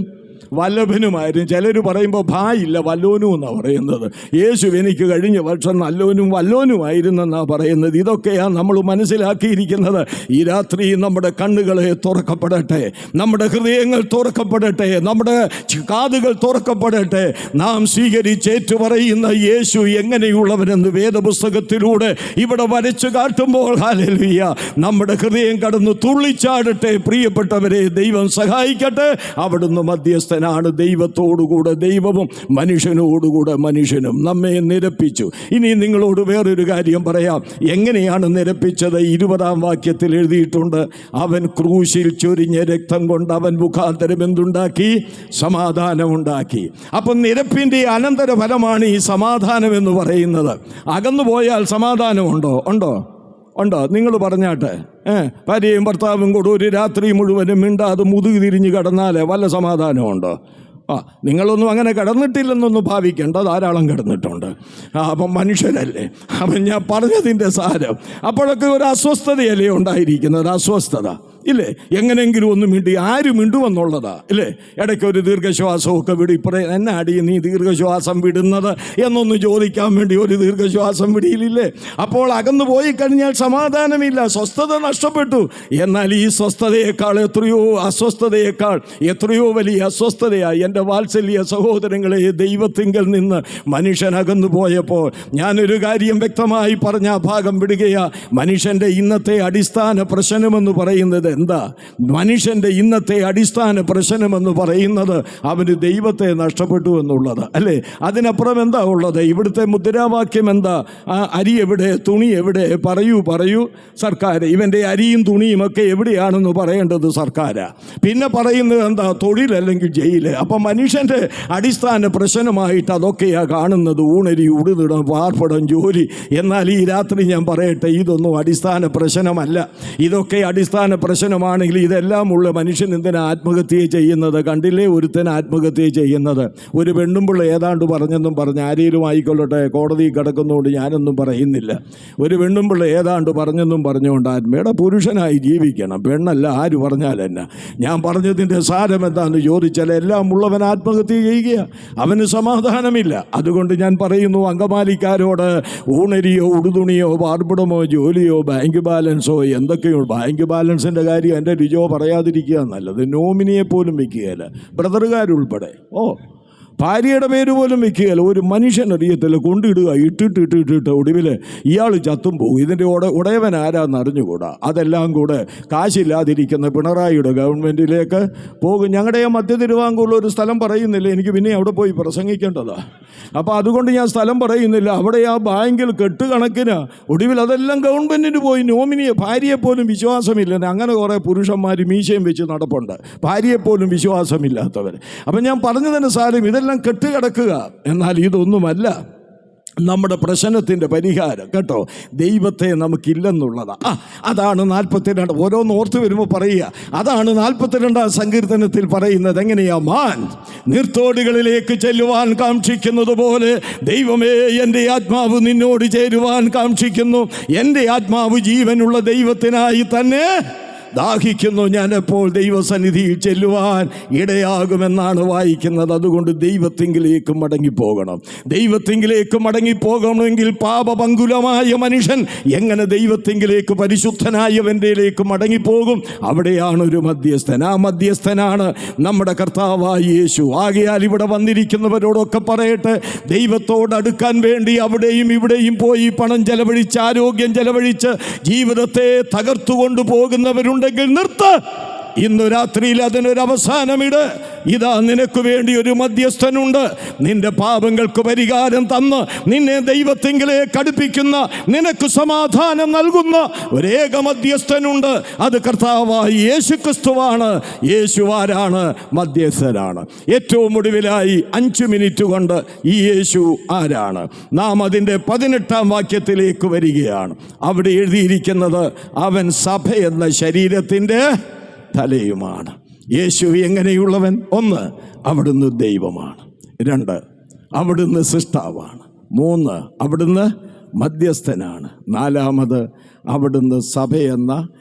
A: വല്ലഭനുമായിരുന്നു. ചിലർ പറയുമ്പോൾ ഭായില്ല, വല്ലോനും എന്നാണ് പറയുന്നത്. യേശു എനിക്ക് കഴിഞ്ഞ വർഷം നല്ലോനും വല്ലോനുമായിരുന്നെന്നാണ് പറയുന്നത്. ഇതൊക്കെയാണ് നമ്മൾ മനസ്സിലാക്കിയിരിക്കുന്നത്. ഈ രാത്രി നമ്മുടെ കണ്ണുകളെ തുറക്കപ്പെടട്ടെ, നമ്മുടെ ഹൃദയങ്ങൾ തുറക്കപ്പെടട്ടെ, നമ്മുടെ കാതുകൾ തുറക്കപ്പെടട്ടെ. നാം സ്വീകരിച്ചേറ്റു പറയുന്ന യേശു എങ്ങനെയുള്ളവനെന്ന് വേദപുസ്തകത്തിലൂടെ ഇവിടെ വരച്ചു കാട്ടുമ്പോൾ, ഹല്ലേലൂയ, നമ്മുടെ ഹൃദയം കടന്ന് തുള്ളിച്ചാടട്ടെ. പ്രിയപ്പെട്ടവരെ, ദൈവം സഹായിക്കട്ടെ. അവിടുന്ന് മധ്യസ്ഥനാണ്. ദൈവത്തോടുകൂടെ ദൈവവും മനുഷ്യനോടുകൂടെ മനുഷ്യനും നമ്മെ നിരപ്പിച്ചു. ഇനി നിങ്ങളോട് വേറൊരു കാര്യം പറയാം. എങ്ങനെയാണ് നിരപ്പിച്ചത്? 20-ാം വാക്യത്തിൽ എഴുതിയിട്ടുണ്ട്, അവൻ ക്രൂശിൽ ചൊരിഞ്ഞ രക്തം കൊണ്ട് അവൻ മുഖാന്തരം എന്തുണ്ടാക്കി? സമാധാനമുണ്ടാക്കി. അപ്പം നിരപ്പിൻ്റെ അനന്തരഫലമാണ് ഈ സമാധാനം എന്ന് പറയുന്നത്. അകന്നുപോയാൽ സമാധാനമുണ്ടോ? ഉണ്ടോ? നിങ്ങൾ പറഞ്ഞാട്ടെ. ഭാര്യയും ഭർത്താവും കൂടെ ഒരു രാത്രി മുഴുവനും മിണ്ടാതെ മുതുകി തിരിഞ്ഞ് കിടന്നാൽ വല്ല സമാധാനമുണ്ടോ? നിങ്ങളൊന്നും അങ്ങനെ കിടന്നിട്ടില്ലെന്നൊന്നും ഭാവിക്കേണ്ട, ധാരാളം കിടന്നിട്ടുണ്ട്. അപ്പം മനുഷ്യരല്ലേ. അപ്പം ഞാൻ പറഞ്ഞതിൻ്റെ സാരം, അപ്പോഴൊക്കെ ഒരു അസ്വസ്ഥതയല്ലേ ഉണ്ടായിരിക്കുന്നത്? അസ്വസ്ഥത ഇല്ലേ? എങ്ങനെയെങ്കിലും ഒന്ന് മിണ്ടി, ആര് മിണ്ടുമെന്നുള്ളതാ ഇല്ലേ? ഇടയ്ക്ക് ഒരു ദീർഘശ്വാസമൊക്കെ വിടും. എന്നാടി നീ ദീർഘശ്വാസം വിടുന്നത് എന്നൊന്ന് ചോദിക്കാൻ വേണ്ടി ഒരു ദീർഘശ്വാസം വിടിയില്ലേ? അപ്പോൾ അകന്നു പോയി കഴിഞ്ഞാൽ സമാധാനമില്ല, സ്വസ്ഥത നഷ്ടപ്പെട്ടു. എന്നാൽ ഈ സ്വസ്ഥതയേക്കാൾ എത്രയോ വലിയ അസ്വസ്ഥതയായി എൻ്റെ വാത്സല്യ സഹോദരങ്ങളെ. ദൈവത്തിങ്കൽ നിന്ന് മനുഷ്യൻ അകന്നു പോയപ്പോൾ ഞാനൊരു കാര്യം വ്യക്തമായി പറഞ്ഞ ഭാഗം വിടുകയാ. മനുഷ്യൻ്റെ ഇന്നത്തെ അടിസ്ഥാന പ്രശ്നമെന്ന് പറയുന്നത് എന്താ? മനുഷ്യൻ്റെ ഇന്നത്തെ അടിസ്ഥാന പ്രശ്നമെന്ന് പറയുന്നത് അവന് ദൈവത്തെ നഷ്ടപ്പെട്ടു എന്നുള്ളത് അല്ലേ? അതിനപ്പുറം എന്താ ഉള്ളത്? ഇവിടുത്തെ മുദ്രാവാക്യം എന്താ? അരി എവിടെ, തുണി എവിടെ? പറയൂ സർക്കാർ. ഇവൻ്റെ അരിയും തുണിയും ഒക്കെ എവിടെയാണെന്ന് പറയേണ്ടത് സർക്കാരാ. പിന്നെ പറയുന്നത് എന്താ? തൊഴിലല്ലെങ്കിൽ ജയില്. അപ്പം മനുഷ്യൻ്റെ അടിസ്ഥാന പ്രശ്നമായിട്ട് അതൊക്കെയാണ് കാണുന്നത്. ഊണരി, ഉടുതിടം, പാർപ്പിടം, ജോലി. എന്നാൽ ഈ രാത്രി ഞാൻ പറയട്ടെ, ഇതൊന്നും അടിസ്ഥാന പ്രശ്നമല്ല. ഇതൊക്കെ അടിസ്ഥാന പ്രശ്നമാണെങ്കിൽ ഇതെല്ലാം ഉള്ള മനുഷ്യൻ എന്തിനാ ആത്മഹത്യ ചെയ്യുന്നത്? കണ്ടില്ലേ ഒരുത്തൻ ആത്മഹത്യ ചെയ്യുന്നത്? ഒരു പെണ്ണുമ്പിള്ള ഏതാണ്ട് പറഞ്ഞെന്നും പറഞ്ഞ്, ആരെങ്കിലും ആയിക്കൊള്ളട്ടെ, കോടതി കിടക്കുന്നതുകൊണ്ട് ഞാനൊന്നും പറയുന്നില്ല. ഒരു പെണ്ണുമ്പിള്ള ഏതാണ്ട് പറഞ്ഞെന്നും പറഞ്ഞുകൊണ്ട് പുരുഷനായി ജീവിക്കണം, പെണ്ണല്ല. ആര് പറഞ്ഞാലെന്നാ? ഞാൻ പറഞ്ഞതിൻ്റെ സാരം എന്താണെന്ന് ചോദിച്ചാൽ, എല്ലാം ഉള്ളവൻ ആത്മഹത്യ ചെയ്യുക, അവന് സമാധാനമില്ല. അതുകൊണ്ട് ഞാൻ പറയുന്നു, അങ്കമാലിക്കാരോട് ഊണരിയോ, ഉടുതുണിയോ, പാർപ്പിടമോ, ജോലിയോ, ബാങ്ക് ബാലൻസോ എന്തൊക്കെയോ. ബാങ്ക് ബാലൻസിൻ്റെ കാര്യം എൻ്റെ രുചോ പറയാതിരിക്കുക നല്ലത്. നോമിനിയെ പോലും വെക്കുകയില്ല, ബ്രദറുകാരുൾപ്പെടെ. ഭാര്യയുടെ പേര് പോലും വെക്കുകയില്ല. ഒരു മനുഷ്യനറിയത്തില്ല, കൊണ്ടിടുക, ഇട്ടിട്ട് ഒടുവിൽ ഇയാൾ ചത്തും പോകും. ഇതിൻ്റെ ഉടയവൻ ആരാന്ന് അറിഞ്ഞുകൂടാ. അതെല്ലാം കൂടെ കാശില്ലാതിരിക്കുന്ന പിണറായിയുടെ ഗവൺമെൻറ്റിലേക്ക് പോകും. ഞങ്ങളുടെ മധ്യ തിരുവാങ്കൂറിൽ ഒരു സ്ഥലം പറയുന്നില്ല, എനിക്ക് പിന്നെ അവിടെ പോയി പ്രസംഗിക്കേണ്ടതാണ്. അപ്പോൾ അതുകൊണ്ട് ഞാൻ സ്ഥലം പറയുന്നില്ല. അവിടെ ആ ബാങ്കിൽ കെട്ടുകണക്കിന് ഒടുവിൽ അതെല്ലാം ഗവൺമെൻറ്റിന് പോയി. നോമിനിയെ, ഭാര്യയെപ്പോലും വിശ്വാസമില്ല. അങ്ങനെ കുറേ പുരുഷന്മാർ മീശയും വെച്ച് നടപ്പുണ്ട്, ഭാര്യയെപ്പോലും വിശ്വാസമില്ലാത്തവർ. അപ്പം ഞാൻ പറഞ്ഞതിന് സാരം ഇതെല്ലാം കെട്ടുകിടക്കുക. എന്നാൽ ഇതൊന്നുമല്ല. നമ്മുടെ പ്രശ്നത്തിൻ്റെ പരിഹാരം കേട്ടോ. ദൈവത്തെ നമുക്കില്ലെന്നുള്ളതാ. അതാണ് 42 ഓരോന്ന് ഓർത്ത് വരുമ്പോൾ പറയുക. അതാണ് 42 സങ്കീർത്തനത്തിൽ പറയുന്നത്. എങ്ങനെയാ? മാൻ നീർത്തോടുകളിലേക്ക് ചെല്ലുവാൻ കാക്ഷിക്കുന്നത് പോലെ ദൈവമേ, എൻ്റെ ആത്മാവ് നിന്നോട് ചേരുവാൻ കാക്ഷിക്കുന്നു. എൻ്റെ ആത്മാവ് ജീവനുള്ള ദൈവത്തിനായി തന്നെ ദാഹിക്കുന്നു. ഞാൻ എപ്പോൾ ദൈവസന്നിധിയിൽ ചെല്ലുവാൻ ഇടയാകുമെന്നാണ് വായിക്കുന്നത്. അതുകൊണ്ട് ദൈവത്തിങ്കിലേക്ക് മടങ്ങിപ്പോകണം. ദൈവത്തിങ്കിലേക്ക് മടങ്ങിപ്പോകണമെങ്കിൽ പാപപങ്കുലമായ മനുഷ്യൻ എങ്ങനെ ദൈവത്തിങ്കിലേക്ക് പരിശുദ്ധനായവൻ്റെയിലേക്ക് മടങ്ങിപ്പോകും? അവിടെയാണ് ഒരു മധ്യസ്ഥൻ. ആ മധ്യസ്ഥനാണ് നമ്മുടെ കർത്താവായ യേശു. ആകയാൽ ഇവിടെ വന്നിരിക്കുന്നവരോടൊക്കെ പറയട്ടെ, ദൈവത്തോട് അടുക്കാൻ വേണ്ടി അവിടെയും ഇവിടെയും പോയി പണം ചെലവഴിച്ച്, ആരോഗ്യം ചെലവഴിച്ച് ജീവിതത്തെ തകർത്തുകൊണ്ടു പോകുന്നവരുണ്ട്. നിർത്ത്. ഇന്നു രാത്രിയിൽ അതിനൊരവസാനമിട്. ഇതാ നിനക്ക് വേണ്ടി ഒരു മധ്യസ്ഥനുണ്ട്. നിന്റെ പാപങ്ങൾക്ക് പരിഹാരം തന്ന് നിന്നെ ദൈവത്തിങ്കിലേക്ക് അടുപ്പിക്കുന്ന, നിനക്ക് സമാധാനം നൽകുന്ന ഒരേക മധ്യസ്ഥനുണ്ട്. അത് കർത്താവായ യേശു ക്രിസ്തുവാണ്. യേശു ആരാണ്? മധ്യസ്ഥനാണ്. ഏറ്റവും ഒടുവിലായി 5 മിനിറ്റ് കൊണ്ട് ഈ യേശു ആരാണ്? നാം അതിൻ്റെ 18-ാം വാക്യത്തിലേക്ക് വരികയാണ്. അവിടെ എഴുതിയിരിക്കുന്നത്, അവൻ സഭ എന്ന ശരീരത്തിൻ്റെ തലയുമാണ്. യേശു എങ്ങനെയുള്ളവൻ? 1, അവിടുന്ന് ദൈവമാണ്. 2, അവിടുന്ന് സൃഷ്ടാവാണ്. 3, അവിടുന്ന് മധ്യസ്ഥനാണ്. 4, അവിടുന്ന് സഭ എന്ന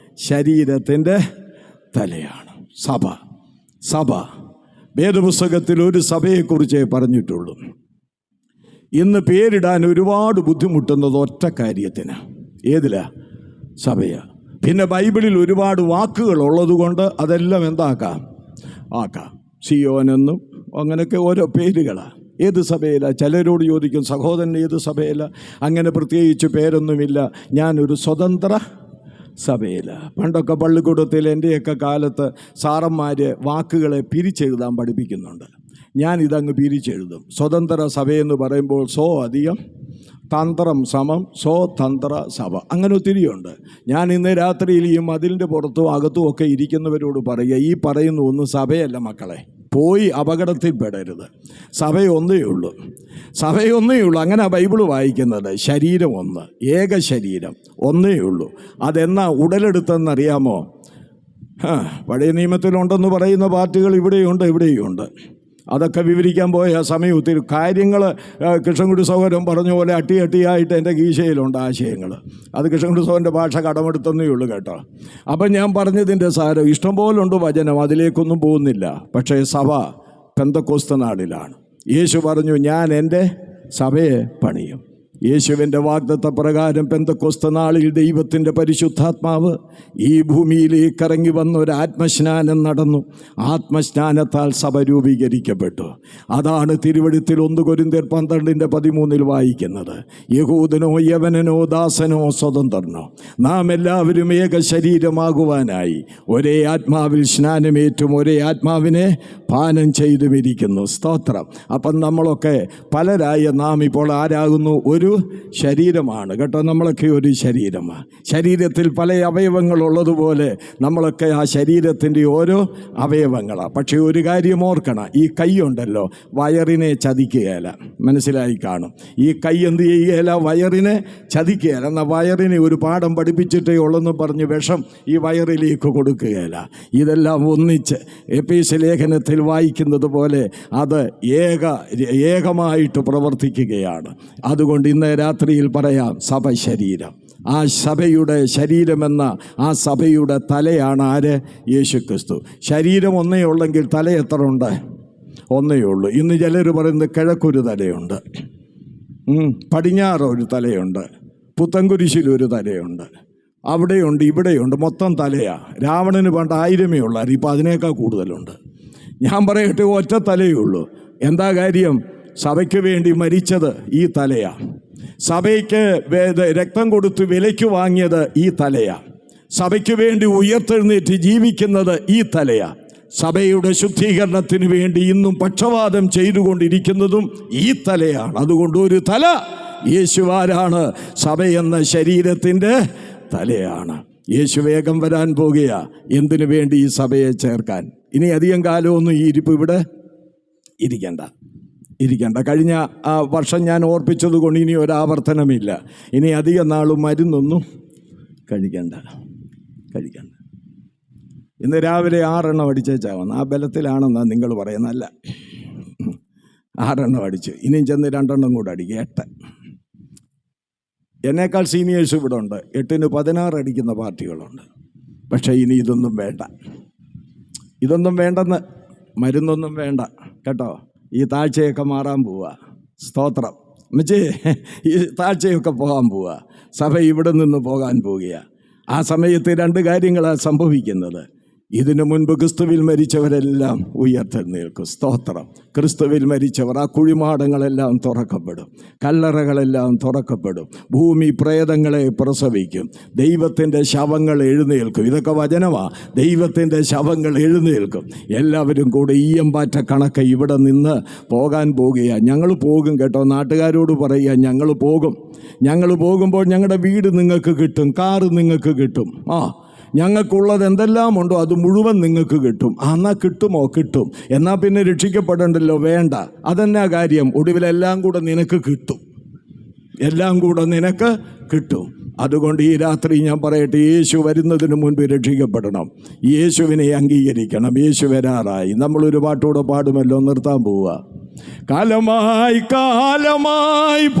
A: ശരീരത്തിൻ്റെ തലയാണ്. സഭ വേദപുസ്തകത്തിൽ ഒരു സഭയെക്കുറിച്ചേ പറഞ്ഞിട്ടുള്ളൂ. ഇന്ന് പേരിടാൻ ഒരുപാട് ബുദ്ധിമുട്ടുന്നത് ഒറ്റ കാര്യത്തിന്. ഏതിലാ? സഭയാ. പിന്നെ ബൈബിളിൽ ഒരുപാട് വാക്കുകൾ ഉള്ളതുകൊണ്ട് അതെല്ലാം ആക്കാം. സിയോനെന്നും അങ്ങനെയൊക്കെ ഓരോ പേരുകളാണ്. ഏത് സഭയിലാണ്? ചിലരോട് ചോദിക്കും, സഹോദരൻ ഏത് സഭയിലാണ്? അങ്ങനെ പ്രത്യേകിച്ച് പേരൊന്നുമില്ല. ഞാനൊരു സ്വതന്ത്ര സഭയിലാണ്. പണ്ടൊക്കെ പള്ളിക്കൂടത്തിൽ എൻ്റെയൊക്കെ കാലത്ത് സാറന്മാർ വാക്കുകളെ പിരിച്ചെഴുതാൻ പഠിപ്പിക്കുന്നുണ്ട്. ഞാനിതങ്ങ് പിരിച്ചെഴുതും. സ്വതന്ത്ര സഭയെന്ന് പറയുമ്പോൾ അധികം തന്ത്രം സമം സ്വതന്ത്ര സഭ, അങ്ങനെ ഒത്തിരിയുണ്ട്. ഞാൻ ഇന്ന് രാത്രിയിൽ ഈ മതിലിൻ്റെ പുറത്തും അകത്തും ഒക്കെ ഇരിക്കുന്നവരോട് പറയുക, ഈ പറയുന്ന ഒന്നും സഭയല്ല മക്കളെ. പോയി അപകടത്തിൽപ്പെടരുത്. സഭയൊന്നേ ഉള്ളൂ. അങ്ങനെ ബൈബിള് വായിക്കുന്നത്. ശരീരം ഒന്ന്, ഏക ശരീരം ഒന്നേ ഉള്ളൂ. അതെന്നാ ഉടലെടുത്തെന്നറിയാമോ? പഴയ നിയമത്തിലുണ്ടെന്ന് പറയുന്ന പാർട്ടികൾ ഇവിടെയുണ്ട്. അതൊക്കെ വിവരിക്കാൻ പോയ സമയം ഒത്തിരി കാര്യങ്ങൾ കൃഷ്ണൻകുട്ടി സഹോദരൻ പറഞ്ഞ പോലെ അട്ടിയായിട്ട് എൻ്റെ കീശയിലുണ്ട് ആശയങ്ങൾ. അത് കൃഷ്ണൻകുട്ടി സഹോദരൻ്റെ ഭാഷ കടമെടുത്തന്നേ ഉള്ളൂ കേട്ടോ. അപ്പം ഞാൻ പറഞ്ഞതിൻ്റെ സാരം ഇഷ്ടംപോലുണ്ട് വചനം, അതിലേക്കൊന്നും പോകുന്നില്ല. പക്ഷേ സഭ പെന്തക്കോസ്ത് നാളിലാണ്. യേശു പറഞ്ഞു, ഞാൻ എൻ്റെ സഭയെ പണിയും. യേശുവിൻ്റെ വാഗ്ദത്ത പ്രകാരം പെന്തക്കോസ്ത് നാളിൽ ദൈവത്തിൻ്റെ പരിശുദ്ധാത്മാവ് ഈ ഭൂമിയിലേക്ക് ഇറങ്ങി വന്ന ഒരു ആത്മസ്നാനം നടന്നു. ആത്മസ്നാനത്താൽ സഭ രൂപീകരിക്കപ്പെട്ടു. അതാണ് തിരുവെഴുത്തിൽ 1 കൊരിന്ത്യർ 12:13 വായിക്കുന്നത്. യഹൂദനോ യവനനോ ദാസനോ സ്വതന്ത്രനോ നാം എല്ലാവരും ഏക ശരീരമാകുവാനായി ഒരേ ആത്മാവിൽ സ്നാനമേറ്റും ഒരേ ആത്മാവിനെ പാനം ചെയ്തുമിരിക്കുന്നു. സ്തോത്രം. അപ്പം നമ്മളൊക്കെ പലരായ നാം ഇപ്പോൾ ആരാകുന്നു? ഒരു ശരീരമാണ് കേട്ടോ. നമ്മളൊക്കെ ഒരു ശരീരമാണ്. ശരീരത്തിൽ പല അവയവങ്ങളുള്ളതുപോലെ നമ്മളൊക്കെ ആ ശരീരത്തിൻ്റെ ഓരോ അവയവങ്ങളാണ്. പക്ഷേ ഒരു കാര്യം ഓർക്കണം, ഈ കൈയുണ്ടല്ലോ വയറിനെ ചതിക്കുകയില്ല. മനസ്സിലായി കാണും. ഈ കൈ എന്ത് ചെയ്യുകയില്ല? വയറിനെ ചതിക്കുകയില്ല. എന്നാൽ വയറിനെ ഒരു പാഠം പഠിപ്പിച്ചിട്ടേ ഉള്ളെന്ന് പറഞ്ഞ് വിഷം ഈ വയറിലേക്ക് കൊടുക്കുകയില്ല. ഇതെല്ലാം ഒന്നിച്ച് എഫേസ്യ ലേഖനത്തിൽ വായിക്കുന്നത് പോലെ അത് ഏകമായിട്ട് പ്രവർത്തിക്കുകയാണ്. അതുകൊണ്ട് ഇന്ന് രാത്രിയിൽ പറയാം, സഭ ശരീരം. ആ സഭയുടെ ശരീരമെന്ന ആ സഭയുടെ തലയാണ് ആര്? യേശു ക്രിസ്തു. ശരീരം ഒന്നേ ഉള്ളെങ്കിൽ തല എത്ര ഉണ്ട്? ഒന്നേ ഉള്ളൂ. ഇന്ന് ചിലർ പറയുന്നത് കിഴക്കൊരു തലയുണ്ട്, പടിഞ്ഞാറ് ഒരു തലയുണ്ട്, പുത്തൻകുരിശിലൊരു തലയുണ്ട്, അവിടെയുണ്ട്, ഇവിടെയുണ്ട്. മൊത്തം തലയാ. രാവണന് പണ്ട് 1000 ഉള്ളായിരുന്നു, ഇപ്പം അതിനേക്കാൾ കൂടുതലുണ്ട്. ഞാൻ പറയട്ടെ, ഒറ്റ തലയേ ഉള്ളൂ. എന്താ കാര്യം? സഭയ്ക്ക് വേണ്ടി മരിച്ചത് ഈ തലയാ. സഭയ്ക്ക് രക്തം കൊടുത്ത് വിലയ്ക്ക് വാങ്ങിയത് ഈ തലയാ. സഭയ്ക്ക് വേണ്ടി ഉയർത്തെഴുന്നേറ്റ് ജീവിക്കുന്നത് ഈ തലയാ. സഭയുടെ ശുദ്ധീകരണത്തിന് വേണ്ടി ഇന്നും പക്ഷപാതം ചെയ്തുകൊണ്ടിരിക്കുന്നതും ഈ തലയാണ്. അതുകൊണ്ട് ഒരു തല യേശുവാരാണ്? സഭ എന്ന ശരീരത്തിൻ്റെ തലയാണ്. യേശു വേഗം വരാൻ പോകുകയാ. എന്തിനു വേണ്ടി? ഈ സഭയെ ചേർക്കാൻ. ഇനി അധികം കാലമൊന്നും ഈ ഇരിപ്പ് ഇവിടെ ഇരിക്കണ്ട. ഇരിക്കണ്ട. കഴിഞ്ഞ വർഷം ഞാൻ ഓർപ്പിച്ചത് കൊണ്ട് ഇനി ഒരാവർത്തനമില്ല. ഇനി അധികം നാളും മരുന്നൊന്നും കഴിക്കണ്ട. ഇന്ന് രാവിലെ 6 എണ്ണം അടിച്ചേച്ചാവുന്നു. ആ ബലത്തിലാണെന്നാണ് നിങ്ങൾ പറയുന്നതല്ല. 6 എണ്ണം അടിച്ചു. ഇനിയും ചെന്ന് 2 എണ്ണം കൂടെ അടിക്കുക. 8. എന്നേക്കാൾ സീനിയേഴ്സ് ഇവിടെ ഉണ്ട്. 8ന് 16 അടിക്കുന്ന പാർട്ടികളുണ്ട്. പക്ഷേ ഇനി ഇതൊന്നും വേണ്ടെന്ന്, മരുന്നൊന്നും വേണ്ട കേട്ടോ. ഈ താഴ്ചയൊക്കെ മാറാൻ പോവുക. സ്തോത്രം അമ്മച്ചി. ഈ താഴ്ചയൊക്കെ പോകാൻ പോവുക. സഭ ഇവിടെ നിന്ന് പോകാൻ പോവുകയാണ്. ആ സമയത്ത് 2 കാര്യങ്ങളാണ് സംഭവിക്കുന്നത്. ഇതിനു മുൻപ് ക്രിസ്തുവിൽ മരിച്ചവരെല്ലാം ഉയർത്തെഴുന്നേൽക്കും. സ്തോത്രം. ക്രിസ്തുവിൽ മരിച്ചവർ, ആ കുഴിമാടങ്ങളെല്ലാം തുറക്കപ്പെടും, കല്ലറകളെല്ലാം തുറക്കപ്പെടും, ഭൂമി പ്രേതങ്ങളെ പ്രസവിക്കും, ദൈവത്തിൻ്റെ ശവങ്ങൾ എഴുന്നേൽക്കും. ഇതൊക്കെ വചനമാണ്. ദൈവത്തിൻ്റെ ശവങ്ങൾ എഴുന്നേൽക്കും. എല്ലാവരും കൂടെ ഈയമ്പാറ്റ കണക്ക് ഇവിടെ നിന്ന് പോകാൻ പോകുകയാണ്. ഞങ്ങൾ പോകും കേട്ടോ. നാട്ടുകാരോട് പറയുക, ഞങ്ങൾ പോകുമ്പോൾ ഞങ്ങളുടെ വീട് നിങ്ങൾക്ക് കിട്ടും, കാറ് നിങ്ങൾക്ക് കിട്ടും. ഞങ്ങൾക്കുള്ളത് എന്തെല്ലാം ഉണ്ടോ അത് മുഴുവൻ നിങ്ങൾക്ക് കിട്ടും. എന്നാൽ കിട്ടുമോ? കിട്ടും. എന്നാൽ പിന്നെ രക്ഷിക്കപ്പെടണ്ടല്ലോ? വേണ്ട. അതെന്നാ കാര്യം? ഒടുവിലെല്ലാം കൂടെ നിനക്ക് കിട്ടും. അതുകൊണ്ട് ഈ രാത്രി ഞാൻ പറയട്ടെ, യേശു വരുന്നതിന് മുൻപ് രക്ഷിക്കപ്പെടണം. യേശുവിനെ അംഗീകരിക്കണം. യേശു വരാറായി. നമ്മളൊരു പാട്ടൂടെ പാടുമല്ലോ. നിർത്താൻ പോവുക. കാലമായി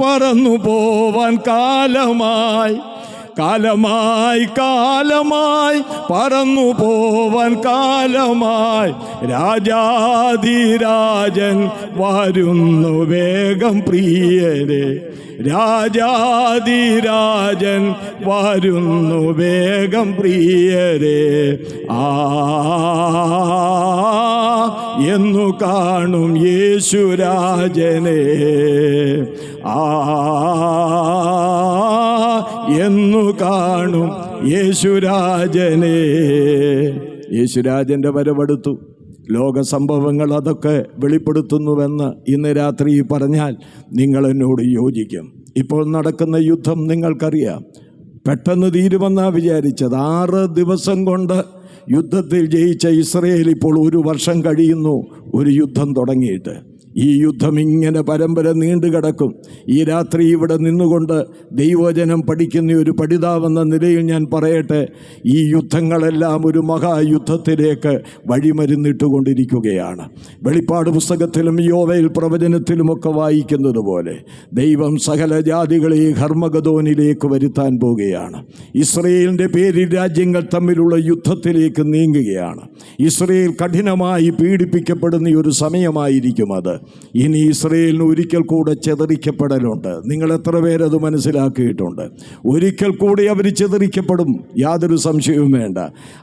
A: പറന്നു പോവാൻ, കാലമായി പറന്നു പോവാൻ, കാലമായി രാജാധിരാജൻ വരുന്നു വേഗം പ്രിയരെ, രാജാധിരാജൻ വരുന്നു വേഗം പ്രിയരെ. എന്നു കാണും യേശുരാജനെ, എന്നു കാണും യേശുരാജനെ. യേശുരാജൻ്റെ വരവെടുത്തു. ലോക സംഭവങ്ങൾ അതൊക്കെ വെളിപ്പെടുത്തുന്നുവെന്ന് ഇന്ന് രാത്രി പറഞ്ഞാൽ നിങ്ങൾ എന്നോട് യോജിക്കും. ഇപ്പോൾ നടക്കുന്ന യുദ്ധം നിങ്ങൾക്കറിയാം. പെട്ടെന്ന് തീരുമെന്നാണ് വിചാരിച്ചത്. 6 ദിവസം കൊണ്ട് യുദ്ധത്തിൽ ജയിച്ച ഇസ്രയേൽ ഇപ്പോൾ 1 വർഷം കഴിയുന്നു ഒരു യുദ്ധം തുടങ്ങിയിട്ട്. ഈ യുദ്ധം ഇങ്ങനെ പരമ്പര നീണ്ടു കിടക്കും. ഈ രാത്രി ഇവിടെ നിന്നുകൊണ്ട് ദൈവവചനം പഠിക്കുന്ന ഒരു പഠിതാവെന്ന നിലയിൽ ഞാൻ പറയട്ടെ, ഈ യുദ്ധങ്ങളെല്ലാം ഒരു മഹായുദ്ധത്തിലേക്ക് വഴിമരുന്നിട്ടുകൊണ്ടിരിക്കുകയാണ്. വെളിപ്പാട് പുസ്തകത്തിലും യോവേൽ പ്രവചനത്തിലുമൊക്കെ വായിക്കുന്നത് പോലെ ദൈവം സകല ജാതികളെയും ഹർമഗദോനിലേക്ക് വരുത്താൻ പോവുകയാണ്. ഇസ്രയേലിൻ്റെ പേരിൽ രാജ്യങ്ങൾ തമ്മിലുള്ള യുദ്ധത്തിലേക്ക് നീങ്ങുകയാണ്. ഇസ്രയേൽ കഠിനമായി പീഡിപ്പിക്കപ്പെടുന്ന ഒരു സമയമായിരിക്കും അത്. ഇനി ഇസ്രയേലിന് ഒരിക്കൽ കൂടെ ചിതറിക്കപ്പെടലുണ്ട്. നിങ്ങൾ എത്ര പേരത് മനസ്സിലാക്കിയിട്ടുണ്ട്? ഒരിക്കൽ കൂടി അവർ ചിതറിക്കപ്പെടും, യാതൊരു സംശയവും വേണ്ട.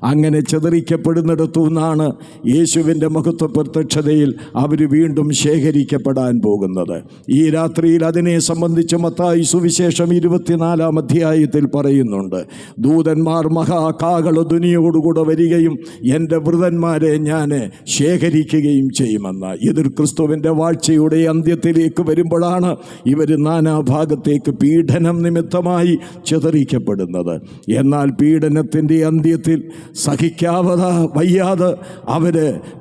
A: അങ്ങനെ ചിതറിക്കപ്പെടുന്നിടത്തു നിന്നാണ് യേശുവിൻ്റെ മഹത്വ പ്രത്യക്ഷതയിൽ അവർ വീണ്ടും ശേഖരിക്കപ്പെടാൻ പോകുന്നത്. ഈ രാത്രിയിൽ അതിനെ സംബന്ധിച്ച് മത്തായി സുവിശേഷം 24-ാം അധ്യായത്തിൽ പറയുന്നുണ്ട്. ദൂതന്മാർ മഹാകാകള ധ്വനിയോടുകൂടെ വരികയും എൻ്റെ വൃതന്മാരെ ഞാൻ ശേഖരിക്കുകയും ചെയ്യുമെന്ന്. ഇത് ക്രിസ്തുവിൻ്റെ വാഴ്ചയുടെ അന്ത്യത്തിലേക്ക് വരുമ്പോഴാണ് ഇവർ നാനാഭാഗത്തേക്ക് പീഡനം നിമിത്തമായി ചിതറിക്കപ്പെടുന്നത്. എന്നാൽ പീഡനത്തിൻ്റെ അന്ത്യത്തിൽ വയ്യാതെ അവർ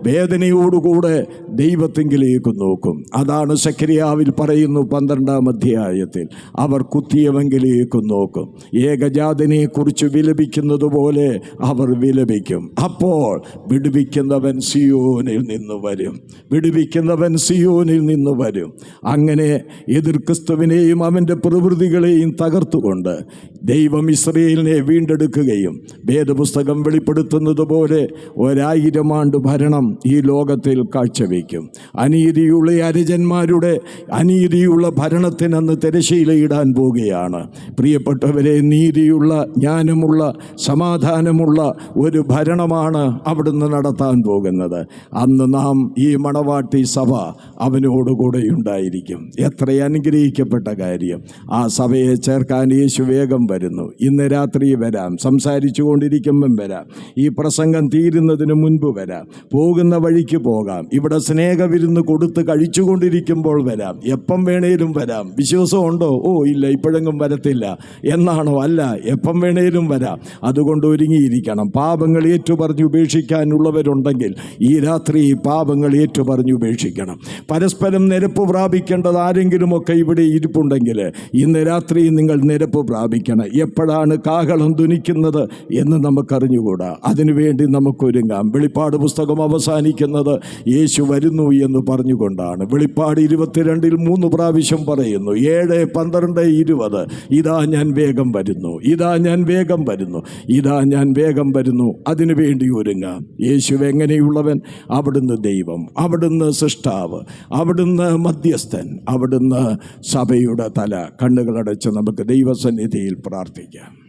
A: വേദനയോടുകൂടെ ദൈവത്തിങ്കിലേക്ക് നോക്കും. അതാണ് സഖരിയാവിൽ പറയുന്നു 12-ാം അധ്യായത്തിൽ, അവർ കുത്തിയവെങ്കിലേക്ക് നോക്കും. ഏകജാതനെക്കുറിച്ച് വിലപിക്കുന്നത് പോലെ അവർ വിലപിക്കും. അപ്പോൾ വിടുവിക്കുന്നവൻ സിയോനിൽ നിന്ന് വരും, വിടുവിക്കുന്നവൻ സിയോനിൽ നിന്ന് വരും. അങ്ങനെ എതിർ ക്രിസ്തുവിനെയും അവൻ്റെ പ്രവൃത്തികളെയും തകർത്തുകൊണ്ട് ദൈവം ഇസ്രയേലിനെ വീണ്ടെടുക്കുകയും വേദപുസ്തകം വെളിപ്പെടുത്തുന്നത് പോലെ 1000 ആണ്ട് ഭരണം ഈ ലോകത്തിൽ കാഴ്ചവെക്കും. അനീതിയുള്ള അരജന്മാരുടെ അനീതിയുള്ള ഭരണത്തിനന്ന് തിരശ്ശീലയിടാൻ പോവുകയാണ്. പ്രിയപ്പെട്ടവരെ, നീതിയുള്ള, ജ്ഞാനമുള്ള, സമാധാനമുള്ള ഒരു ഭരണമാണ് അവിടുന്ന് നടത്താൻ പോകുന്നത്. അന്ന് നാം ഈ മണവാട്ടി സഭ അവനോടുകൂടെ ഉണ്ടായിരിക്കും. എത്ര അനുഗ്രഹിക്കപ്പെട്ട കാര്യം! ആ സഭയെ ചേർക്കാൻ യേശു വേഗം വരുന്നു. ഇന്ന് രാത്രി വരാം, സംസാരിച്ചു കൊണ്ടിരിക്കുമ്പം വരാം, ഈ പ്രസംഗം തീരുന്നതിന് മുൻപ് വരാം, പോകുന്ന വഴിക്ക് പോകാം, ഇവിടെ സ്നേഹവിരുന്ന് കൊടുത്ത് കഴിച്ചുകൊണ്ടിരിക്കുമ്പോൾ വരാം, എപ്പം വേണേലും വരാം. വിശ്വാസമുണ്ടോ? ഇല്ല, ഇപ്പോഴെങ്ങും വരത്തില്ല എന്നാണോ? അല്ല, എപ്പം വേണേലും വരാം. അതുകൊണ്ട് ഒരുങ്ങിയിരിക്കണം. പാപങ്ങൾ ഏറ്റുപറഞ്ഞ് ഉപേക്ഷിക്കാനുള്ളവരുണ്ടെങ്കിൽ ഈ രാത്രി പാപങ്ങൾ ഏറ്റുപറഞ്ഞ് ഉപേക്ഷിക്കണം. പരസ്പരം നിരപ്പ് പ്രാപിക്കേണ്ടത് ആരെങ്കിലുമൊക്കെ ഇവിടെ ഇരിപ്പുണ്ടെങ്കിൽ ഇന്ന് രാത്രി നിങ്ങൾ നിരപ്പ് പ്രാപിക്കണം. എപ്പോഴാണ് കാഹളം ധ്വനിക്കുന്നത് എന്ന് നമുക്കറിഞ്ഞുകൂടാ. അതിനുവേണ്ടി നമുക്കൊരുങ്ങാം. വെളിപ്പാട് പുസ്തകം അവസാനിക്കുന്നത് യേശു വരുന്നു എന്ന് പറഞ്ഞുകൊണ്ടാണ്. വെളിപ്പാട് 22 3 പ്രാവശ്യം പറയുന്നു, 7, 12, 20, ഇതാ ഞാൻ വേഗം വരുന്നു, ഇതാ ഞാൻ വേഗം വരുന്നു, ഇതാ ഞാൻ വേഗം വരുന്നു. അതിനു വേണ്ടി ഒരുങ്ങാം. യേശു എങ്ങനെയുള്ളവൻ? അവിടുന്ന് ദൈവം, അവിടുന്ന് സൃഷ്ടാവ്, അവിടുന്ന് മധ്യസ്ഥൻ, അവിടുന്ന് സഭയുടെ തല. കണ്ണുകളടച്ച് നമുക്ക് ദൈവസന്നിധിയിൽ പ്രാർത്ഥിക്കാം.